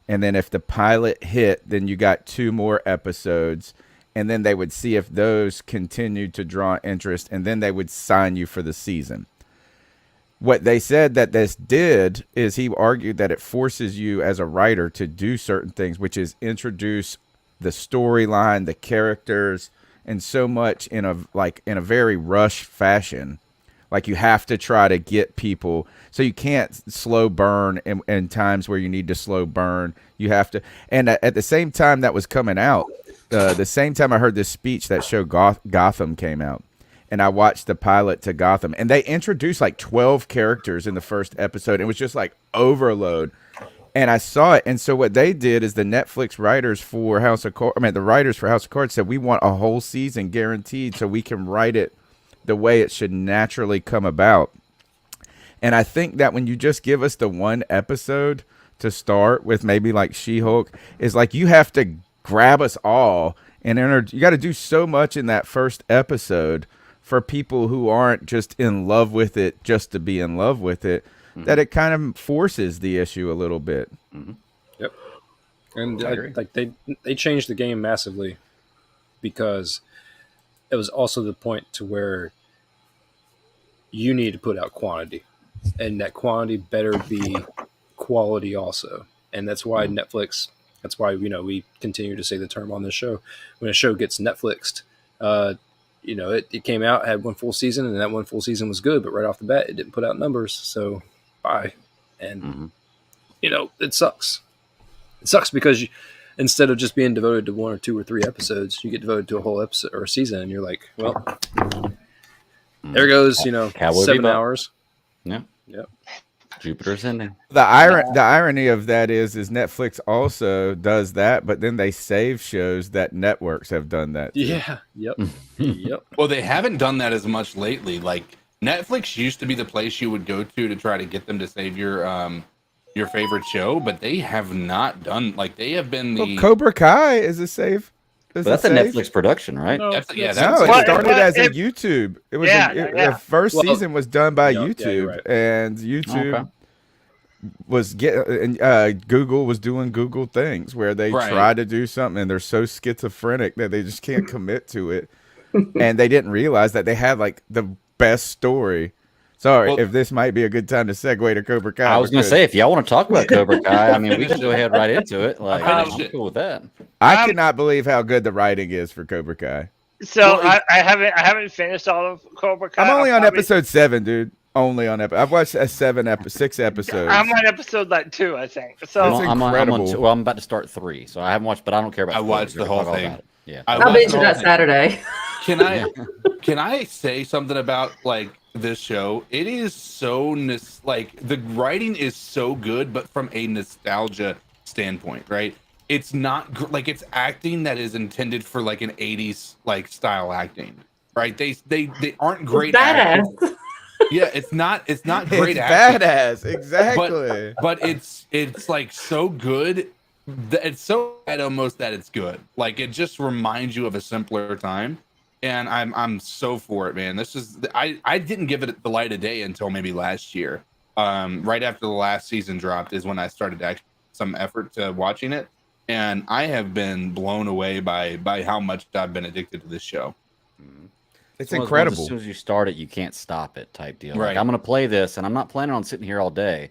And then if the pilot hit, then you got 2 more episodes. And then they would see if those continued to draw interest. And then they would sign you for the season. What they said that this did is he argued that it forces you as a writer to do certain things, which is introduce the storyline, the characters, and so much in a very rushed fashion. Like you have to try to get people, so you can't slow burn in times where you need to slow burn. You have to, and at the same time that was coming out, the same time I heard this speech, that show Gotham came out, and I watched the pilot to Gotham, and they introduced like 12 characters in the first episode. It was just like overload. And I saw it, and so what they did is the Netflix writers for House of Cards, the writers for House of Cards said we want a whole season guaranteed so we can write it the way it should naturally come about. And I think that when you just give us the one episode to start with, maybe like She-Hulk, is like you have to grab us all, and you got to do so much in that first episode for people who aren't just in love with it just to be in love with it. That it kind of forces the issue a little bit.
Yep. And like they changed the game massively because it was also the point to where you need to put out quantity, and that quantity better be quality also. And that's why Netflix. That's why we continue to say the term on this show. When a show gets Netflixed, it came out, had one full season, and that one full season was good, but right off the bat, it didn't put out numbers. So bye. And it sucks. It sucks because instead of just being devoted to 1 or 2 or 3 episodes, you get devoted to a whole episode or a season, and you're like, well, there goes 7 hours.
Yeah.
Yep.
Jupiter's ending.
The irony of that is Netflix also does that, but then they save shows that networks have done that too.
Yeah. Yep. Yep.
Well, they haven't done that as much lately. Like Netflix used to be the place you would go to try to get them to save your favorite show, but they have not done, like, they have been the
Cobra Kai is a save.
But that's a Netflix production, right?
No,
It started as a YouTube. It was the first season was done by YouTube,
right.
and YouTube was Google was doing Google things where they try to do something, and they're so schizophrenic that they just can't commit to it, and they didn't realize that they had like the best story. Sorry, if this might be a good time to segue to Cobra Kai.
I was going to say, if y'all want to talk about Cobra Kai, we can go ahead right into it. Like, I'm cool with that.
I cannot believe how good the writing is for Cobra Kai.
So I haven't finished all of Cobra Kai.
I'm only on episode 7, dude. Only on episode. I've watched 6 episodes.
I'm on episode like 2, I think. So
I'm incredible.
I'm about to start 3, so I haven't watched, but I don't care about.
I watched the whole thing.
Yeah,
I'll binge it that Saturday.
Can I say something about like this show? It is so like the writing is so good, but from a nostalgia standpoint, right? It's not like it's acting that is intended for like an 80s like style acting, right? They aren't great actors. Yeah, it's not great acting.
Badass, exactly.
But it's like so good. It's so bad almost that it's good. Like it just reminds you of a simpler time, and I'm so for it, man. This is I didn't give it the light of day until maybe last year. Right after the last season dropped is when I started actually some effort to watching it, and I have been blown away by how much I've been addicted to this show.
It's incredible.
As soon as you start it, you can't stop it type deal.
Right.
Like, I'm going to play this, and I'm not planning on sitting here all day,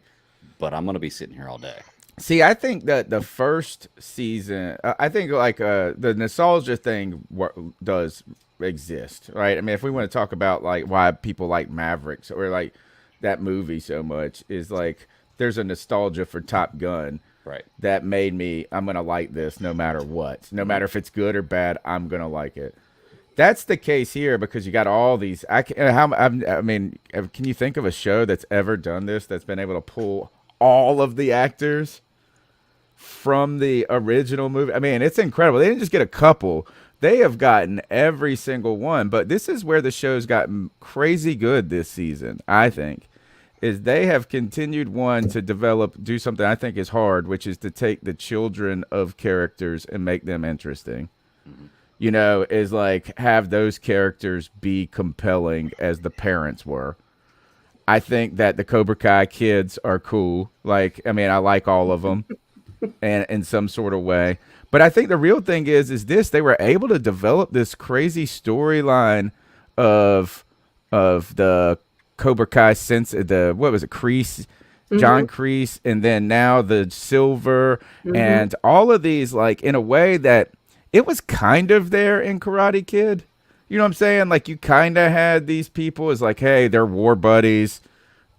but I'm going to be sitting here all day.
See, I think that the first season, I think like the nostalgia thing does exist, right? I mean, if we want to talk about like why people like Mavericks or like that movie so much, is like there's a nostalgia for Top Gun,
right? That
made me, I'm gonna like this no matter what, no matter if it's good or bad, I'm gonna like it. That's the case here because you got all these. Can you think of a show that's ever done this, that's been able to pull all of the actors from the original movie? I mean, it's incredible. They didn't just get a couple. They have gotten every single one. But this is where the show's gotten crazy good this season, I think, is they have continued to do something I think is hard, which is to take the children of characters and make them interesting. Mm-hmm. You know, is like have those characters be compelling as the parents were. I think that the Cobra Kai kids are cool. Like, I mean, I like all of them and in some sort of way. But I think the real thing is they were able to develop this crazy storyline of the Cobra Kai Kreese, John Kreese, and then now the Silver, and all of these, like, in a way that it was kind of there in Karate Kid. You know what I'm saying? Like, you kind of had these people as like, hey, they're war buddies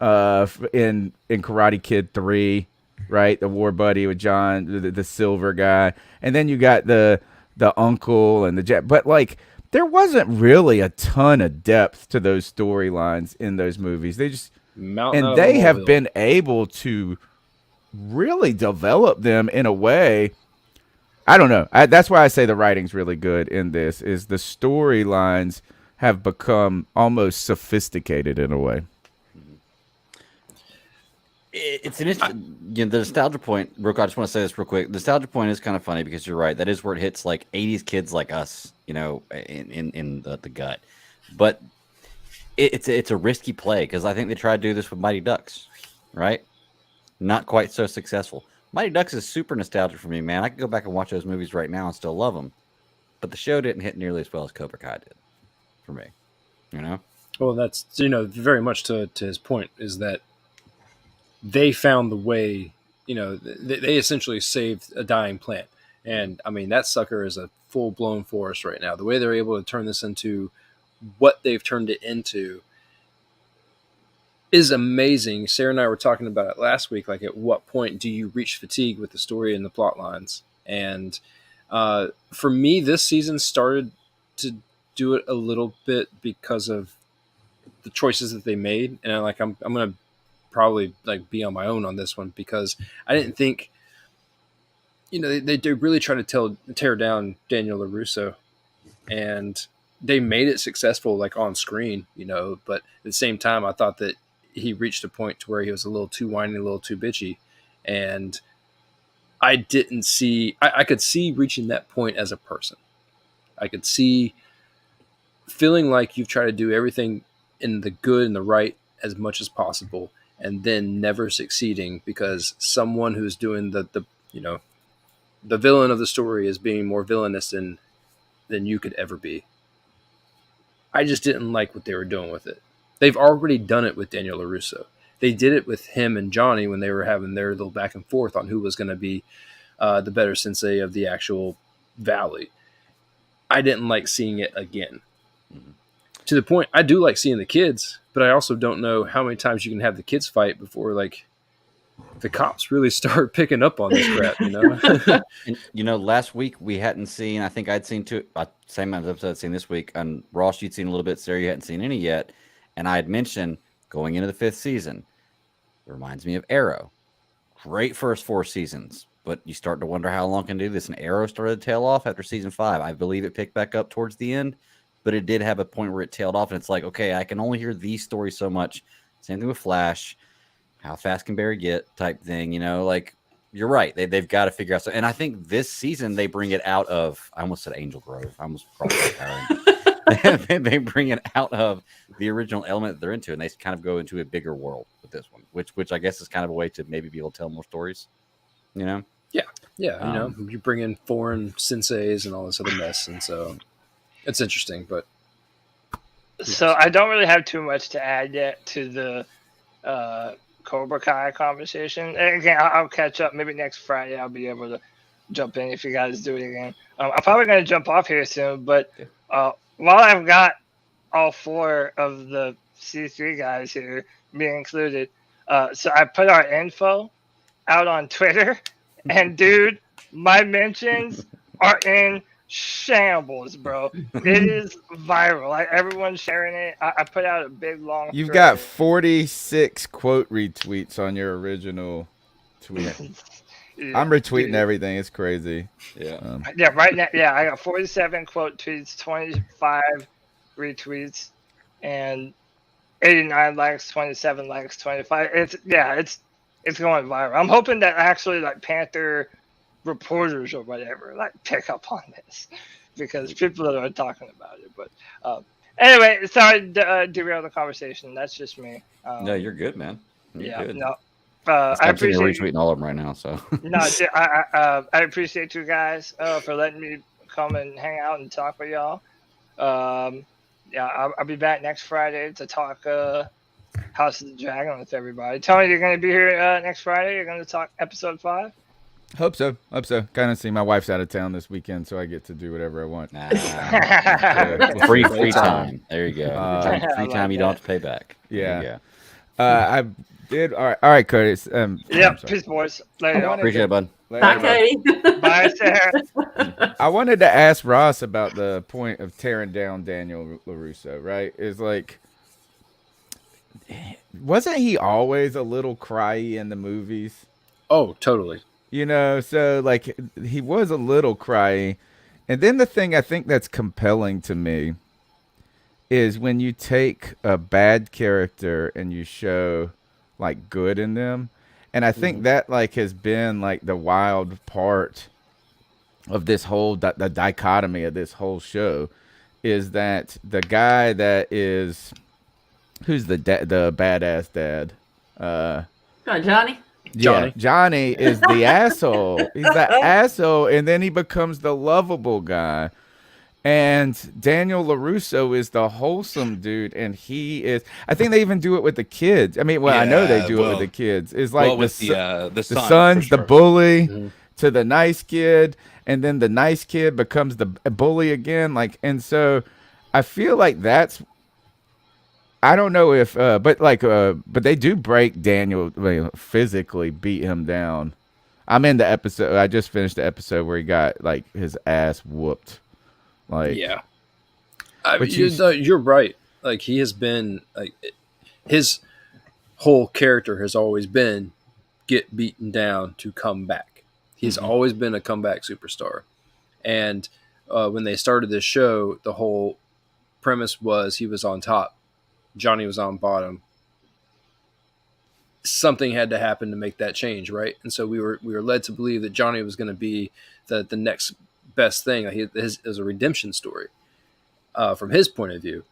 in Karate Kid 3, right? The war buddy with John, the Silver guy. And then you got the uncle and the jet. But, like, there wasn't really a ton of depth to those storylines in those movies. They just and they have been able to really develop them in a way. I don't know. That's why I say the writing's really good in this. Is the storylines have become almost sophisticated in a way.
It's an interesting, the nostalgia point. Brooke, I just want to say this real quick. The nostalgia point is kind of funny because you're right. That is where it hits like 80s kids like us, in the gut. But it's a risky play because I think they tried to do this with Mighty Ducks, right? Not quite so successful. Mighty Ducks is super nostalgic for me, man. I could go back and watch those movies right now and still love them. But the show didn't hit nearly as well as Cobra Kai did for me,
Well, that's, very much to his point is that they found the way, they essentially saved a dying plant. And, I mean, that sucker is a full-blown forest right now. The way they're able to turn this into what they've turned it into is amazing. Sarah and I were talking about it last week. Like, at what point do you reach fatigue with the story and the plot lines? And for me, this season started to do it a little bit because of the choices that they made. And I'm going to probably be on my own on this one because I didn't think, they really try to tear down Daniel LaRusso, and they made it successful on screen, but at the same time, I thought that he reached a point to where he was a little too whiny, a little too bitchy. And I didn't see, I could see reaching that point as a person. I could see feeling like you've tried to do everything in the good and the right as much as possible, and then never succeeding because someone who's doing the villain of the story is being more villainous than you could ever be. I just didn't like what they were doing with it. They've already done it with Daniel LaRusso. They did it with him and Johnny when they were having their little back and forth on who was going to be the better sensei of the actual valley. I didn't like seeing it again. Mm-hmm. To the point, I do like seeing the kids, but I also don't know how many times you can have the kids fight before the cops really start picking up on this crap,
And, last week we hadn't seen, I think I'd seen two, same episode I'd seen this week. And Ross, you'd seen a little bit. Sarah, you hadn't seen any yet. And I had mentioned going into the 5th season, it reminds me of Arrow. Great first 4 seasons, but you start to wonder how long can do this. And Arrow started to tail off after season 5. I believe it picked back up towards the end, but it did have a point where it tailed off. And it's like, okay, I can only hear these stories so much. Same thing with Flash. How fast can Barry get type thing, you're right. They've got to figure out. And I think this season they bring it out of, I almost said Angel Grove. I almost they bring it out of the original element that they're into, and they kind of go into a bigger world with this one, which I guess is kind of a way to maybe be able to tell more stories,
Yeah. You bring in foreign senseis and all this other mess, and so it's interesting, but.
So I don't really have too much to add yet to the Cobra Kai conversation. And again, I'll catch up. Maybe next Friday I'll be able to jump in if you guys do it again. I'm probably going to jump off here soon, but while I've got all 4 of the C3 guys here, me included, so I put our info out on Twitter, and dude, my mentions are in shambles, bro. It is viral. Everyone's sharing it. I put out a big long.
You've got 46 quote retweets on your original tweet. Yeah, I'm retweeting everything. It's crazy.
Yeah.
Right now, I got 47 quote tweets, 25 retweets, and 89 likes, 27 likes, 25. It's going viral. I'm hoping that actually Panther reporters or whatever pick up on this because people are talking about it. But anyway, sorry to derail the conversation. That's just me.
No, you're good, man. You're good.
No.
I appreciate retweeting all of them right now. So
no, I appreciate you guys for letting me come and hang out and talk with y'all. I'll be back next Friday to talk House of the Dragon with everybody. Tony, you're going to be here next Friday. You're going to talk episode 5.
Hope so. Kind of see my wife's out of town this weekend, so I get to do whatever I want.
Free time. There you go. Free time you don't have to pay back.
Yeah. I did. All right, Cody.
Peace, boys. Later.
Appreciate it, bud.
Bye, Cody.
Bye, Sarah.
I wanted to ask Ross about the point of tearing down Daniel LaRusso, right? Is like, wasn't he always a little cryy in the movies?
Oh, totally.
You know, so like he was a little cryy. And then the thing I think that's compelling to me is when you take a bad character and you show like good in them. And I think that like has been like the wild part of this whole the dichotomy of this whole show is that the guy that is who's the badass dad?
Johnny.
Yeah, Johnny is the asshole. He's the asshole, and then he becomes the lovable guy. And Daniel LaRusso is the wholesome dude, and he is. I think they even do it with the kids. I mean, I know they do it with the kids. It's like the son's the bully to the nice kid, and then the nice kid becomes the bully again. Like, and so I feel like that's. I don't know if, but they do break Daniel, physically beat him down. I'm in the episode. I just finished the episode where he got like his ass whooped. Like,
yeah, you're right. Like he has been like his whole character has always been get beaten down to come back. He's always been a comeback superstar. And when they started this show, the whole premise was he was on top. Johnny was on bottom. Something had to happen to make that change, right? And so we were led to believe that Johnny was going to be the next best thing. It was a redemption story from his point of view.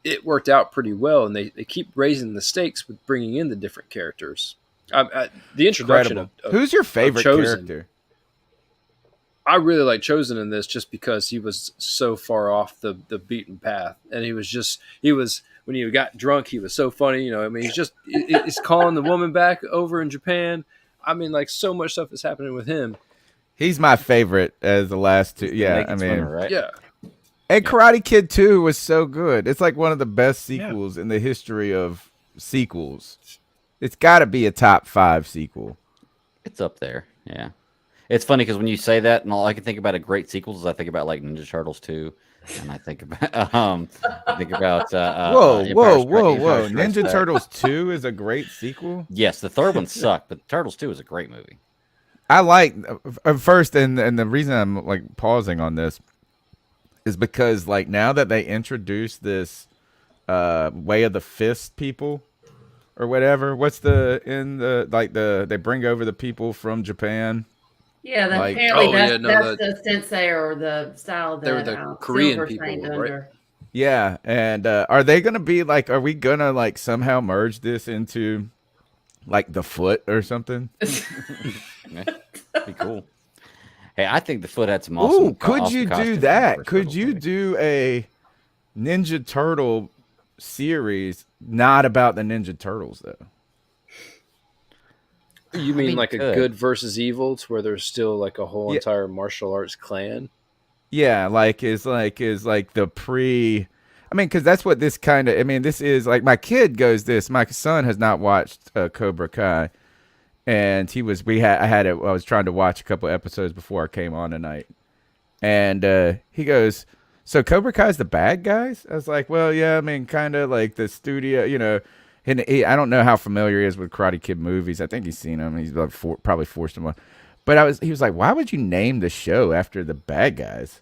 It worked out pretty well, and they keep raising the stakes with bringing in the different characters. The introduction of
who's your favorite character?
I really like Chosen in this just because he was so far off the beaten path. And he was when he got drunk, he was so funny. You know, I mean, he's calling the woman back over in Japan. I mean, like so much stuff is happening with him.
He's my favorite as the last two. Yeah, I mean,
right?
Yeah.
And Karate Kid 2 was so good. It's like one of the best sequels in the history of sequels. It's got to be a top 5 sequel.
It's up there. Yeah. It's funny because when you say that, and all I can think about a great sequels is I think about like Ninja Turtles 2, and I think about
whoa. Ninja Turtles 2 is a great sequel.
Yes, the third one sucked, but Turtles 2 is a great movie.
I like first, and the reason I'm like pausing on this is because like now that they introduce this way of the fist people or whatever, they bring over the people from Japan.
Yeah,
like,
apparently that's the sensei or the style that
they were the Korean people, right?
Yeah, and are they gonna be like? Are we gonna like somehow merge this into like the Foot or something?
Be cool. Hey, I think the Foot had some awesome.
Ooh, could you do that? Could you do a Ninja Turtle series not about the Ninja Turtles though?
You mean like a good versus evil, to where there's still like a whole entire martial arts clan?
Yeah, is the pre. I mean, because that's what this kind of. I mean, this is like my kid goes this. My son has not watched Cobra Kai, and he was. I was trying to watch a couple episodes before I came on tonight, and he goes, "So Cobra Kai's the bad guys?" I was like, "Well, yeah. I mean, kind of like the studio, you know." And I don't know how familiar he is with Karate Kid movies. I think he's seen them. He's like probably forced them on. But he was like, "Why would you name the show after the bad guys?"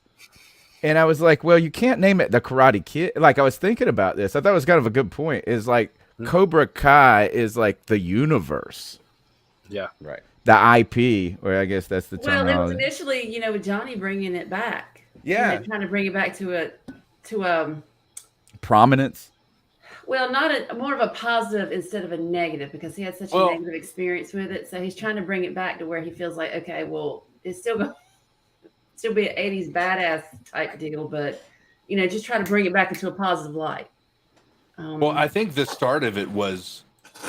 And I was like, "Well, you can't name it the Karate Kid." Like I was thinking about this. I thought it was kind of a good point. Is like Cobra Kai is like the universe.
Yeah,
right. The IP, or I guess that's the term.
Well, it was initially, with Johnny bringing it back.
Yeah,
trying to bring it back to
prominence.
Well, more of a positive instead of a negative, because he had such a negative experience with it. So he's trying to bring it back to where he feels like, okay, well, it's still going to be an 80s badass type deal, but, just try to bring it back into a positive light.
Well, I think the start of it was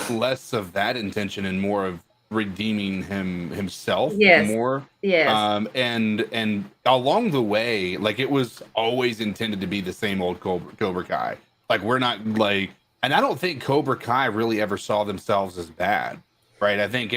less of that intention and more of redeeming himself more.
Yes.
And along the way, like it was always intended to be the same old Cobra Kai. Like we're not like, and I don't think Cobra Kai really ever saw themselves as bad. right? I think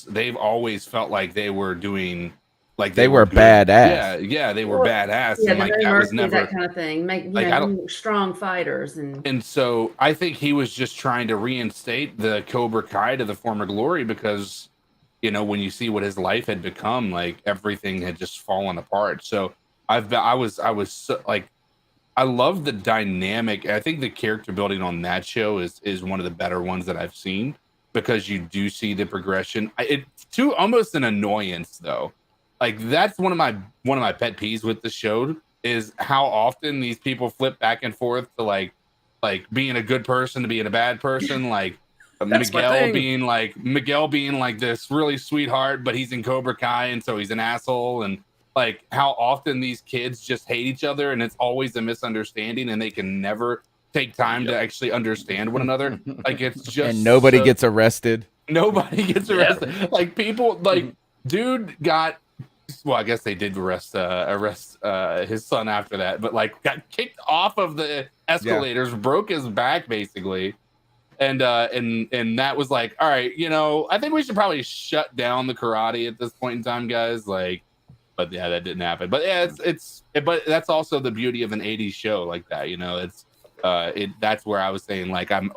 they've always felt like they were doing, like
they were
good.
badass.
Yeah, they were badass.
Yeah,
and like
that
was never
that kind of thing.
like, I don't,
strong fighters
and so I think he was just trying to reinstate the Cobra Kai to the former glory because, you know, when you see what his life had become, like everything had just fallen apart. So I was so, like, I love the dynamic. I think the character building on that show is one of the better ones that I've seen because you do see the progression. It's to almost an annoyance though. Like that's one of my pet peeves with the show is how often these people flip back and forth to like being a good person to being a bad person. Like Miguel being like this really sweetheart, but he's in Cobra Kai and so he's an asshole, and like how often these kids just hate each other and it's always a misunderstanding and they can never take time to actually understand one another. Like it's just
and nobody gets arrested.
Nobody gets arrested. Yeah. Like people like dude got, well, I guess they did arrest his son after that, but like got kicked off of the escalators, broke his back basically. And that was like, all right, you know, I think we should probably shut down the karate at this point in time, guys. Like, but yeah, that didn't happen. But yeah, but that's also the beauty of an 80s show like that, you know. That's where I was saying like it's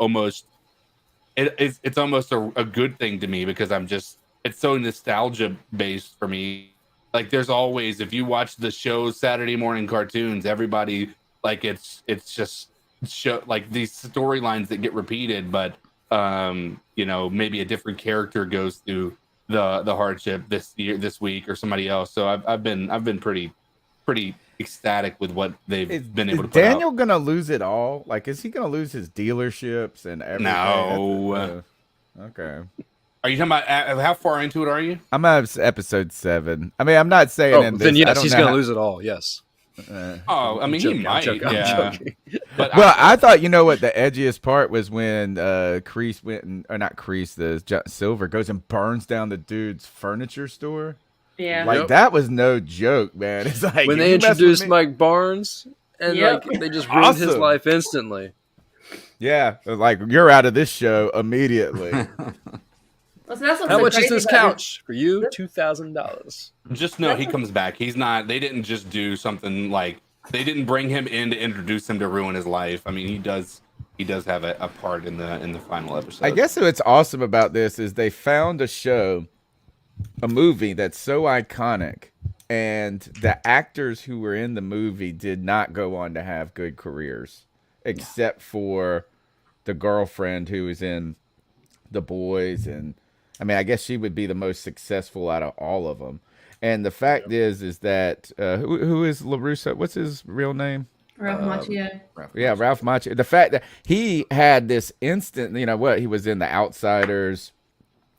almost a good thing to me because it's so nostalgia based for me. Like there's always, if you watch the show Saturday morning cartoons, everybody like it's just show like these storylines that get repeated, but you know, maybe a different character goes through the hardship this week or somebody else. So I've been pretty ecstatic with what they've been able to put
Daniel
out.
Gonna lose it all? Like, is he gonna lose his dealerships and everything?
No.
Okay.
Are you talking about how far into it are you?
I'm at episode 7. I mean, I'm not saying
then yes, he's gonna lose it all. Yes.
I mean, he might. Yeah. But
well, I thought, you know what, the edgiest part was when Kreese the Silver goes and burns down the dude's furniture store.
Yeah.
Like that was no joke, man. It's like
when they introduced Mike Barnes and like they just ruined his life instantly.
Yeah, like you're out of this show immediately.
How much is this couch for you? $2,000.
Just know he comes back. He's not. They didn't just do something like they didn't bring him in to introduce him to ruin his life. I mean, he does have a part in the final episode.
I guess what's awesome about this is they found a movie that's so iconic, and the actors who were in the movie did not go on to have good careers, except for the girlfriend who was in The Boys, and I mean, I guess she would be the most successful out of all of them. And the fact is that who is LaRusso? What's his real name?
Ralph Macchio.
Ralph Macchio. The fact that he had this instant, you know what? He was in The Outsiders.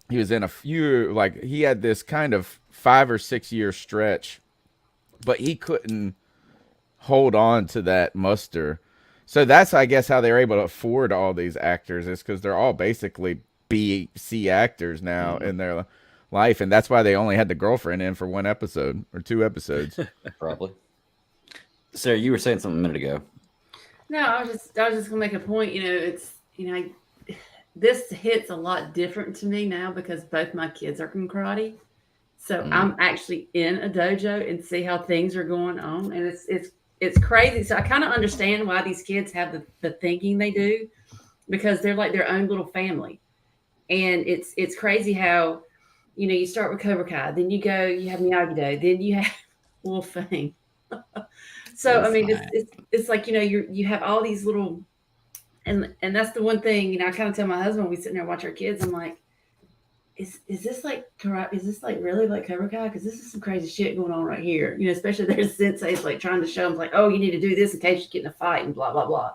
He was in a few, like he had this kind of 5 or 6 year stretch, but he couldn't hold on to that muster. So that's, I guess, how they're able to afford all these actors is because they're all basically B, C actors now in their life, and that's why they only had the girlfriend in for 1 episode or 2 episodes.
Probably. Sarah, you were saying something a minute ago.
No, I was just gonna make a point. You know, it's this hits a lot different to me now because both my kids are in karate, so I'm actually in a dojo and see how things are going on, and it's crazy. So I kind of understand why these kids have the thinking they do because they're like their own little family. And it's crazy how, you start with Cobra Kai, then you have Miyagi-Do, then you have Wolf Fang. So, I mean, it's like, you have all these little, and that's the one thing, I kind of tell my husband when we sit there and watch our kids, I'm like, is this like karate? Is this like really like Cobra Kai? Because this is some crazy shit going on right here. Especially their senseis like trying to show them like, oh, you need to do this in case you get in a fight and blah, blah, blah.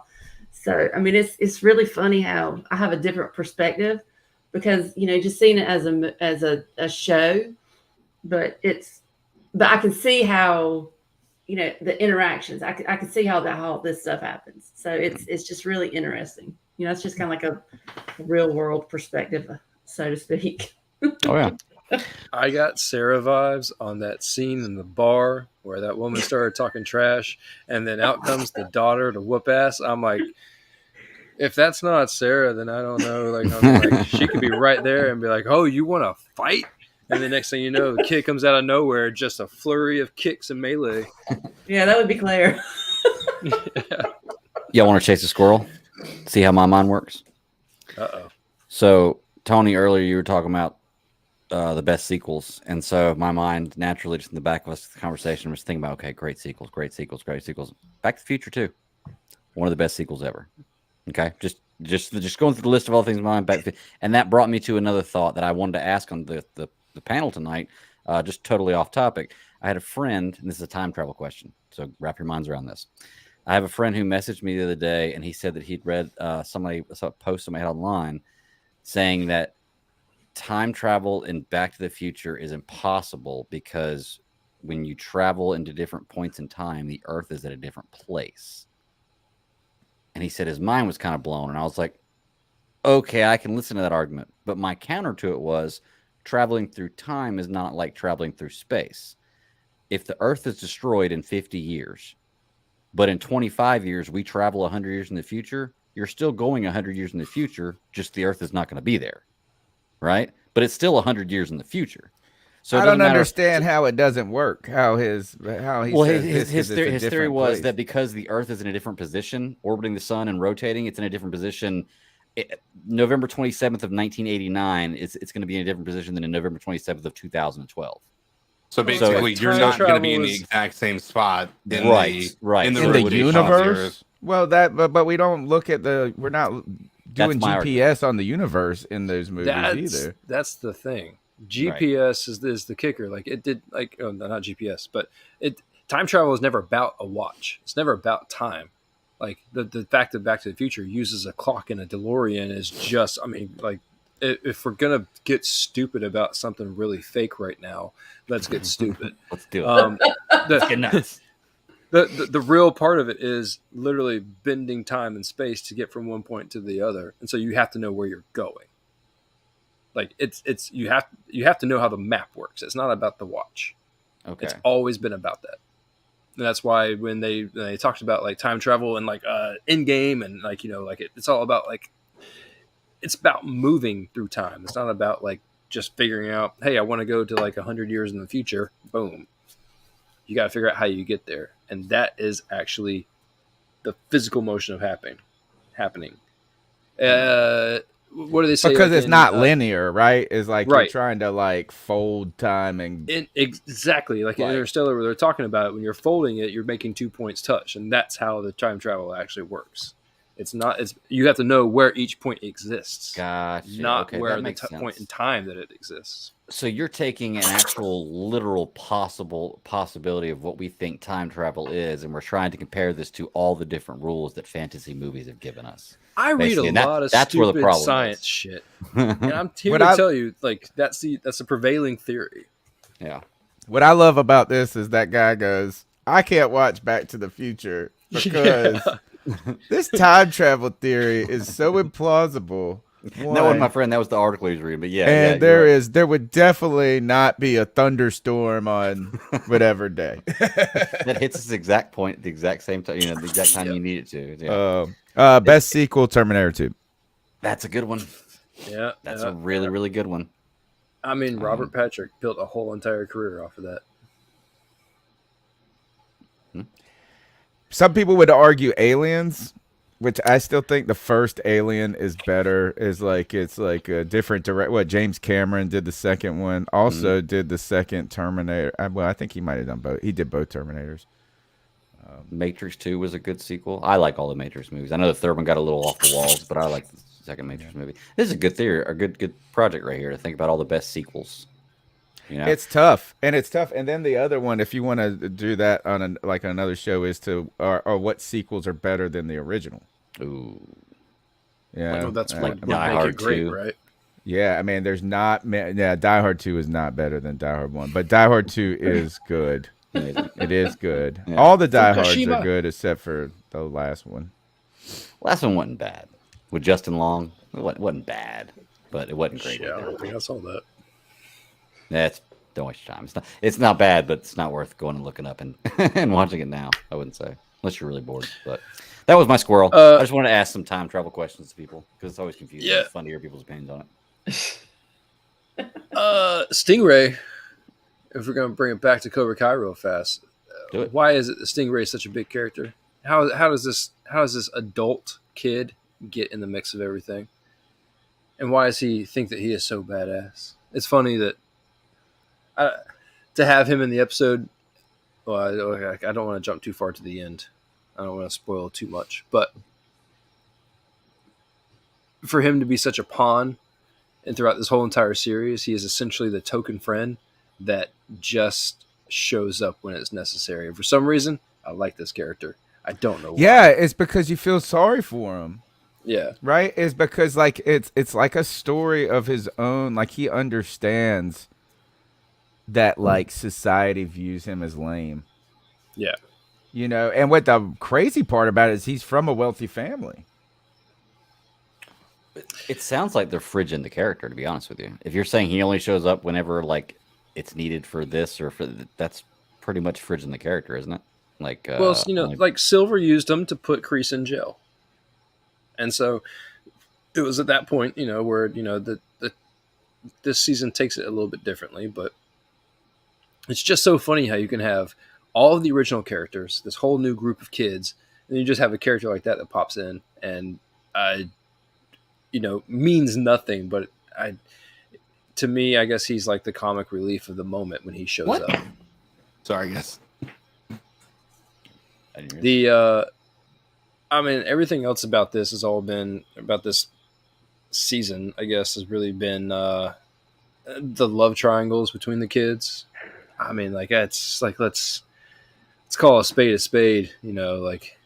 So, I mean, it's really funny how I have a different perspective. Because just seeing it as a show, but I can see how the interactions. I can see how this stuff happens. So it's just really interesting. It's just kind of like a real world perspective, so to speak.
Oh yeah.
I got Sarah vibes on that scene in the bar where that woman started talking trash, and then out comes the daughter to whoop ass. I'm like, If that's not Sarah, then I don't know. Like she could be right there and be like, "Oh, you want to fight?" And the next thing you know, the kid comes out of nowhere, just a flurry of kicks and melee.
Yeah, that would be Claire.
Y'all want to chase a squirrel? See how my mind works?
Uh-oh.
So, Tony, earlier you were talking about the best sequels. And so my mind naturally, just in the back of us, the conversation was thinking about, okay, great sequels. Back to the Future 2. One of the best sequels ever. Okay. Just going through the list of all things in my mind. And that brought me to another thought that I wanted to ask on the panel tonight, just totally off topic. I had a friend, and this is a time travel question, so wrap your minds around this. I have a friend who messaged me the other day, and he said that he'd read a post somebody had online saying that time travel in Back to the Future is impossible because when you travel into different points in time, the Earth is at a different place. And he said his mind was kind of blown, and I was like, okay, I can listen to that argument. But my counter to it was traveling through time is not like traveling through space. If the Earth is destroyed in 50 years, but in 25 years, we travel 100 years in the future, you're still going 100 years in the future, just the Earth is not going to be there, right? But it's still 100 years in the future. So
I don't understand how it doesn't work. His theory was that because the Earth is in a different position, orbiting the sun and rotating, it's in a different position. November 27th of 1989, it's going to be in a different position than in November 27th of 2012.
So basically, you're not going to be in the exact same spot in the
universe. Well, but we don't look at we're not doing GPS on the universe in those movies either.
That's the thing. GPS is the kicker. Like it did, not GPS, but time travel is never about a watch. It's never about time. Like the fact that Back to the Future uses a clock in a DeLorean is just, if we're gonna get stupid about something really fake right now, let's get stupid.
Let's do it. Let's get nuts.
The real part of it is literally bending time and space to get from one point to the other, and so you have to know where you're going. Like it's you have to know how the map works. It's not about the watch.
Okay.
It's always been about that. And that's why when they talked about like time travel and like in game and it's all about it's about moving through time. It's not about like just figuring out, hey, I want to go to like 100 years in the future. Boom. You got to figure out how you get there. And that is actually the physical motion of happening. What do they say?
Because it's not linear, right? It's like you're trying to like fold time and
exactly like in Interstellar, where they're talking about it. When you're folding it, you're making 2 points touch, and that's how the time travel actually works. It's not. You have to know where each point exists, not where the point in time that it exists.
So you're taking an actual literal possibility of what we think time travel is, and we're trying to compare this to all the different rules that fantasy movies have given us.
I read a lot of stupid science shit, and I'm here to tell you, like that's a prevailing theory.
Yeah.
What I love about this is that guy goes, I can't watch Back to the Future because this time travel theory is so implausible.
That wasn't my friend. That was the article he was reading. But
there would definitely not be a thunderstorm on whatever day.
That hits this exact point at the exact same time. The exact time you need it to. Yeah.
Best sequel, Terminator 2.
That's a good one.
Yeah,
that's a really, really good one.
I mean, Robert Patrick built a whole entire career off of that.
Some people would argue Aliens, which I still think the first Alien is better. It's like a different direct. What James Cameron did the second one, also did the second Terminator. Well, I think he might have done both. He did both Terminators.
Matrix 2 was a good sequel. I like all the Matrix movies. I know the third one got a little off the walls, but I like the second Matrix movie. This is a good theory, a good project right here to think about all the best sequels.
It's tough, and then the other one, if you want to do that on another show, is or what sequels are better than the original.
Ooh,
yeah, that's
like Die Hard 2,
right?
Yeah, I mean, there's not. Yeah, Die Hard 2 is not better than Die Hard 1, but Die Hard 2 is good. It is good. Yeah. All the Die Hards are good except for the last one.
Last one wasn't bad. With Justin Long, it wasn't bad, but it wasn't great.
Yeah, I don't think I saw that.
Don't waste your time. It's not bad, but it's not worth going and looking up and and watching it now. I wouldn't say, unless you're really bored. But That was my squirrel. I just wanted to ask some time travel questions to people because it's always confusing.
Yeah.
It's fun to hear people's opinions on it.
Stingray. If we're gonna bring it back to Cobra Kai real fast,
Do it.
why is it that Stingray is such a big character? How does this adult kid get in the mix of everything? And why does he think that he is so badass? It's funny that to have him in the episode. Well, I don't want to jump too far to the end. I don't want to spoil too much, but for him to be such a pawn, and throughout this whole entire series, he is essentially the token friend that just shows up when it's necessary. And for some reason, I like this character. I don't know why.
Yeah, it's because you feel sorry for him.
Yeah.
Right? It's because like it's like a story of his own. Like he understands that like society views him as lame.
Yeah.
You know, and what the crazy part about it is he's from a wealthy family.
It sounds like they're fridging the character, to be honest with you. If you're saying he only shows up whenever like it's needed for this or for that's pretty much fridging the character, isn't it? Like,
well, like Silver used him to put Kreese in jail, and so it was at that point, where this season takes it a little bit differently, but it's just so funny how you can have all of the original characters, this whole new group of kids, and you just have a character like that pops in and means nothing, but to me, I guess he's like the comic relief of the moment when he shows up.
Sorry, guys.
Everything else about this has all been about this season, I guess, has really been the love triangles between the kids. I mean, like, it's like, let's call a spade, like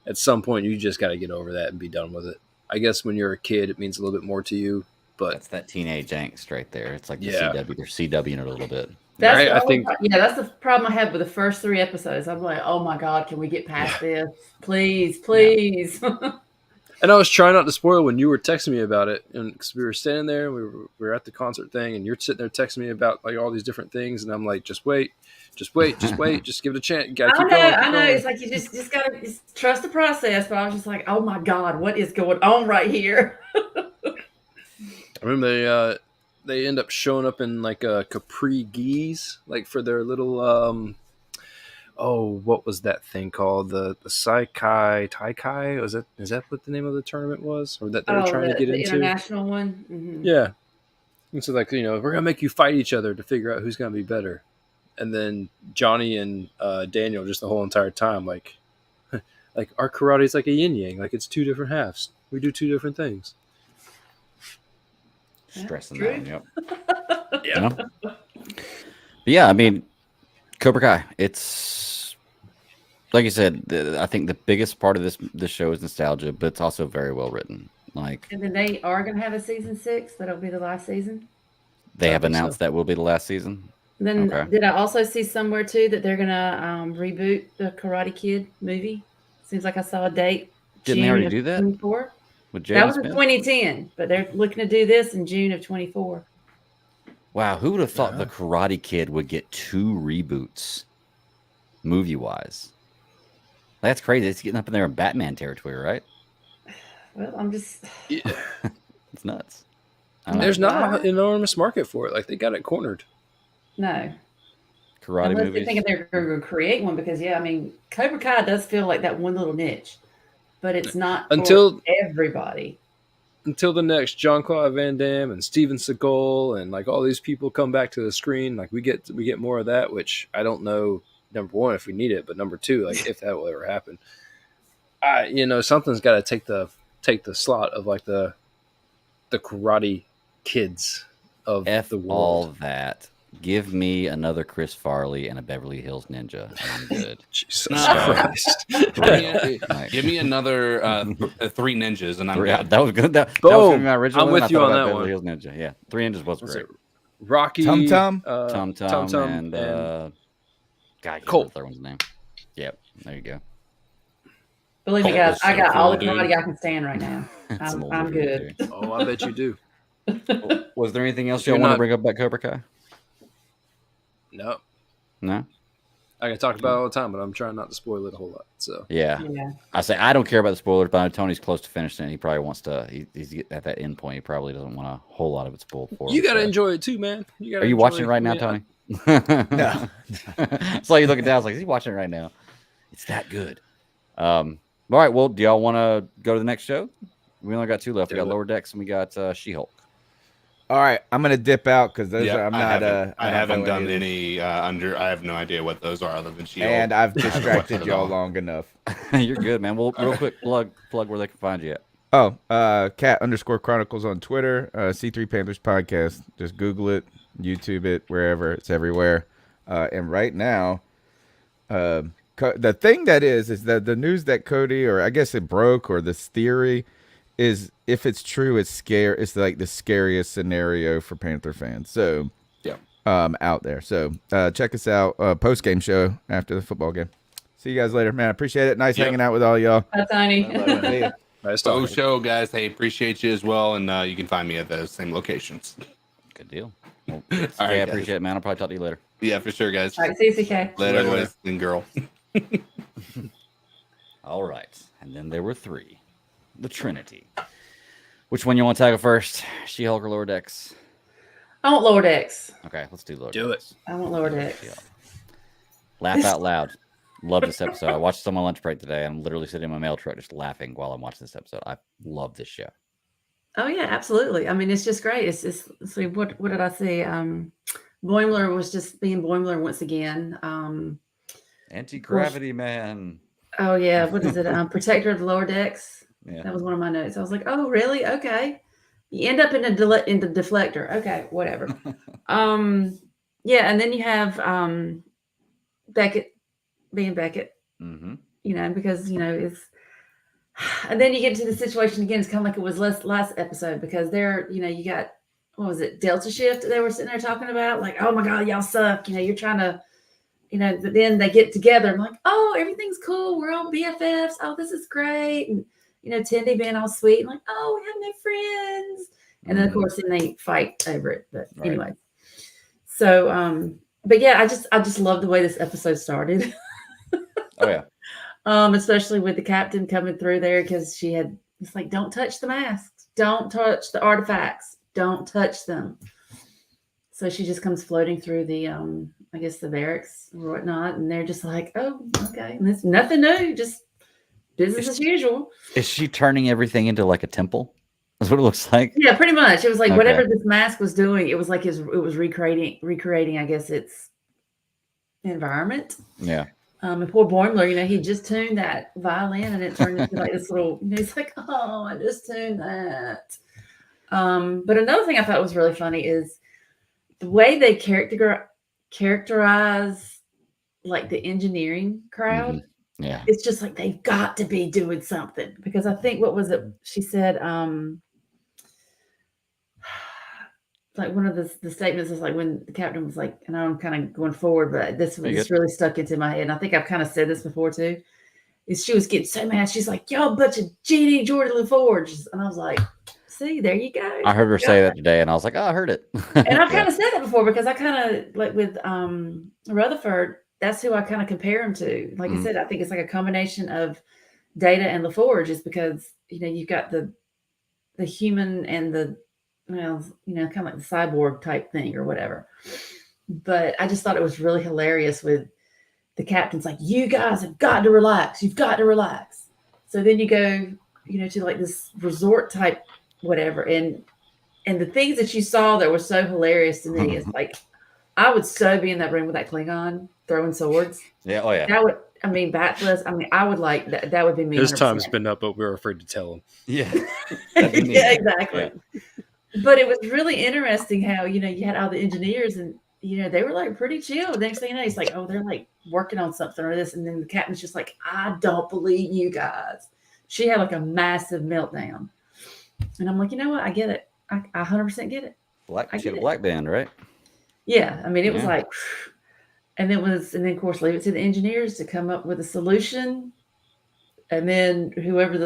at some point you just got to get over that and be done with it. I guess when you're a kid, it means a little bit more to you, but
that's that teenage angst right there. It's like the CW, they're CWing it a little bit.
That's that's the problem I had with the first 3 episodes. I'm like, oh my God, can we get past this? Please. Yeah.
And I was trying not to spoil when you were texting me about it, and because we were standing there, we were at the concert thing, and you're sitting there texting me about like all these different things, and I'm like, just wait, just give it a chance. You gotta keep going.
I know. It's like you just gotta trust the process. But I was just like, oh my God, what is going on right here?
I remember they end up showing up in like a Capri Geese, like for their little what was that thing called? The Saikai Taikai? Is that what the name of the tournament was? Or that they were trying to get into?
The international one? Mm-hmm.
Yeah. And so like, we're gonna make you fight each other to figure out who's gonna be better. And then Johnny and Daniel just the whole entire time, like our karate is like a yin yang, like it's 2 different halves. We do 2 different things.
Stressing that, yep. Yeah, I mean, Cobra Kai. It's like you said. I think the biggest part of this show is nostalgia, but it's also very well written. Like,
and then they are going to have a season 6. That'll be the last season.
They have announced that will be the last season.
Then did I also see somewhere too that they're going to reboot the Karate Kid movie? Seems like I saw a date.
Didn't they already do that?
24?
That
was in 2010, but they're looking to do this in June of 24.
Wow, who would have thought the Karate Kid would get 2 reboots, movie-wise? That's crazy. It's getting up in there in Batman territory, right?
Well, I'm just...
It's nuts.
There's not an enormous market for it. Like, they got it cornered.
No.
Karate
Unless
movies?
they think they're going to create one, because, Cobra Kai does feel like that one little niche. But it's not for everybody.
Until the next Jean-Claude Van Damme and Steven Seagal and like all these people come back to the screen, like we get more of that, which I don't know, number 1, if we need it, but number 2, like if that will ever happen. Something's got to take the slot of like the Karate Kids of the world.
All that. Give me another Chris Farley and a Beverly Hills Ninja. And I'm good.
Jesus Christ.
Give me another 3 ninjas, and I'm good.
That was good. That was going to be my original.
I'm with you on that
Beverly
one.
Hills Ninja. Yeah, 3 Ninjas was great.
Rocky,
Tum Tum,
and God, I can't remember the third one's name. Yep, there you go.
Believe me, guys, I got all the karate I can stand right now. I'm good.
Oh, I bet you do.
Was there anything else you want to bring up about Cobra Kai?
No.
No?
I can talk about it all the time, but I'm trying not to spoil it a whole lot. So
Yeah.
Yeah.
I say I don't care about the spoilers, but I know Tony's close to finishing it. He probably wants to. He's at that end point. He probably doesn't want a whole lot of it spoiled for him.
you gotta enjoy it too, man.
Are you watching it right now, Tony?
No.
So you looking down. I was like, is he watching it right now? It's that good. All right. Well, do y'all want to go to the next show? We only got 2 left. We got Lower Decks and we got She-Hulk.
All right, I'm gonna dip out because those
Yeah,
are.
I haven't done any under. I have no idea what those are other than She-Hulk.
And I've distracted y'all long enough.
You're good, man. Well, real quick, plug where they can find you at.
Oh, cat_chronicles on Twitter. C3 Panthers podcast. Just Google it, YouTube it, wherever. It's everywhere. And right now, the thing that is that the news that Cody, or I guess it broke, or this theory, is if it's true, it's like the scariest scenario for Panther fans. So
yeah,
out there. So check us out. Post game show after the football game. See you guys later, man. I appreciate it. Nice hanging out with all y'all.
That's Tiny.
Nice
talking. Show, guys. Hey, appreciate you as well, and you can find me at those same locations.
Good deal. Well, all right, I appreciate it, man. I'll probably talk to you later.
Yeah, for sure, guys.
All right, see you, CK.
Later, boys and girl.
All right, and then there were 3. The Trinity. Which one you want to tackle first? She-Hulk or Lower Decks?
I want Lower Decks.
Okay, let's do Lower
Do
Decks.
it.
I want Lower Decks.
Laugh out loud. Love this episode. I watched this on my lunch break today. I'm literally sitting in my mail truck just laughing while I'm watching this episode. I love this show.
Oh yeah, absolutely. I mean, it's just great. It's see what did I say? Boimler was just being Boimler once again.
Anti-gravity man.
Oh yeah, what is it? Protector of the Lower Decks.
Yeah.
That was one of my notes. I was like, oh really? Okay. You end up in the deflector. Okay, whatever. Yeah, and then you have Beckett being Beckett.
Mm-hmm.
You know, because it's. And then you get into the situation again. It's kind of like it was last episode because you got, what was it, Delta Shift? They were sitting there talking about like, oh my God, y'all suck. You're trying to, but then they get together and like, oh, everything's cool. We're all BFFs. Oh, this is great. And, Tindy being all sweet and like, oh, we have no friends. And then of course, then they fight over it. But anyway, so, but yeah, I just love the way this episode started.
Oh yeah.
Especially with the captain coming through there because it's like, don't touch the masks, don't touch the artifacts, don't touch them. So she just comes floating through the, I guess the barracks or whatnot, and they're just like, oh, okay, and it's nothing new, just business as usual. Is
she turning everything into like a temple? That's what it looks like.
Yeah, pretty much. It was like whatever this mask was doing, it was like it was recreating, I guess, its environment.
Yeah.
And poor Boimler, he just tuned that violin and it turned into like this little, he's like, oh, I just tuned that. But another thing I thought was really funny is the way they characterize like the engineering crowd.
Mm-hmm. Yeah.
It's just like, they've got to be doing something because I think, what was it? She said, like one of the statements is like when the captain was like, and I'm kind of going forward, but this really stuck into my head. And I think I've kind of said this before too, is she was getting so mad. She's like, y'all bunch of Genie Jordan LaForge. And I was like, see, there you go.
I heard her say that today and I was like, oh, I heard it.
And I've kind of said that before because I kind of like with Rutherford, that's who I kind of compare him to. Like I said, I think it's like a combination of Data and LaForge is because, you've got the human and the, kind of like the cyborg type thing or whatever. But I just thought it was really hilarious with the captain's like, you guys have got to relax. You've got to relax. So then you go, to like this resort type whatever. And the things that you saw that were so hilarious to me is like, I would so be in that room with that Klingon throwing swords.
Yeah. Oh yeah.
That would, Batless. I would like that. That would be me.
His time's been up, but we were afraid to tell him.
Yeah.
Yeah, exactly.
Yeah.
But it was really interesting how, you had all the engineers and, they were like pretty chill. The next thing you know, he's like, oh, they're like working on something or this. And then the captain's just like, I don't believe you guys. She had like a massive meltdown. And I'm like, you know what? I get it. I 100% get it.
She had a black band, right?
Yeah. I mean, it was like, and then of course, leave it to the engineers to come up with a solution. And then whoever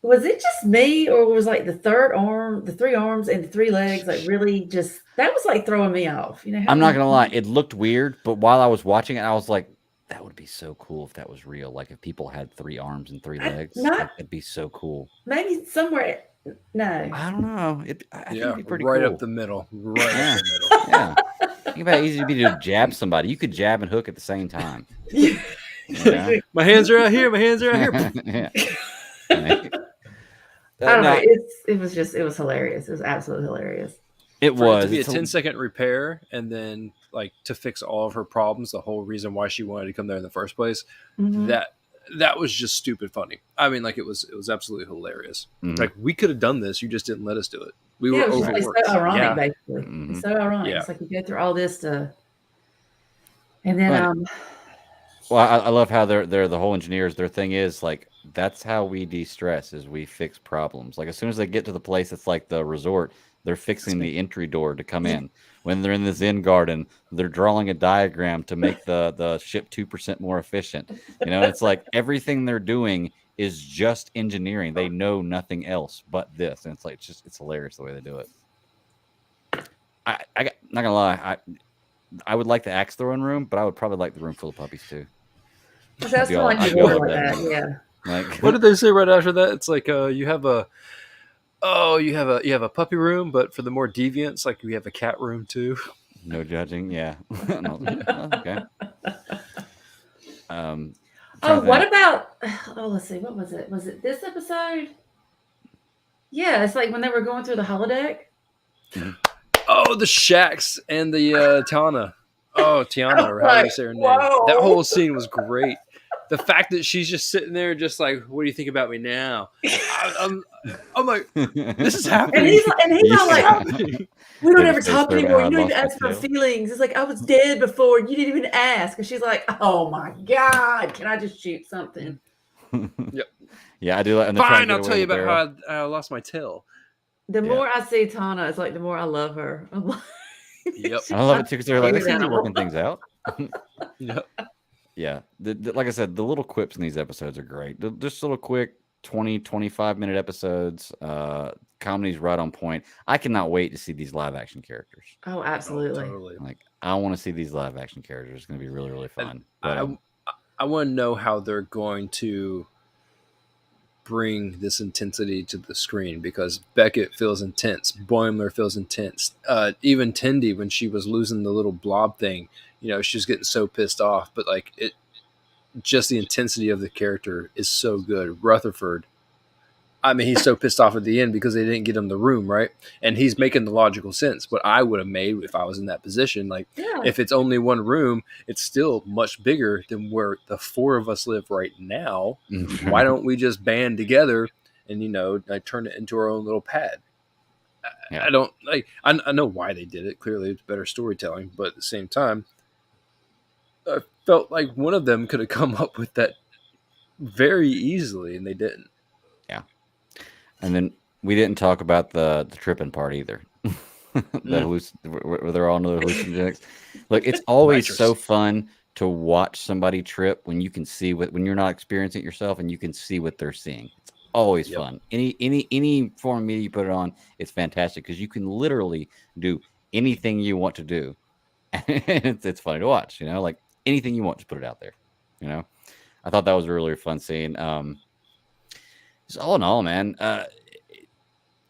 Was it just me, or was like the third arm, the three arms and the three legs, like really just that was like throwing me off? You know,
I'm not gonna lie, it looked weird, but while I was watching it, I was like, that would be so cool if that was real. Like if people had 3 arms and 3 legs, like, that'd be so cool.
Maybe somewhere. No,
I don't know. I think it'd be pretty
right
cool.
up the middle. Right up the middle.
Yeah. Think about how easy it'd be to jab somebody. You could jab and hook at the same time.
My hands are out here. My hands are out here.
Yeah.
I don't know. It was hilarious. It was absolutely hilarious.
It was
to be a 10-second repair, and then like to fix all of her problems. The whole reason why she wanted to come there in the first place.
Mm-hmm.
That was just stupid funny. I mean, like it was absolutely hilarious.
Mm-hmm.
Like we could have done this. You just didn't let us do it. We were overworked.
It's so ironic, basically.
Mm-hmm.
It's so ironic.
Yeah.
It's like you go through all this to, and then
well, I love how they're the whole engineers. Their thing is like that's how we de-stress is we fix problems. Like as soon as they get to the place that's like the resort, they're fixing the entry door to come in. When they're in the Zen garden, they're drawing a diagram to make the ship 2% more efficient. You know, it's like everything they're doing is just engineering. They know nothing else but this, and it's like it's hilarious the way they do it. I'm not gonna lie, I would like the axe throwing room, but I would probably like the room full of puppies too.
that's like that, yeah.
Like,
what did they say right after that? It's like you have a puppy room, but for the more deviants, like we have a cat room too.
No judging, yeah. Okay.
What about? Oh, let's see. What was it? Was it this episode? Yeah, it's like when they were going through the holodeck.
Mm-hmm. Oh, the Shax and the Tiana. Oh, Tiana, or how do you say her name? That whole scene was great. The fact that she's just sitting there, just like, "What do you think about me now?" I'm like, "This is happening."
And he's all like, "We don't ever talk anymore. You don't even ask for feelings." It's like I was dead before. You didn't even ask. And she's like, "Oh my god, can I just shoot something?"
Yep.
Yeah, I do. Like,
fine, I'll tell you about how I lost my tail.
The more I see Tana, it's like the more I love her. I'm like,
yep.
I love it too because they're like, "They're working things out."
Yep.
Yeah, like I said, the little quips in these episodes are great. Just little quick 20, 25-minute episodes. Comedy's right on point. I cannot wait to see these live action characters.
Oh, absolutely.
Totally.
Like, I want to see these live action characters. It's going to be really, really fun. But,
I want to know how they're going to bring this intensity to the screen, because Beckett feels intense. Boimler feels intense. Even Tindy, when she was losing the little blob thing, you know, she's getting so pissed off, but like just the intensity of the character is so good. Rutherford, I mean, he's so pissed off at the end because they didn't get him the room, right? And he's making the logical sense. What I would have made if I was in that position, like if it's only one room, it's still much bigger than where the 4 of us live right now. Why don't we just band together and, you know, turn it into our own little pad? Yeah. I don't like. I know why they did it. Clearly, it's better storytelling, but at the same time, I felt like one of them could have come up with that very easily, and they didn't.
Yeah. And then we didn't talk about the tripping part either. Where they're all under hallucinogenics. Look, it's always so fun to watch somebody trip when you can see when you're not experiencing it yourself and you can see what they're seeing. It's always fun. Any form of media you put it on, it's fantastic because you can literally do anything you want to do. It's funny to watch, you know, like anything you want, just put it out there. You know, I thought that was a really fun scene. Just all in all, man,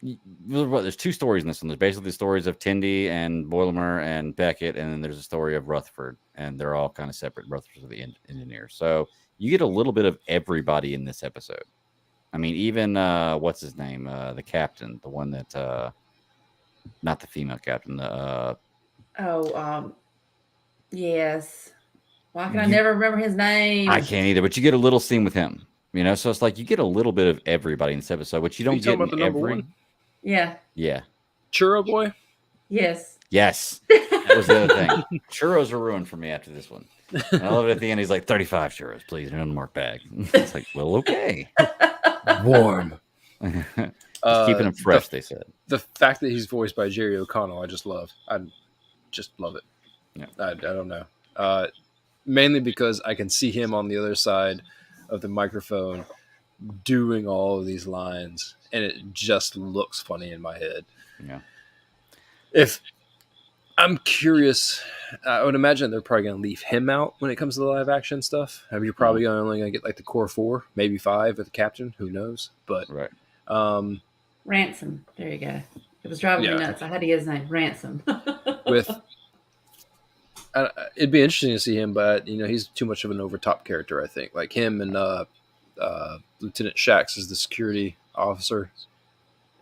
there's 2 stories in this one. There's basically the stories of Tindy and Boimler and Beckett, and then there's a story of Rutherford, and they're all kind of separate. Rutherford's the engineer, so you get a little bit of everybody in this episode. I mean, even what's his name, the captain, the one that not the female captain,
yes. Why can I never remember his name?
I can't either, but you get a little scene with him. You know, so it's like you get a little bit of everybody in this episode, which you don't get in every.
Yeah.
Yeah.
Churro boy?
Yes.
Yes. That was the other thing. Churros are ruined for me after this one. And I love it at the end. He's like, 35 churros, please, in an unmarked bag. It's like, well, okay.
Warm.
Just keeping him fresh, they said.
The fact that he's voiced by Jerry O'Connell, I just love. I just love it.
Yeah.
I don't know. Mainly because I can see him on the other side of the microphone doing all of these lines, and it just looks funny in my head.
Yeah.
If I'm curious, I would imagine they're probably going to leave him out when it comes to the live action stuff. I mean, you're probably only going to get like the core 4, maybe 5 with the captain. Who knows? But
Ransom. There you go. It was driving me nuts. I had to get his name. Ransom.
It'd be interesting to see him, but he's too much of an overtop character. I think like him and Lieutenant Shax is the security officer.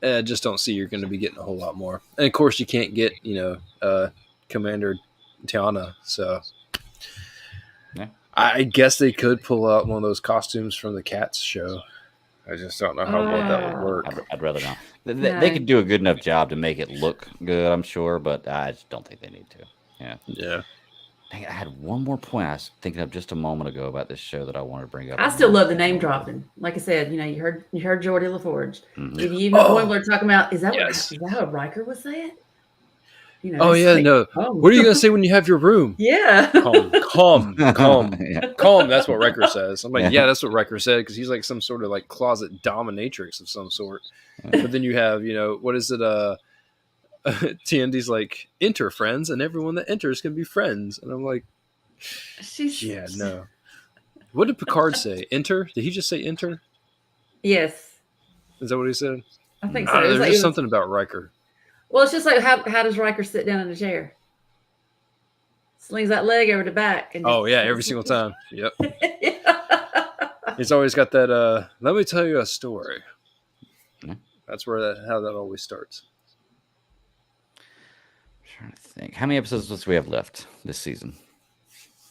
I just don't see you're going to be getting a whole lot more. And of course, you can't get Commander Tiana. So I guess they could pull out one of those costumes from the Cats show. I just don't know how well that would work.
I'd rather not. They could do a good enough job to make it look good, I'm sure, but I just don't think they need to. Yeah. I had one more point I was thinking of just a moment ago about this show that I wanted to bring up.
I still love the name dropping. Like I said, you heard Geordie LaForge. Mm-hmm. Even Boimler talking about is that what Riker was saying?
No. What are you gonna say when you have your room?
Yeah.
Calm. That's what Riker says. I'm like, that's what Riker said because he's like some sort of like closet dominatrix of some sort. But then you have, what is it? TND's like, enter friends, and everyone that enters can be friends. And I'm like, no. What did Picard say? Enter? Did he just say enter?
Yes.
Is that what he said?
I think so.
There's just something about Riker.
Well, it's just like how does Riker sit down in a chair? Slings that leg over the back. And
every single time. Yep. He's always got that, let me tell you a story. That's how that always starts.
Trying to think. How many episodes do we have left this season?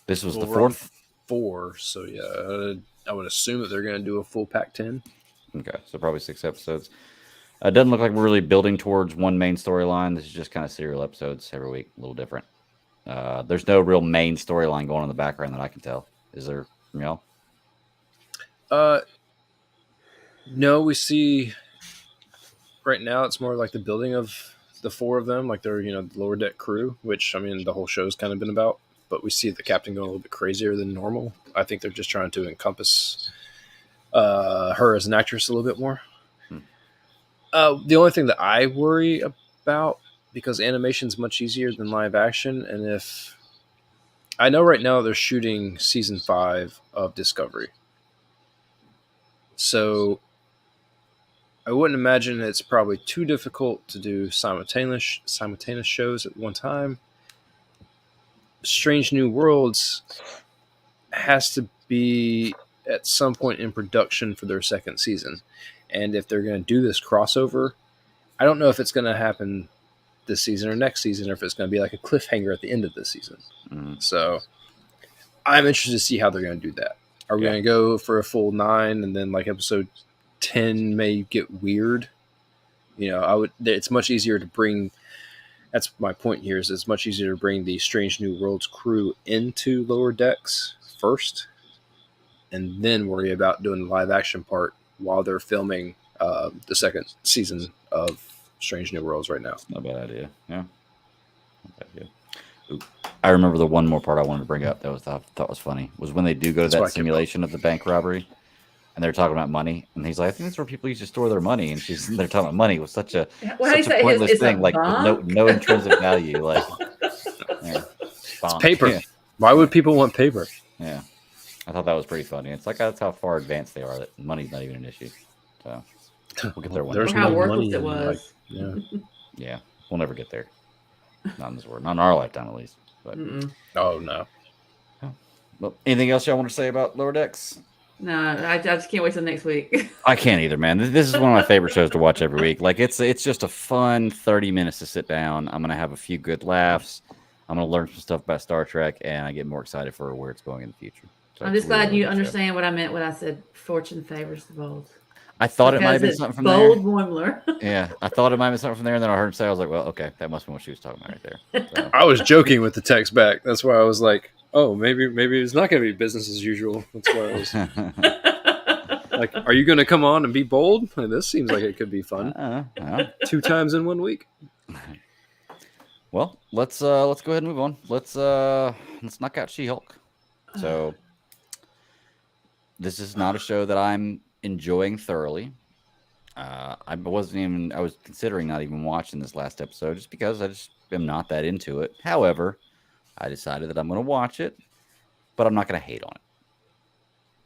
This was the 4th?
4, so I would assume that they're going to do a full pack 10.
Okay, so probably 6 episodes. It doesn't look like we're really building towards one main storyline. This is just kind of serial episodes every week, a little different. There's no real main storyline going on in the background that I can tell. Is there, from y'all?
No, we see right now it's more like the building of the 4 of them, like they're, the lower deck crew, which, I mean, the whole show's kind of been about. But we see the captain going a little bit crazier than normal. I think they're just trying to encompass her as an actress a little bit more. The only thing that I worry about, because animation's much easier than live action, and if I know right now they're shooting season 5 of Discovery, so I wouldn't imagine it's probably too difficult to do simultaneous shows at one time. Strange New Worlds has to be at some point in production for their 2nd season. And if they're going to do this crossover, I don't know if it's going to happen this season or next season, or if it's going to be like a cliffhanger at the end of this season. So I'm interested to see how they're going to do that. Are we going to go for a full 9 and then like episode 10 may get weird? It's much easier to bring, that's my point here, is it's much easier to bring the Strange New Worlds crew into Lower Decks first and then worry about doing the live action part while they're filming the 2nd season of Strange New Worlds right now.
Not a bad idea. Yeah. Not bad idea. Ooh. I remember the one more part I wanted to bring up that I thought was funny was when they do go to that simulation of the bank robbery and they're talking about money. And he's like, I think that's where people used to store their money. And they're talking about money was such a pointless thing, like with no intrinsic value. Like,
it's paper. Yeah. Why would people want paper?
Yeah. I thought that was pretty funny. It's like that's how far advanced they are that money's not even an issue. So we'll get there one
day. How worthless it was.
Yeah. We'll never get there. Not in this world. Not in our lifetime, at least. But
oh no.
Well, anything else y'all want to say about Lower Decks?
No, I just can't wait till next week.
I can't either, man. This is one of my favorite shows to watch every week. Like it's just a fun 30 minutes to sit down. I'm gonna have a few good laughs. I'm gonna learn some stuff about Star Trek, and I get more excited for where it's going in the future. So
I'm just glad you understand what I meant when I said fortune favors the bold.
I thought it might have been something from
bold
there.
Boimler.
Yeah, I thought it might have been something from there, and then I heard him say, I was like, well, okay, that must be what she was talking about right there. So.
I was joking with the text back. That's why I was like, oh, maybe it's not going to be business as usual. That's why I was like, are you going to come on and be bold? Like, this seems like it could be fun. 2 times in 1 week.
Well, let's go ahead and move on. Let's knock out She-Hulk. So this is not a show that I'm enjoying thoroughly. I was considering not even watching this last episode just because I just am not that into it. However, I decided that I'm going to watch it, but I'm not going to hate on it.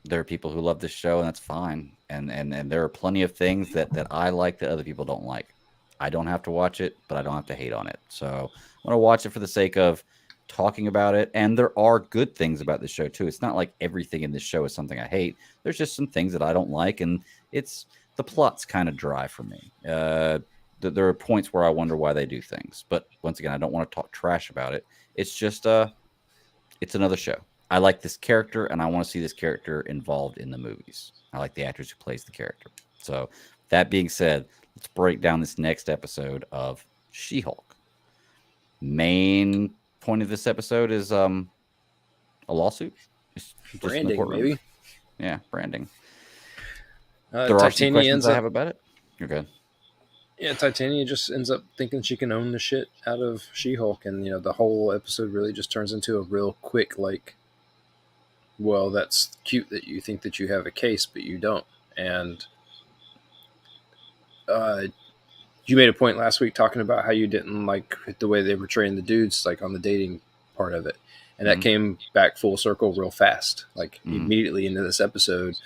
There are people who love this show, and that's fine. And there are plenty of things that I like that other people don't like. I don't have to watch it, but I don't have to hate on it. So I'm going to watch it for the sake of talking about it. And there are good things about this show, too. It's not like everything in this show is something I hate. There's just some things that I don't like, and the plot's kind of dry for me. There are points where I wonder why they do things. But once again, I don't want to talk trash about it. It's just it's another show. I like this character, and I want to see this character involved in the movies. I like the actress who plays the character. So, that being said, let's break down this next episode of She-Hulk. Main point of this episode is a lawsuit. Just
branding, maybe.
Yeah, branding.
There are some questions
I have about it. You're good.
Yeah, Titania just ends up thinking she can own the shit out of She-Hulk, and the whole episode really just turns into a real quick well, that's cute that you think that you have a case, but you don't. And you made a point last week talking about how you didn't like the way they were portraying the dudes, on the dating part of it. And that came back full circle real fast. Immediately into this episode,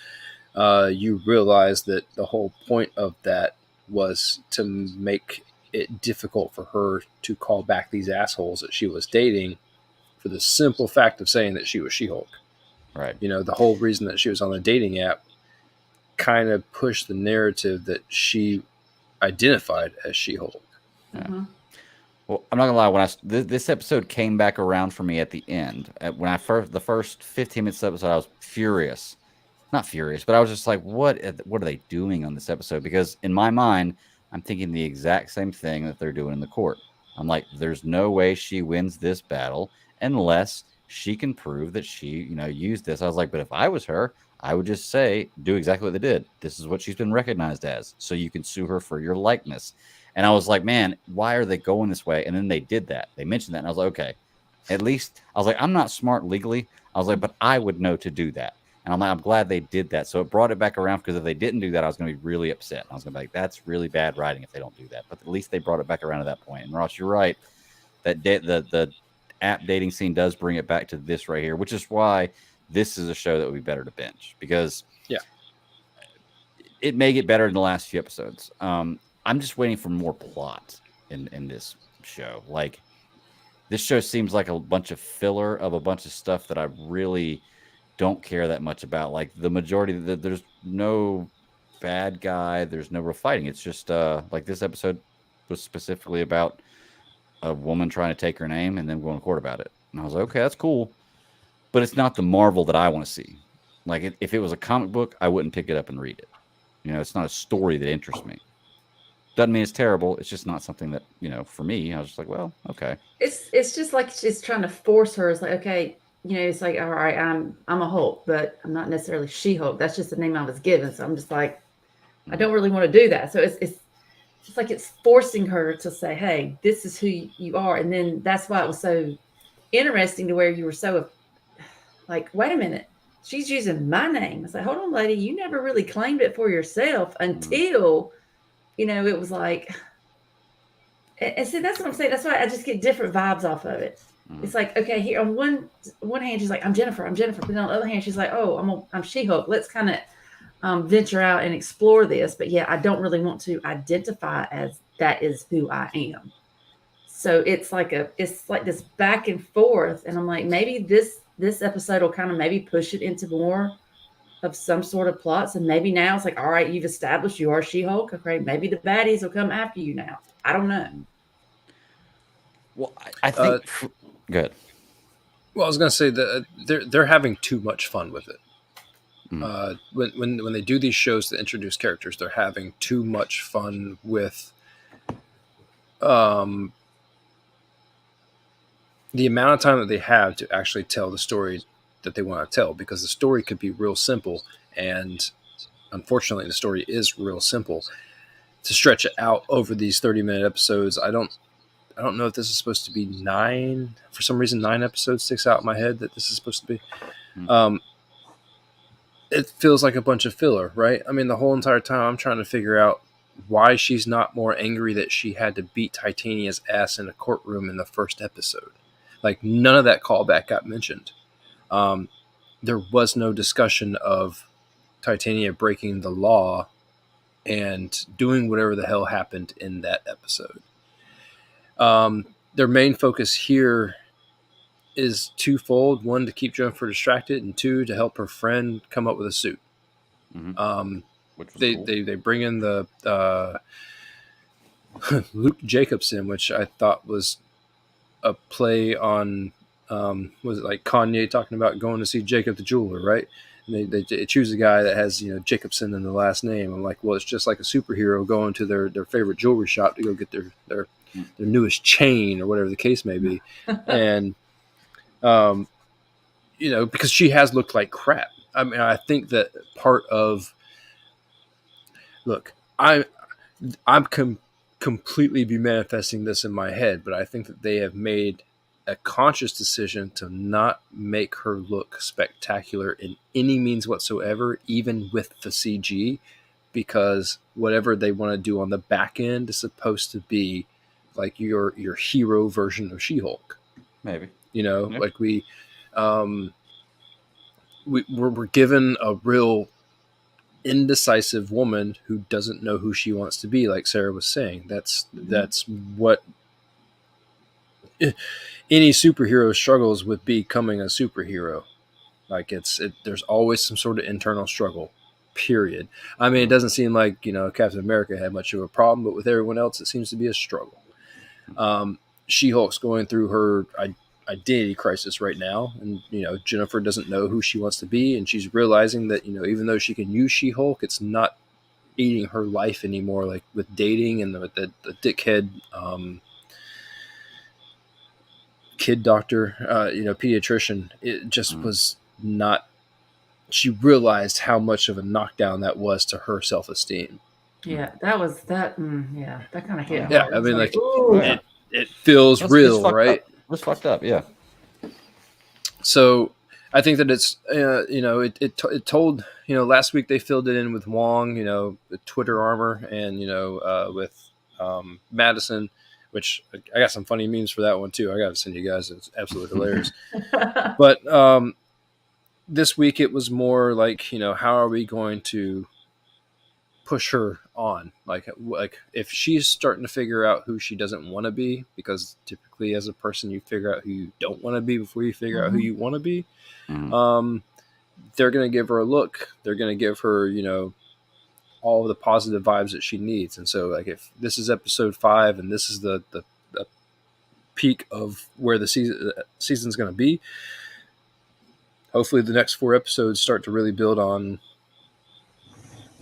you realize that the whole point of that was to make it difficult for her to call back these assholes that she was dating for the simple fact of saying that she was She-Hulk.
Right.
The whole reason that she was on the dating app kind of pushed the narrative that she identified as She-Hulk.
Mm-hmm.
Well, I'm not gonna lie. When this episode came back around for me at the end, when the first 15 minutes of the episode, I was furious. Not furious, but I was just like, what are they doing on this episode? Because in my mind, I'm thinking the exact same thing that they're doing in the court. I'm like, there's no way she wins this battle unless she can prove that she, used this. I was like, but if I was her, I would just do exactly what they did. This is what she's been recognized as. So you can sue her for your likeness. And I was like, man, why are they going this way? And then they did that. They mentioned that. And I was like, okay, at least I was like, I'm not smart legally. I was like, but I would know to do that. And I'm like, I'm glad they did that. So it brought it back around, because if they didn't do that, I was going to be really upset. I was going to be like, that's really bad writing if they don't do that. But at least they brought it back around to that point. And Ross, you're right. That the app dating scene does bring it back to this right here, which is why this is a show that would be better to binge, because it may get better in the last few episodes. I'm just waiting for more plot in this show. This show seems like a bunch of filler of a bunch of stuff that I really don't care that much about. The majority, there's no bad guy, there's no real fighting. It's just this episode was specifically about a woman trying to take her name and then going to court about it. And I was like, okay, that's cool. But it's not the Marvel that I want to see. If it was a comic book, I wouldn't pick it up and read it. It's not a story that interests me. Doesn't mean it's terrible. It's just not something that, for me, I was just like, well, okay.
It's just like she's trying to force her. It's like, okay, it's like, all right, I'm a Hulk, but I'm not necessarily She-Hulk. That's just the name I was given. So I'm just like, I don't really want to do that. So it's like it's forcing her to say, hey, this is who you are. And then that's why it was so interesting to where you were so like, wait a minute, she's using my name. It's like, hold on, lady, you never really claimed it for yourself until, it was like, and see, that's what I'm saying. That's why I just get different vibes off of it. It's like, okay, here on one hand, she's like, I'm Jennifer. But then on the other hand, she's like, oh, I'm She-Hulk. Let's kind of venture out and explore this. But yeah, I don't really want to identify as that is who I am. So it's like this back and forth. And I'm like, maybe this episode will kind of maybe push it into more of some sort of plots. And maybe now it's like, all right, you've established you are She-Hulk. Okay, maybe the baddies will come after you now. I don't know.
Well, I think good.
Well, I was going to say that they're having too much fun with it. When they do these shows that introduce characters, they're having too much fun with the amount of time that they have to actually tell the story that they want to tell, because the story could be real simple, and unfortunately the story is real simple. To stretch it out over these 30-minute episodes, I don't know if this is supposed to be 9. For some reason, 9 episodes sticks out in my head that this is supposed to be. it feels like a bunch of filler, right? I mean, the whole entire time I'm trying to figure out why she's not more angry that she had to beat Titania's ass in a courtroom in the first episode. Like, none of that callback got mentioned. There was no discussion of Titania breaking the law and doing whatever the hell happened in that episode. Their main focus here is twofold: one, to keep Jennifer distracted, and two, to help her friend come up with a suit.
Mm-hmm.
They bring in the Luke Jacobson, which I thought was a play on was it like Kanye talking about going to see Jacob the jeweler, right? And they choose a guy that has Jacobson in the last name. I'm like, well, it's just like a superhero going to their favorite jewelry shop to go get their newest chain or whatever the case may be, and because she has looked like crap. I mean, I think that part of I'm completely be manifesting this in my head, but I think that they have made a conscious decision to not make her look spectacular in any means whatsoever, even with the CG, because whatever they want to do on the back end is supposed to be like your hero version of She-Hulk.
Maybe.
Like we're given a real indecisive woman who doesn't know who she wants to be, like Sarah was saying. That's what any superhero struggles with, becoming a superhero. Like there's always some sort of internal struggle, period. I mean, it doesn't seem like Captain America had much of a problem, but with everyone else it seems to be a struggle. She-Hulk's going through her identity crisis right now, and Jennifer doesn't know who she wants to be, and she's realizing that even though she can use She-Hulk, it's not eating her life anymore, like with dating and the dickhead kid doctor, pediatrician. It just was not. She realized how much of a knockdown that was to her self-esteem.
Yeah, that was that. Yeah, that kind of hit.
Yeah, I mean, it feels real, right?
It was fucked up, yeah.
So I think that it's it told last week they filled it in with Wong, the Twitter armor, and with Madison, which I got some funny memes for that one too. I got to send you guys. It's absolutely hilarious. But this week it was more like how are we going to push her on, like if she's starting to figure out who she doesn't want to be, because typically as a person you figure out who you don't want to be before you figure out who you want to be. They're going to give her a look, they're going to give her all of the positive vibes that she needs. And so like if this is episode 5 and this is the peak of where the season's going to be, hopefully the next 4 episodes start to really build on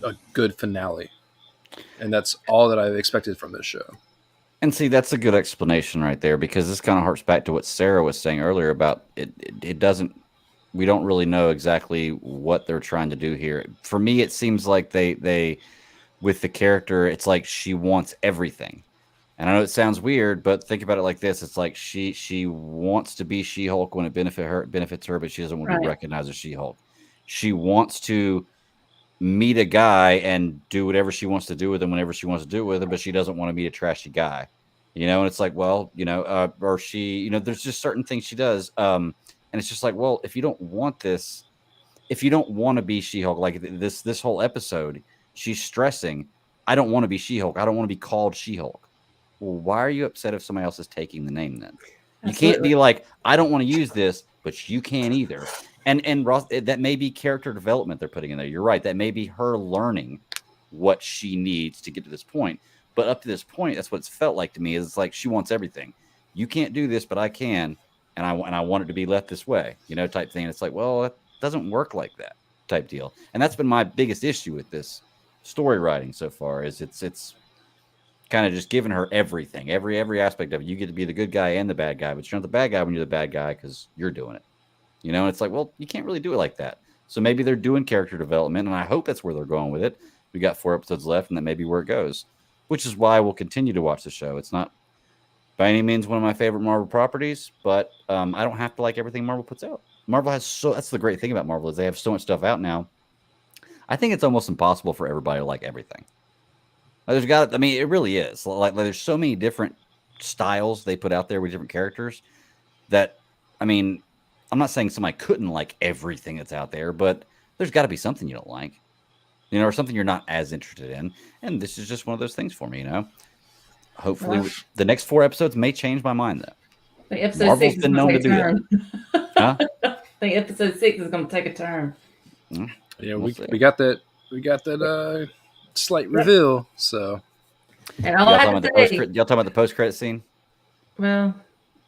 a good finale. And that's all that I've expected from this show.
And see, that's a good explanation right there, because this kind of harks back to what Sarah was saying earlier about it doesn't, we don't really know exactly what they're trying to do here. For me, it seems like they with the character, it's like she wants everything. And I know it sounds weird, but think about it like this. It's like she wants to be She-Hulk when it benefits her, but she doesn't want to be recognized as She-Hulk. She wants to meet a guy and do whatever she wants to do with him whenever she wants to do it with him, but she doesn't want to meet a trashy guy. And it's like, well, or she, there's just certain things she does. And it's just like, well, if you don't want this, if you don't want to be She-Hulk, like this whole episode, she's stressing, I don't want to be She-Hulk. I don't want to be called She-Hulk. Well, why are you upset if somebody else is taking the name then? You can't be like, I don't want to use this, but you can't either. And Ross, that may be character development they're putting in there. You're right. That may be her learning what she needs to get to this point. But up to this point, that's what it's felt like to me. Is it's like she wants everything. You can't do this, but I can, and I want it to be left this way, type thing. And it's like, well, it doesn't work like that type deal. And that's been my biggest issue with this story writing so far. Is it's kind of just giving her everything, every aspect of it. You get to be the good guy and the bad guy, but you're not the bad guy when you're the bad guy because you're doing it. And it's like, well, you can't really do it like that. So maybe they're doing character development, and I hope that's where they're going with it. We got 4 episodes left, and that may be where it goes, which is why we'll continue to watch the show. It's not by any means one of my favorite Marvel properties, but I don't have to like everything Marvel puts out. Marvel has that's the great thing about Marvel, is they have so much stuff out now. I think it's almost impossible for everybody to like everything. I mean, it really is. Like there's so many different styles they put out there with different characters that, I mean, I'm not saying somebody couldn't like everything that's out there, but there's got to be something you don't like, or something you're not as interested in. And this is just one of those things for me, Hopefully, the next 4 episodes may change my mind, though.
I think episode
Marvel's
6 is
been
going
known
to
to
take a
do
turn.
Huh?
I think episode 6 is going to take a turn.
Yeah,
We'll
we got that slight reveal. So,
And all I have to say,
y'all talking about the post-credit scene?
Well,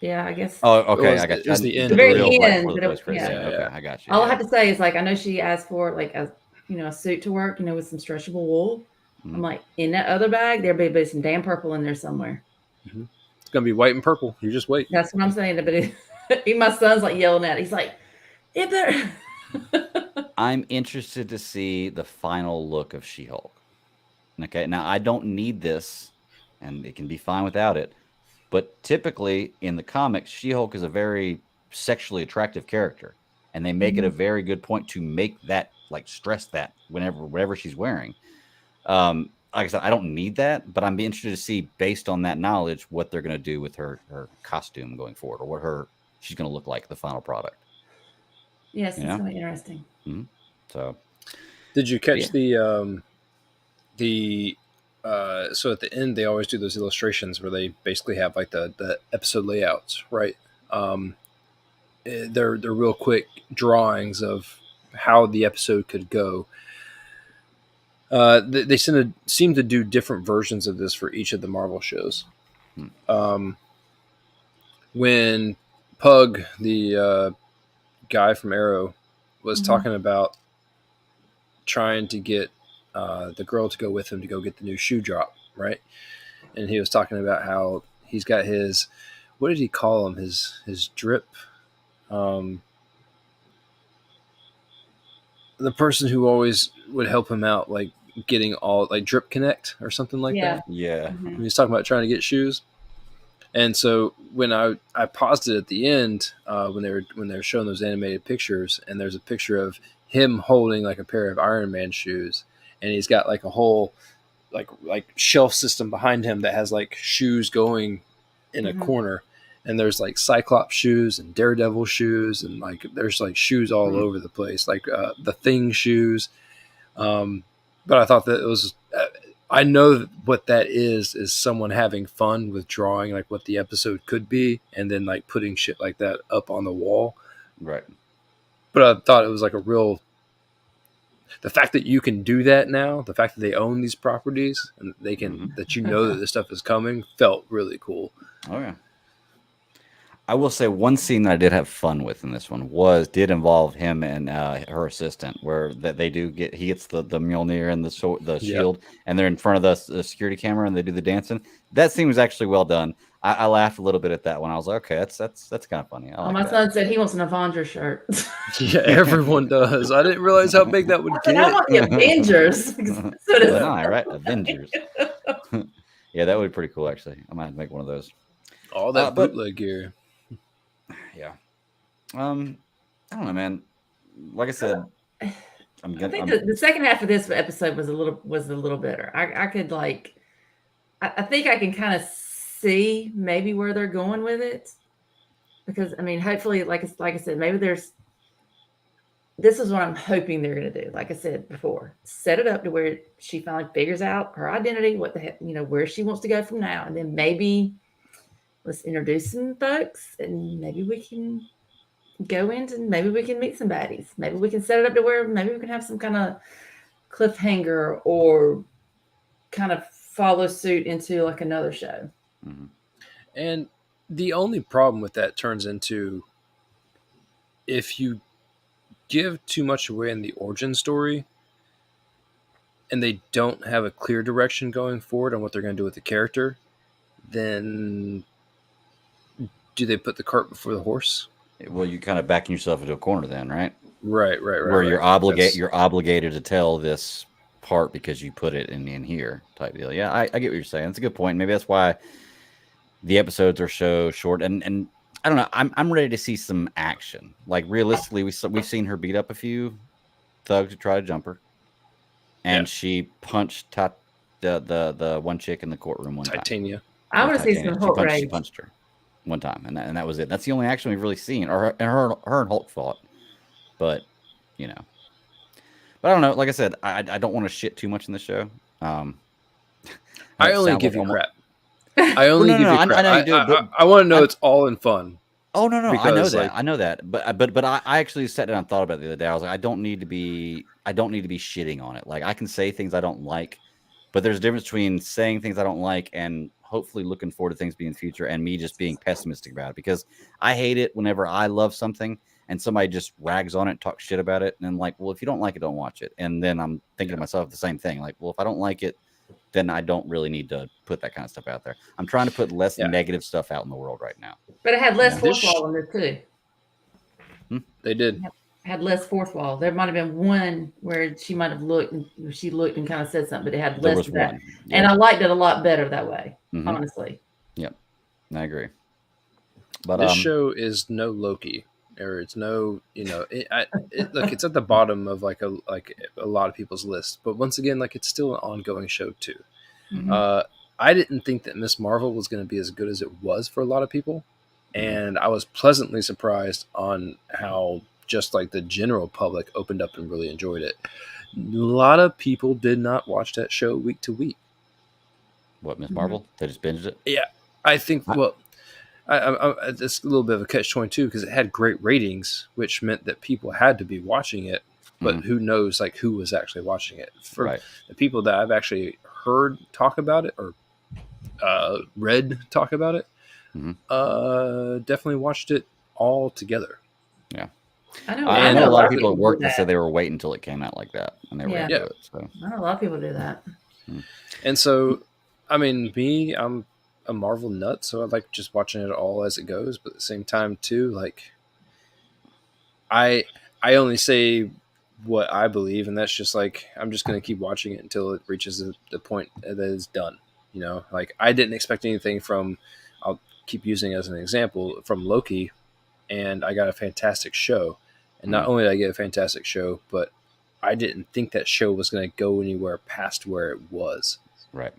yeah, I guess.
Oh, okay,
I got you. It was the end.
The very
real
end.
the post-credit scene.
Yeah.
Okay, I got you.
All I have to say is, like, I know she asked for like a suit to work, with some stretchable wool. I'm like, in that other bag, there better be some damn purple in there somewhere.
Mm-hmm. It's gonna be white and purple. You just wait.
That's what I'm saying. But even my son's like yelling at it. He's like, it better.
I'm interested to see the final look of She-Hulk. Okay, now I don't need this, and it can be fine without it. But typically in the comics, She-Hulk is a very sexually attractive character, and they make it a very good point to make that, like, stress that whatever she's wearing. Like I said, I don't need that, but I'm interested to see, based on that knowledge, what they're going to do with her costume going forward, or what she's going to look like, the final product.
Yes, it's going to be interesting.
Mm-hmm. So,
did you catch so at the end they always do those illustrations where they basically have like the episode layouts, right? They're real quick drawings of how the episode could go. They seem to do different versions of this for each of the Marvel shows. When Pug, the guy from Arrow, was talking about trying to get the girl to go with him to go get the new shoe drop, right? And he was talking about how he's got his, what did he call him? His drip. The person who always would help him out, like getting all, like Drip Connect or something like that.
Yeah.
He was talking about trying to get shoes. And so when I paused it at the end, when they were showing those animated pictures, and there's a picture of him holding like a pair of Iron Man shoes, and he's got like a whole like shelf system behind him that has like shoes going in a corner, and there's like Cyclops shoes and Daredevil shoes, and like there's like shoes all over the place, like the Thing shoes. But I thought that it was. I know what that is someone having fun with drawing like what the episode could be, and then like putting shit like that up on the wall.
Right.
But I thought it was like the fact that you can do that now, the fact that they own these properties and they can, that that this stuff is coming, felt really cool.
Oh yeah. I will say one scene that I did have fun with in this one did involve him and her assistant, where that he gets the Mjolnir and the shield, and they're in front of the security camera and they do the dancing. That scene was actually well done. I laughed a little bit at that one. I was like, okay, that's kind of funny.
My son said he wants an Avengers shirt.
Yeah, everyone does. I didn't realize how big that would get.
I want the Avengers.
Right? Avengers. Yeah, that would be pretty cool, actually. I might have to make one of those.
All that bootleg gear.
Yeah. I don't know, man. Like I said,
I think the second half of this episode was a little better. I could I think I can kind of see maybe where they're going with it, because I mean, hopefully, like I said, maybe this is what I'm hoping they're going to do. Like I said before, set it up to where she finally figures out her identity, what the heck, where she wants to go from now, and then maybe let's introduce some folks, and maybe we can go into, maybe we can meet some baddies. Maybe we can set it up to where maybe we can have some kind of cliffhanger or kind of follow suit into like another show.
Mm-hmm. And the only problem with that turns into, if you give too much away in the origin story and they don't have a clear direction going forward on what they're going to do with the character, then do they put the cart before the horse?
Well, you're kind of backing yourself into a corner then, right?
Right.
Where you're obligated to tell this part because you put it in here type deal. Yeah, I get what you're saying. It's a good point. Maybe that's why the episodes are so short. And I don't know. I'm ready to see some action. Like realistically, we've seen her beat up a few thugs who try to jump her. and she punched the one chick in the courtroom one time.
Titania.
I want to see some Hulk
She
rage.
punched her one time, and that was it. That's the only action we've really seen. Or her and Hulk fought, but you know. But I don't know. Like I said, I don't want to shit too much in the show.
I only give you crap. I only give you crap. I know you do. I want to know it's all in fun.
Oh no, I know that. I know that. But I actually sat down and thought about it the other day. I was like, I don't need to be shitting on it. Like I can say things I don't like, but there's a difference between saying things I don't like and hopefully looking forward to things being future and me just being pessimistic about it, because I hate it whenever I love something and somebody just rags on it and talks shit about it. And I'm like, well, if you don't like it, don't watch it. And then I'm thinking to myself the same thing. Like, well, if I don't like it, then I don't really need to put that kind of stuff out there. I'm trying to put less negative stuff out in the world right now.
But it had less fourth wall in there too.
They did.
It had less fourth wall. There might have been one where she might have looked and kind of said something, but it had less of that. Yep. And I liked it a lot better that way, honestly.
Yep, I agree. But
this show is no Loki, or it's no, look, it's at the bottom of like a lot of people's list. But once again, like it's still an ongoing show too. I didn't think that Miss Marvel was going to be as good as it was for a lot of people, and I was pleasantly surprised on how just like the general public opened up and really enjoyed it. A lot of people did not watch that show week to week.
What, Miss Marvel? They just binged it?
Yeah, I think. Well, it's a little bit of a catch-22 because it had great ratings, which meant that people had to be watching it. But who knows, like who was actually watching it? For the people that I've actually heard talk about it or read talk about it, definitely watched it all together.
Yeah.
I
know a lot of people at work that said they were waiting until it came out like that, and they were into it. So.
I know a lot of people do that.
And so, I mean, I'm a Marvel nut, so I like just watching it all as it goes. But at the same time, too, like I only say what I believe, and that's just like I'm just going to keep watching it until it reaches the point that it's done. You know, like I didn't expect anything from. I'll keep using it as an example from Loki, and I got a fantastic show. And not only did I get a fantastic show, but I didn't think that show was going to go anywhere past where it was.
Right.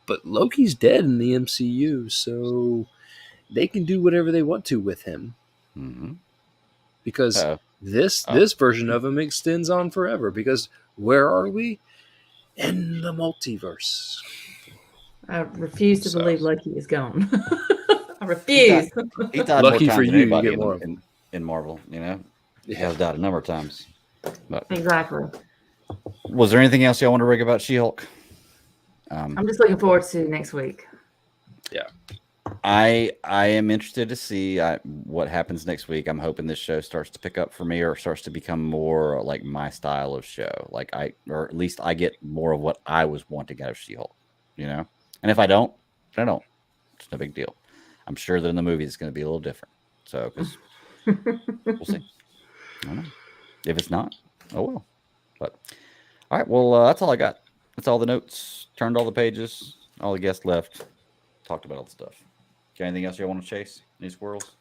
But Loki's dead in the MCU, so they can do whatever they want to with him. Because this version of him extends on forever. Because where are we? In the multiverse.
I refuse to believe Loki is gone. I refuse.
He died
Lucky
more
for
times
you,
than
you get more
in Marvel, you know? He has died a number of times. But
exactly.
Was there anything else y'all want to rig about She-Hulk?
I'm just looking forward to next week.
Yeah.
I am interested to see what happens next week. I'm hoping this show starts to pick up for me or starts to become more like my style of show. Like or at least I get more of what I was wanting out of She-Hulk, you know? And if I don't, then I don't. It's no big deal. I'm sure that in the movie it's going to be a little different. So, because we'll see. I don't know. If it's not, oh well. But all right, well, that's all I got. That's all the notes. Turned all the pages. All the guests left. Talked about all the stuff. Got anything else you want to chase? Any squirrels?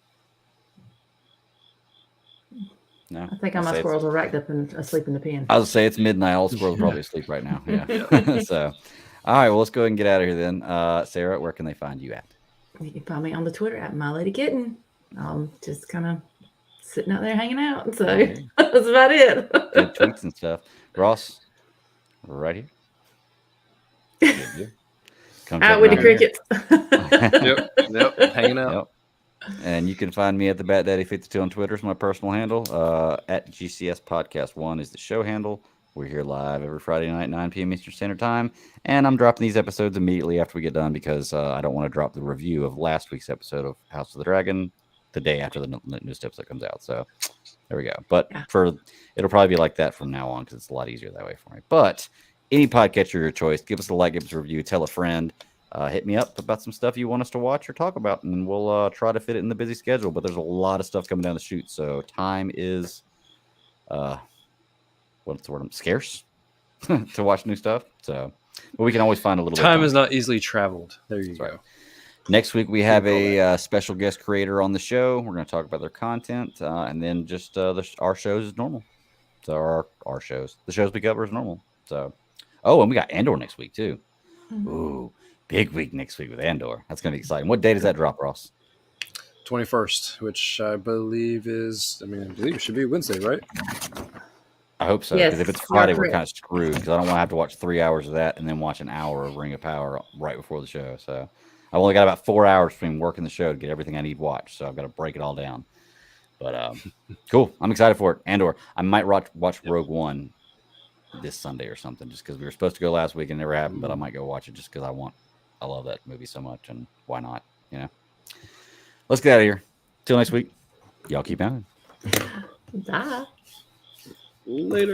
No.
I think all my squirrels are racked up and asleep in the pen.
I was say it's midnight. All the squirrels are probably asleep right now. Yeah. So, all right. Well, let's go ahead and get out of here then. Sarah, where can they find you at?
You can find me on the Twitter at MyLadyKitten. Just kind of sitting out there hanging out. So that's about it.
Good tweets and stuff. Ross, right here. Come
out with the crickets.
Yep, hanging out.
Yep. And you can find me at the Bat Daddy 52 on Twitter. Is my personal handle. At GCS Podcast 1 is the show handle. We're here live every Friday night, 9 p.m. Eastern Standard Time. And I'm dropping these episodes immediately after we get done because I don't want to drop the review of last week's episode of House of the Dragon the day after the newest episode comes out. So there we go. But it'll probably be like that from now on because it's a lot easier that way for me. But any podcatcher of your choice, give us a like, give us a review, tell a friend. Hit me up about some stuff you want us to watch or talk about, and we'll try to fit it in the busy schedule. But there's a lot of stuff coming down the chute, so time is what's the word? Scarce to watch new stuff. So, but we can always find a little
time is not easily traveled. There you go.
Right. Next week we have a special guest creator on the show. We're going to talk about their content, and then just our shows as normal. So our shows, the shows we cover is normal. So Oh, and we got Andor next week too. Ooh, big week next week with Andor. That's gonna be exciting. What day does that drop, Ross?
21st, which I believe it should be Wednesday, right?
I hope so.
Yes,
Because if it's
you are
Friday, we're
correct.
kind of screwed. Because I don't want to have to watch 3 hours of that and then watch an hour of Ring of Power right before the show. So I've only got about 4 hours between working the show to get everything I need watched. So I've got to break it all down. But cool. I'm excited for it. Andor. I might watch Rogue One this Sunday or something, just because we were supposed to go last week and it never happened. But I might go watch it just because I love that movie so much, and why not? You know. Let's get out of here. Till next week. Y'all keep pounding.
Bye.
Later.